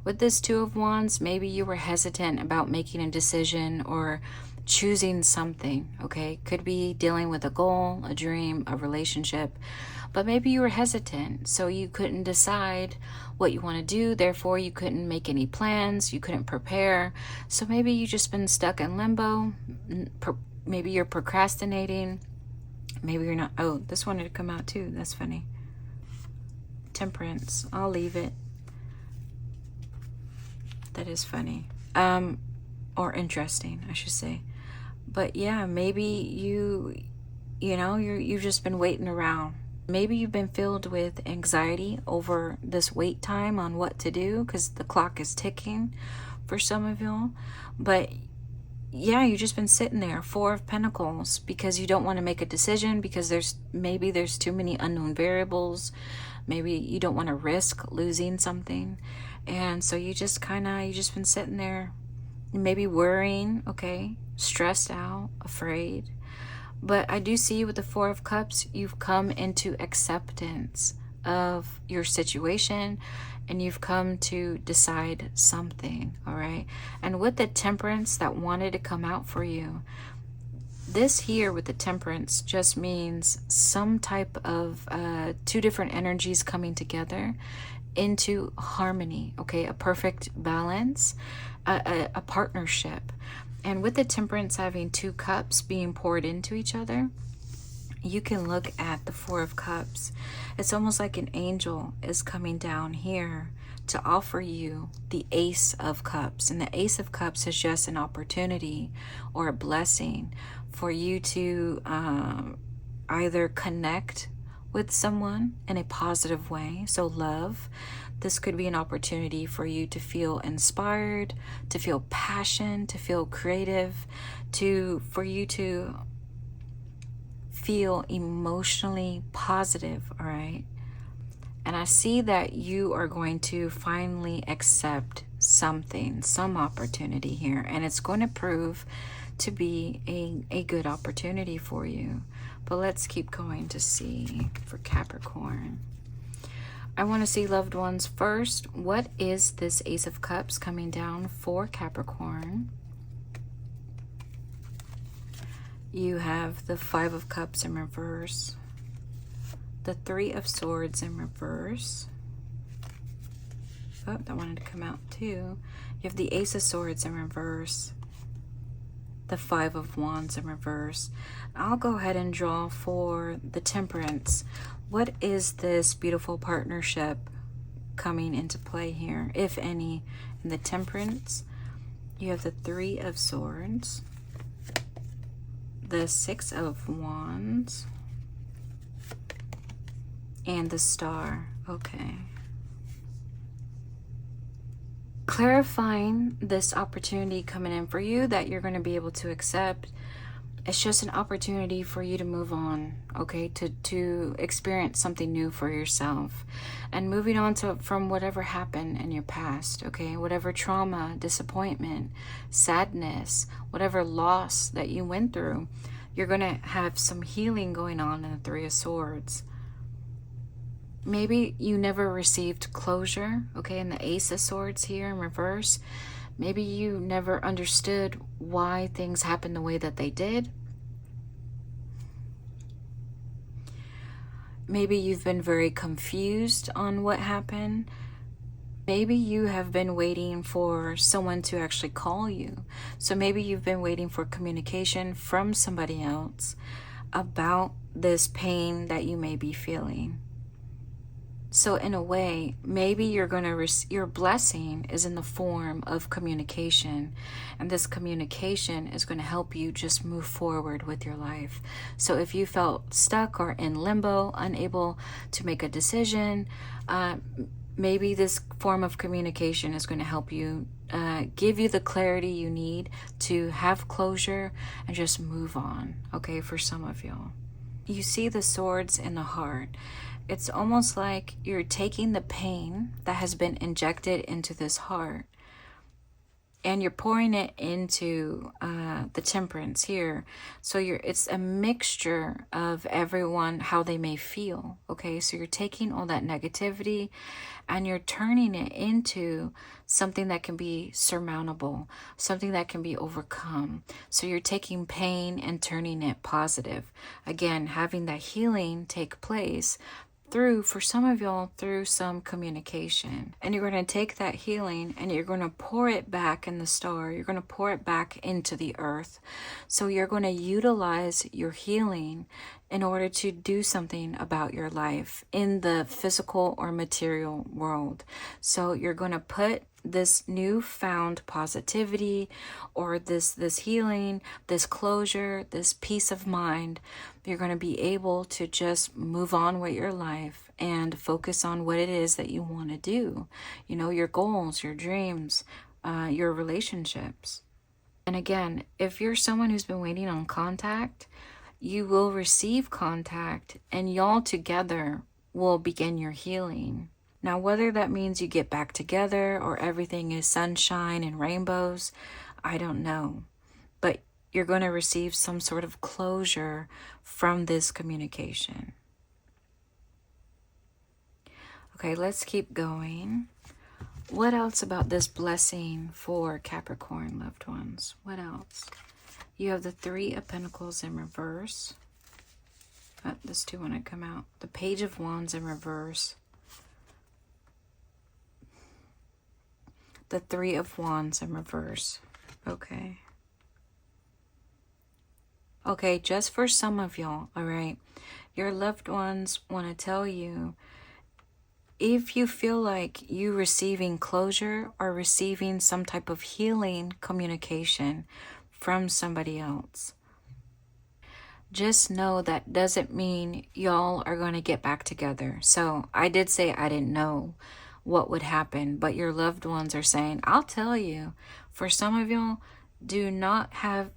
With this Two of Wands, maybe you were hesitant about making a decision or choosing something, okay? Could be dealing with a goal, a dream, a relationship, but maybe you were hesitant, so you couldn't decide what you want to do. Therefore, you couldn't make any plans, you couldn't prepare. So maybe you just been stuck in limbo. Maybe you're procrastinating. Maybe you're not. Oh, this wanted to come out too. That's funny. Temperance. I'll leave it. That is funny. Or interesting, I should say. But yeah, maybe you've just been waiting around. Maybe you've been filled with anxiety over this wait time on what to do, because the clock is ticking for some of y'all. But yeah, you've just been sitting there, Four of Pentacles, because you don't want to make a decision, because there's too many unknown variables. Maybe you don't want to risk losing something. And so you just been sitting there, maybe worrying, okay, stressed out, afraid. But I do see with the Four of Cups, you've come into acceptance of your situation, and you've come to decide something, all right? And with the Temperance that wanted to come out for you, this here with the Temperance just means some type of two different energies coming together into harmony, okay? A perfect balance, a partnership. And with the Temperance having two cups being poured into each other, you can look at the Four of Cups. It's almost like an angel is coming down here to offer you the Ace of Cups. And the Ace of Cups is just an opportunity or a blessing for you to either connect with someone in a positive way, so love. This could be an opportunity for you to feel inspired, to feel passion, to feel creative, for you to feel emotionally positive, all right? And I see that you are going to finally accept something, some opportunity here, and it's going to prove to be a good opportunity for you. But let's keep going to see for Capricorn. I want to see loved ones first. What is this Ace of Cups coming down for Capricorn? You have the Five of Cups in reverse, the Three of Swords in reverse. Oh, that wanted to come out too. You have the Ace of Swords in reverse, the Five of Wands in reverse. I'll go ahead and draw for the Temperance. What is this beautiful partnership coming into play here, if any? In the Temperance, you have the Three of Swords, the Six of Wands, and the Star. Okay. Clarifying this opportunity coming in for you that you're going to be able to accept. It's just an opportunity for you to move on, okay, to experience something new for yourself, and moving on from whatever happened in your past, okay, whatever trauma, disappointment, sadness, whatever loss that you went through. You're going to have some healing going on in the Three of Swords. Maybe you never received closure, okay, in the Ace of Swords here in reverse. Maybe you never understood why things happened the way that they did. Maybe you've been very confused on what happened. Maybe you have been waiting for someone to actually call you. So maybe you've been waiting for communication from somebody else about this pain that you may be feeling. So in a way, maybe you're going to your blessing is in the form of communication, and this communication is going to help you just move forward with your life. So if you felt stuck or in limbo, unable to make a decision, maybe this form of communication is going to help you, give you the clarity you need to have closure and just move on, okay, for some of y'all. You see the swords in the heart. It's almost like you're taking the pain that has been injected into this heart, and you're pouring it into the temperance here. So it's a mixture of everyone, how they may feel. Okay, so you're taking all that negativity and you're turning it into something that can be surmountable, something that can be overcome. So you're taking pain and turning it positive. Again, having that healing take place through, for some of y'all, through some communication. And you're going to take that healing and you're going to pour it back in the star. You're going to pour it back into the earth. So you're going to utilize your healing in order to do something about your life in the physical or material world. So you're going to put this newfound positivity or this healing, this closure, this peace of mind. You're going to be able to just move on with your life and focus on what it is that you want to do. You know, your goals, your dreams, your relationships. And again, if you're someone who's been waiting on contact, you will receive contact and y'all together will begin your healing. Now, whether that means you get back together or everything is sunshine and rainbows, I don't know. But you're going to receive some sort of closure from this communication. Okay, let's keep going. What else about this blessing for Capricorn loved ones? What else? You have the Three of Pentacles in reverse. This two want to come out. The Page of Wands in reverse. The Three of Wands in reverse. Okay. Okay, just for some of y'all, all right? Your loved ones want to tell you, if you feel like you receiving closure or receiving some type of healing communication from somebody else, just know that doesn't mean y'all are going to get back together. So I did say I didn't know what would happen, but your loved ones are saying, I'll tell you. For some of y'all, don't have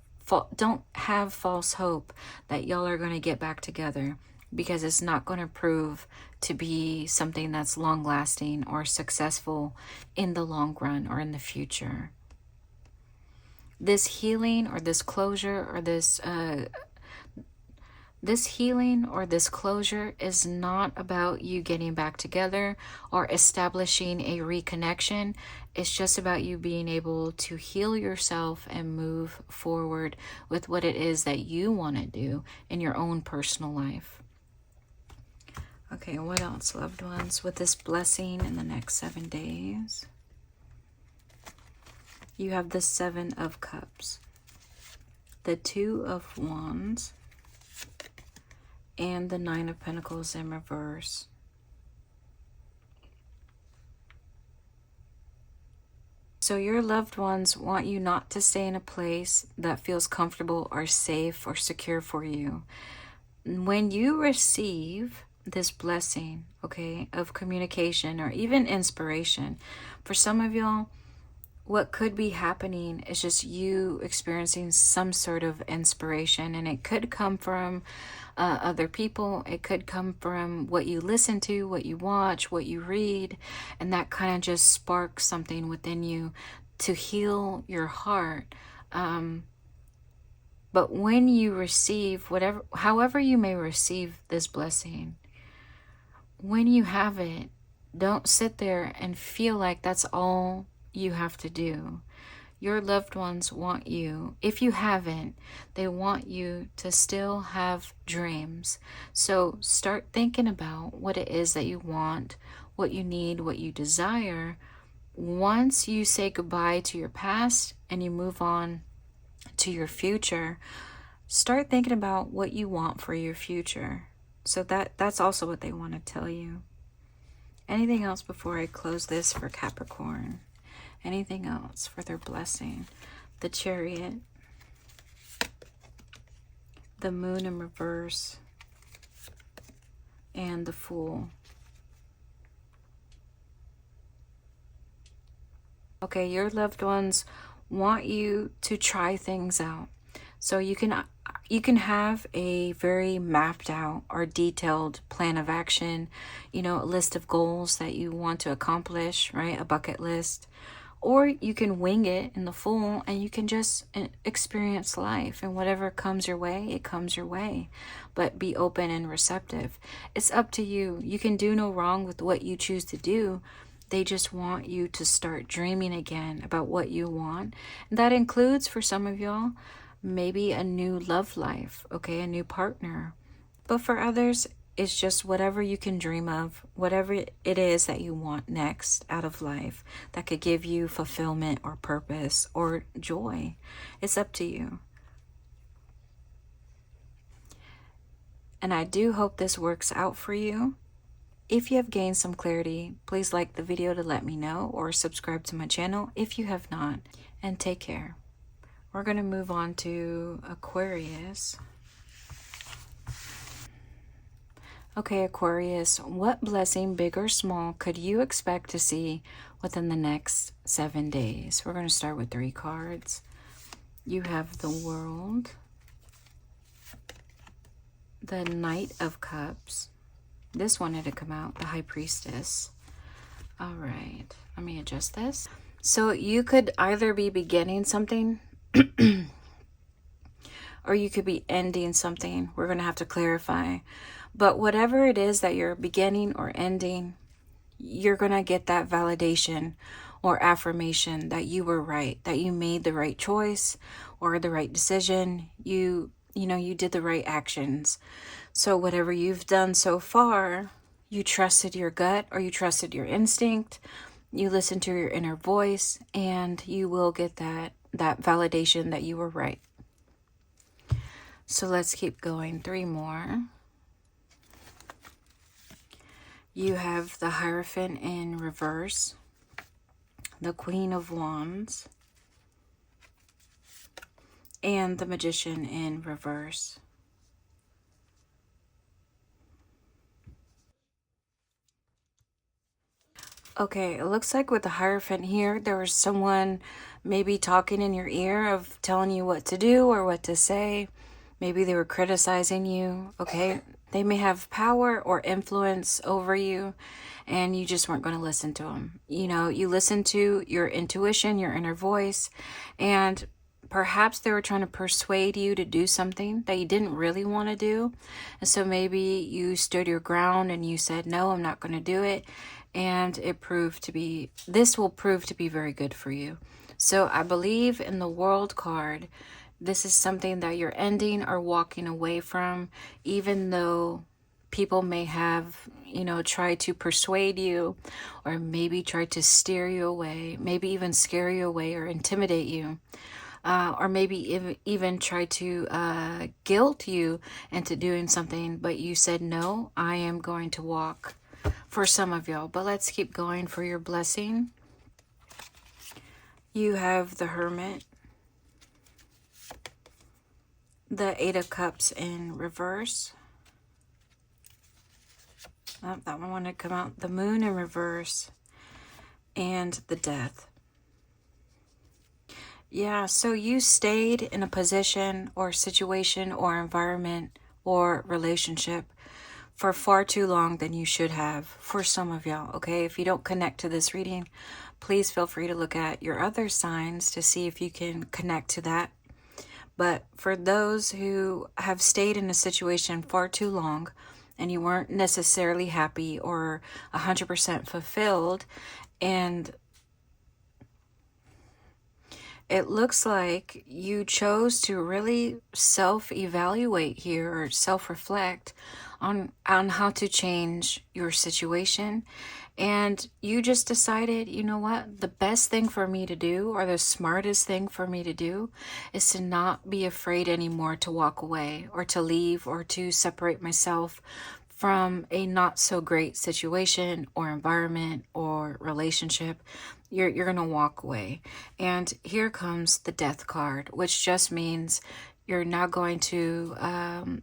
false hope that y'all are going to get back together, because it's not going to prove to be something that's long lasting or successful in the long run or in the future. This healing or this closure or this healing or this closure is not about you getting back together or establishing a reconnection. It's just about you being able to heal yourself and move forward with what it is that you want to do in your own personal life. Okay, what else, loved ones, with this blessing in the next 7 days? You have the Seven of Cups, the Two of Wands, and the Nine of Pentacles in reverse. So your loved ones want you not to stay in a place that feels comfortable or safe or secure for you. When you receive this blessing, okay, of communication or even inspiration, for some of y'all, what could be happening is just you experiencing some sort of inspiration, and it could come from other people. It could come from what you listen to, what you watch, what you read, and that kind of just sparks something within you to heal your heart. But when you receive however you may receive this blessing, when you have it, don't sit there and feel like that's all you have to do. Your loved ones want you, if you haven't, they want you to still have dreams. So start thinking about what it is that you want, what you need, what you desire. Once you say goodbye to your past and you move on to your future, start thinking about what you want for your future. So that's also what they want to tell you. Anything else before I close this for Capricorn? Anything else for their blessing? The Chariot, the Moon in reverse, and the Fool. Okay, your loved ones want you to try things out. So you can have a very mapped out or detailed plan of action, a list of goals that you want to accomplish, right? A bucket list. Or you can wing it in the Fool and you can just experience life, and whatever comes your way, it comes your way. But be open and receptive. It's up to you. You can do no wrong with what you choose to do. They just want you to start dreaming again about what you want. And that includes, for some of y'all, maybe a new love life, okay, a new partner. But for others, it's just whatever you can dream of, whatever it is that you want next out of life that could give you fulfillment or purpose or joy. It's up to you. And I do hope this works out for you. If you have gained some clarity, please like the video to let me know, or subscribe to my channel if you have not. And take care. We're going to move on to Aquarius. Okay, Aquarius, what blessing, big or small, could you expect to see within the next 7 days? We're going to start with 3 cards. You have the World, the Knight of Cups. This wanted to come out, the High Priestess. All right, let me adjust this. So you could either be beginning something or you could be ending something. We're going to have to clarify. But whatever it is that you're beginning or ending, you're going to get that validation or affirmation that you were right, that you made the right choice or the right decision. You did the right actions. So whatever you've done so far, you trusted your gut or you trusted your instinct. You listened to your inner voice, and you will get that validation that you were right. So let's keep going. 3 more. You have the Hierophant in reverse, the Queen of Wands, and the Magician in reverse. Okay, it looks like with the Hierophant here, there was someone maybe talking in your ear of telling you what to do or what to say. Maybe they were criticizing you, okay? They may have power or influence over you, and you just weren't going to listen to them. You listen to your intuition, your inner voice, and perhaps they were trying to persuade you to do something that you didn't really want to do. And so maybe you stood your ground and you said, no, I'm not going to do it. And this will prove to be very good for you. So I believe in the World card, this is something that you're ending or walking away from, even though people may have, tried to persuade you, or maybe tried to steer you away, maybe even scare you away or intimidate you, or maybe even try to guilt you into doing something, but you said, no, I am going to walk, for some of y'all. But let's keep going for your blessing. You have the Hermit, the 8 of Cups in reverse. Oh, that one wanted to come out. The Moon in reverse, and the Death. Yeah, so you stayed in a position or situation or environment or relationship for far too long than you should have, for some of y'all, okay? If you don't connect to this reading, please feel free to look at your other signs to see if you can connect to that. But for those who have stayed in a situation far too long and you weren't necessarily happy or 100% fulfilled, and it looks like you chose to really self-evaluate here, or self-reflect on how to change your situation. And you just decided, you know what, the best thing for me to do, or the smartest thing for me to do, is to not be afraid anymore to walk away or to leave or to separate myself from a not so great situation or environment or relationship. You're going to walk away. And here comes the Death card, which just means you're now going to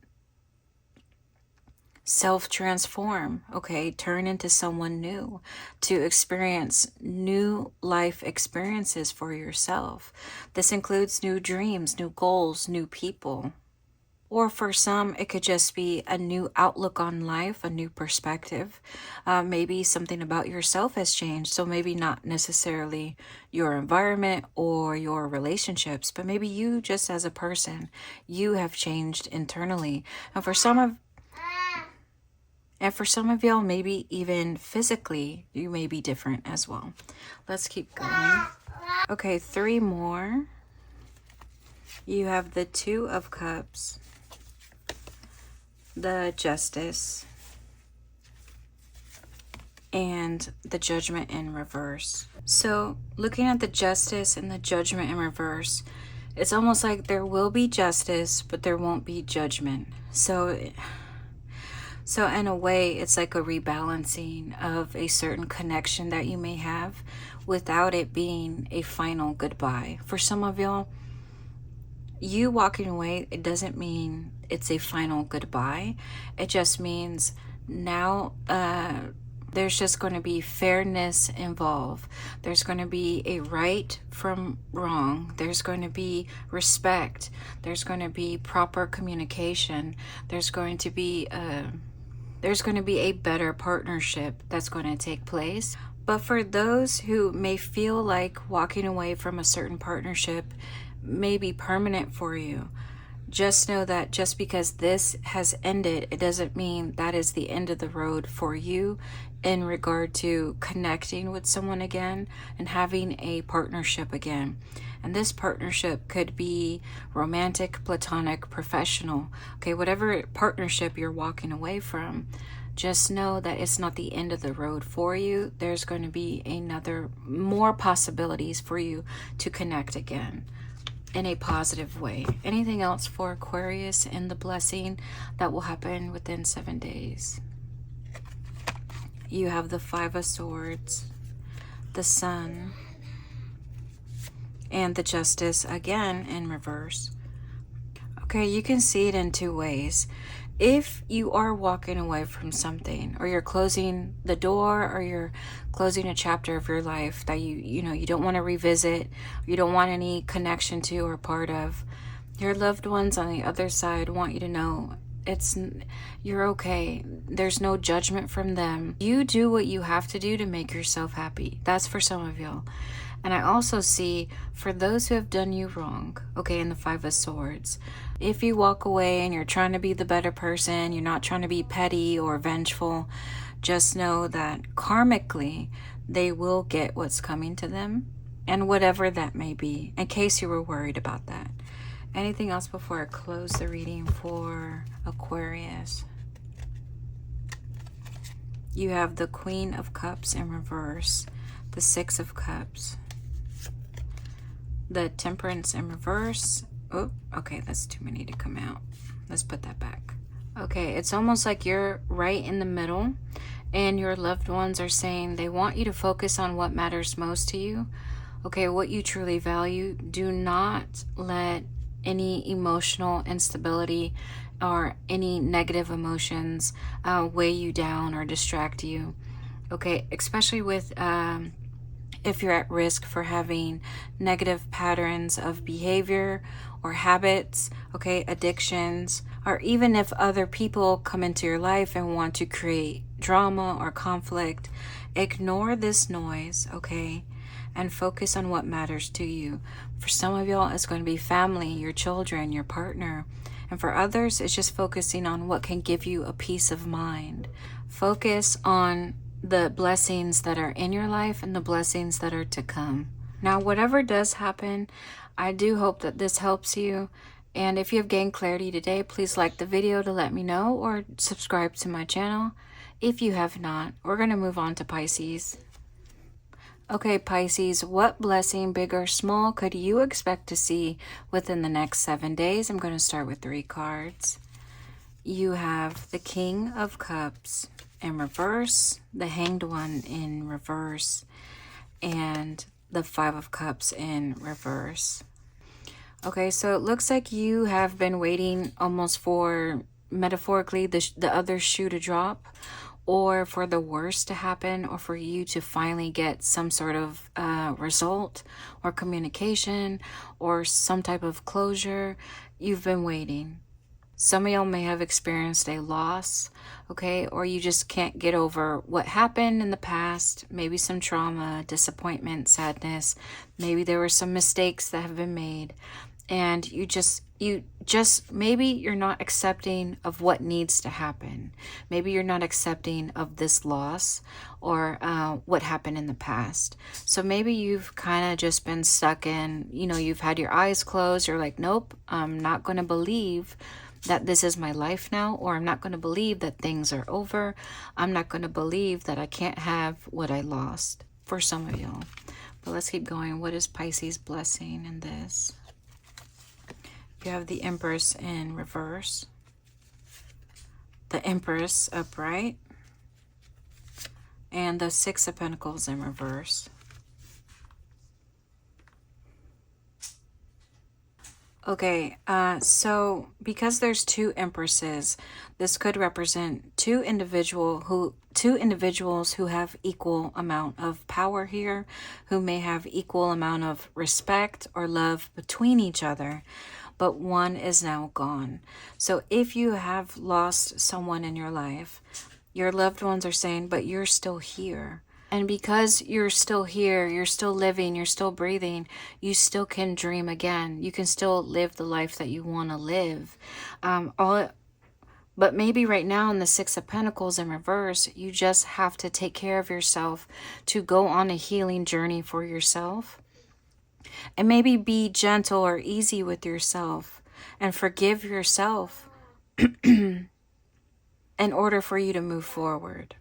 self-transform, okay? Turn into someone new, to experience new life experiences for yourself. This includes new dreams, new goals, new people, Or for some, it could just be a new outlook on life, a new perspective. Maybe something about yourself has changed. So maybe not necessarily your environment or your relationships, but maybe you just as a person, you have changed internally. And for some of y'all, maybe even physically, you may be different as well. Let's keep going. Okay, 3 more. You have the Two of Cups, the Justice, and the Judgment in reverse. So looking at the Justice and the Judgment in reverse, it's almost like there will be justice, but there won't be judgment. So in a way, it's like a rebalancing of a certain connection that you may have without it being a final goodbye. For some of y'all, you walking away, it doesn't mean it's a final goodbye. It just means now there's just going to be fairness involved. There's going to be a right from wrong. There's going to be respect. There's going to be proper communication. There's going to be a better partnership that's going to take place. But for those who may feel like walking away from a certain partnership may be permanent for you, just know that just because this has ended, it doesn't mean that is the end of the road for you in regard to connecting with someone again and having a partnership again. And this partnership could be romantic, platonic, professional. Okay, whatever partnership you're walking away from, just know that it's not the end of the road for you. There's going to be more possibilities for you to connect again in a positive way. Anything else for Aquarius and the blessing that will happen within 7 days? You have the Five of Swords, the Sun, and the Justice again in reverse. Okay, you can see it in 2 ways. If you are walking away from something, or you're closing the door, or you're closing a chapter of your life that you don't want to revisit, you don't want any connection to or part of, your loved ones on the other side want you to know you're okay. There's no judgment from them. You do what you have to do to make yourself happy. That's for some of y'all. And I also see for those who have done you wrong, okay, in the Five of Swords, if you walk away and you're trying to be the better person, you're not trying to be petty or vengeful, just know that karmically they will get what's coming to them, and whatever that may be, in case you were worried about that. Anything else before I close the reading for Aquarius? You have the Queen of Cups in reverse, the Six of Cups, the Temperance in reverse. Oh, okay, that's too many to come out. Let's put that back. Okay, it's almost like you're right in the middle, and your loved ones are saying they want you to focus on what matters most to you. Okay, what you truly value. Do not let any emotional instability or any negative emotions weigh you down or distract you. Okay, especially with if you're at risk for having negative patterns of behavior or habits, okay, addictions, or even if other people come into your life and want to create drama or conflict, ignore this noise, okay, and focus on what matters to you. For some of y'all, it's going to be family, your children, your partner. And for others, it's just focusing on what can give you a peace of mind. Focus on the blessings that are in your life and the blessings that are to come. Now, whatever does happen, I do hope that this helps you. And if you have gained clarity today, please like the video to let me know, or subscribe to my channel if you have not. We're going to move on to Pisces. Okay, Pisces, what blessing, big or small, could you expect to see within the next 7 days? I'm going to start with 3 cards. You have the King of Cups in reverse, the Hanged One in reverse, and the Five of Cups in reverse. Okay, so it looks like you have been waiting almost for, metaphorically, the other shoe to drop, or for the worst to happen, or for you to finally get some sort of result or communication or some type of closure. You've been waiting. Some of y'all may have experienced a loss, okay? Or you just can't get over what happened in the past. Maybe some trauma, disappointment, sadness. Maybe there were some mistakes that have been made. And you just maybe you're not accepting of what needs to happen. Maybe you're not accepting of this loss or what happened in the past. So maybe you've kind of just been stuck in, you've had your eyes closed. You're like, nope, I'm not going to believe that this is my life now, or I'm not going to believe that things are over. I'm not going to believe that I can't have what I lost, for some of y'all. But let's keep going. What is Pisces blessing in this? You have the Empress in reverse, the Empress upright, and the Six of Pentacles in reverse. Okay, so because there's two Empresses, this could represent two individuals who have equal amount of power here, who may have equal amount of respect or love between each other, but one is now gone. So if you have lost someone in your life, your loved ones are saying, but you're still here. And because you're still here, you're still living, you're still breathing, you still can dream again. You can still live the life that you want to live. But maybe right now in the Six of Pentacles in reverse, you just have to take care of yourself to go on a healing journey for yourself. And maybe be gentle or easy with yourself and forgive yourself in order for you to move forward.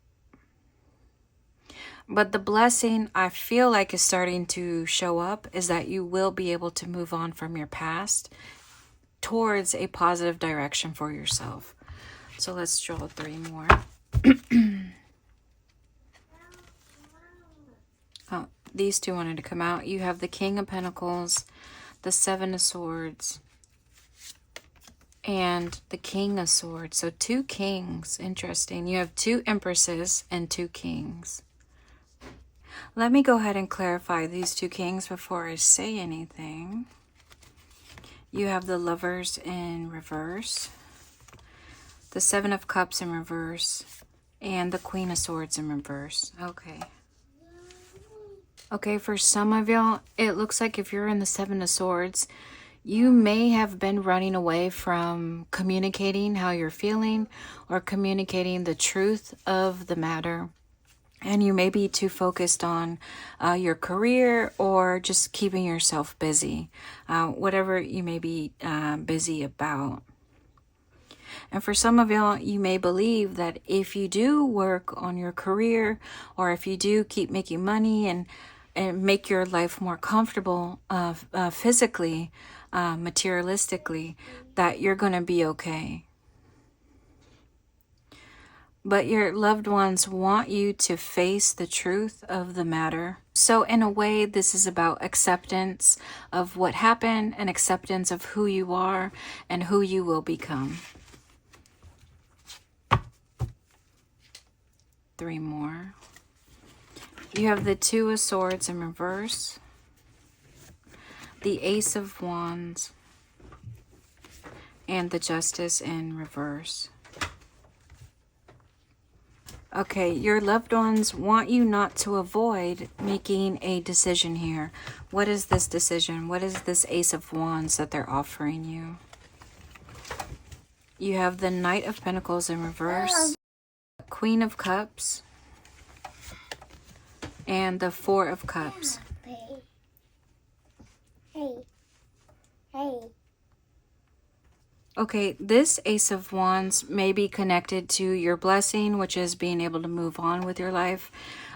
But the blessing I feel like is starting to show up is that you will be able to move on from your past towards a positive direction for yourself. So let's draw 3 more. Oh, these two wanted to come out. You have the King of Pentacles, the Seven of Swords, and the King of Swords. So 2 kings. Interesting. You have 2 empresses and 2 kings. Let me go ahead and clarify these 2 kings before I say anything. You have the Lovers in reverse, the Seven of Cups in reverse, and the Queen of Swords in reverse. Okay, for some of y'all, it looks like if you're in the Seven of Swords, you may have been running away from communicating how you're feeling or communicating the truth of the matter. And you may be too focused on your career or just keeping yourself busy, whatever you may be busy about. And for some of y'all, you may believe that if you do work on your career, or if you do keep making money and make your life more comfortable physically, materialistically, that you're going to be okay. But your loved ones want you to face the truth of the matter. So in a way, this is about acceptance of what happened and acceptance of who you are and who you will become. 3 more. You have the Two of Swords in reverse, the Ace of Wands, and the Justice in reverse. Okay, your loved ones want you not to avoid making a decision here. What is this decision? What is this Ace of Wands that they're offering you? You have the Knight of Pentacles in reverse, Queen of Cups, and the Four of Cups. Hey. Okay, this Ace of Wands may be connected to your blessing, which is being able to move on with your life.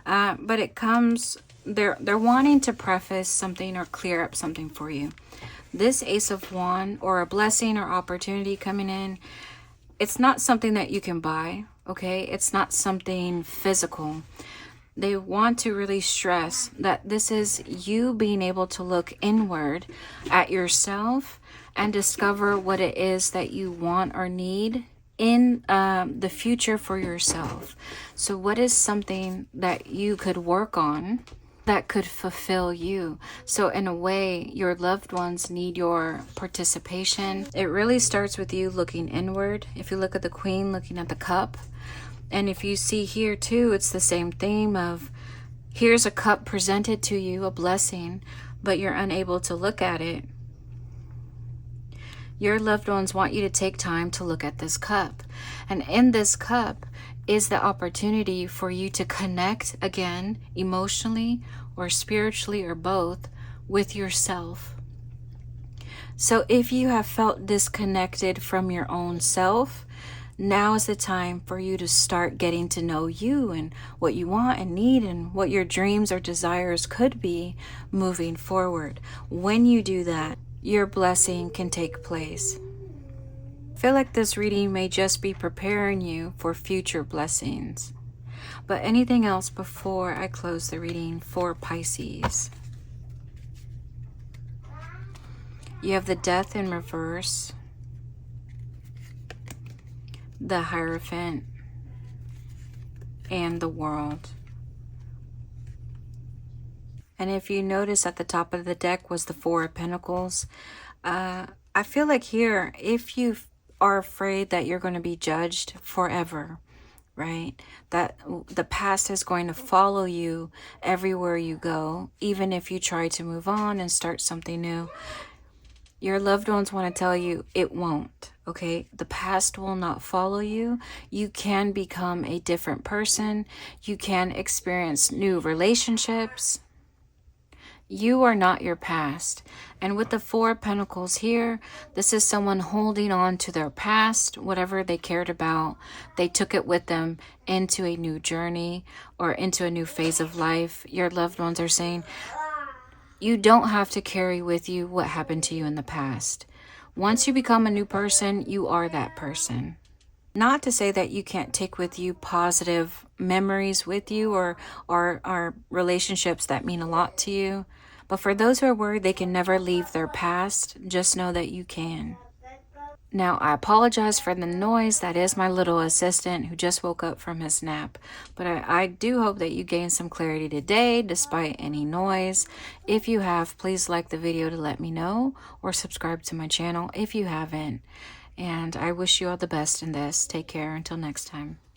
But it comes, they're wanting to preface something or clear up something for you. This Ace of Wands, or a blessing or opportunity coming in, it's not something that you can buy, okay? It's not something physical. They want to really stress that this is you being able to look inward at yourself and discover what it is that you want or need in the future for yourself. So what is something that you could work on that could fulfill you. So in a way, your loved ones need your participation. It really starts with you looking inward. If you look at the Queen looking at the cup, and if you see here too, it's the same theme of here's a cup presented to you, a blessing, but you're unable to look at it. Your loved ones want you to take time to look at this cup. And in this cup is the opportunity for you to connect again, emotionally or spiritually or both, with yourself. So if you have felt disconnected from your own self, now is the time for you to start getting to know you and what you want and need and what your dreams or desires could be moving forward. When you do that, your blessing can take place. I feel like this reading may just be preparing you for future blessings. But anything else before I close the reading for Pisces? You have the Death in reverse, the Hierophant, and the World. And if you notice at the top of the deck was the Four of Pentacles. I feel like here, if you are afraid that you're going to be judged forever, right? That the past is going to follow you everywhere you go, even if you try to move on and start something new. Your loved ones want to tell you it won't, okay? The past will not follow you. You can become a different person. You can experience new relationships. You are not your past. And with the Four of Pentacles here, this is someone holding on to their past, whatever they cared about. They took it with them into a new journey or into a new phase of life. Your loved ones are saying, you don't have to carry with you what happened to you in the past. Once you become a new person, you are that person. Not to say that you can't take with you positive memories with you or relationships that mean a lot to you. But for those who are worried they can never leave their past, just know that you can. Now, I apologize for the noise. That is my little assistant who just woke up from his nap. But I do hope that you gained some clarity today, despite any noise. If you have, please like the video to let me know, or subscribe to my channel if you haven't. And I wish you all the best in this. Take care until next time.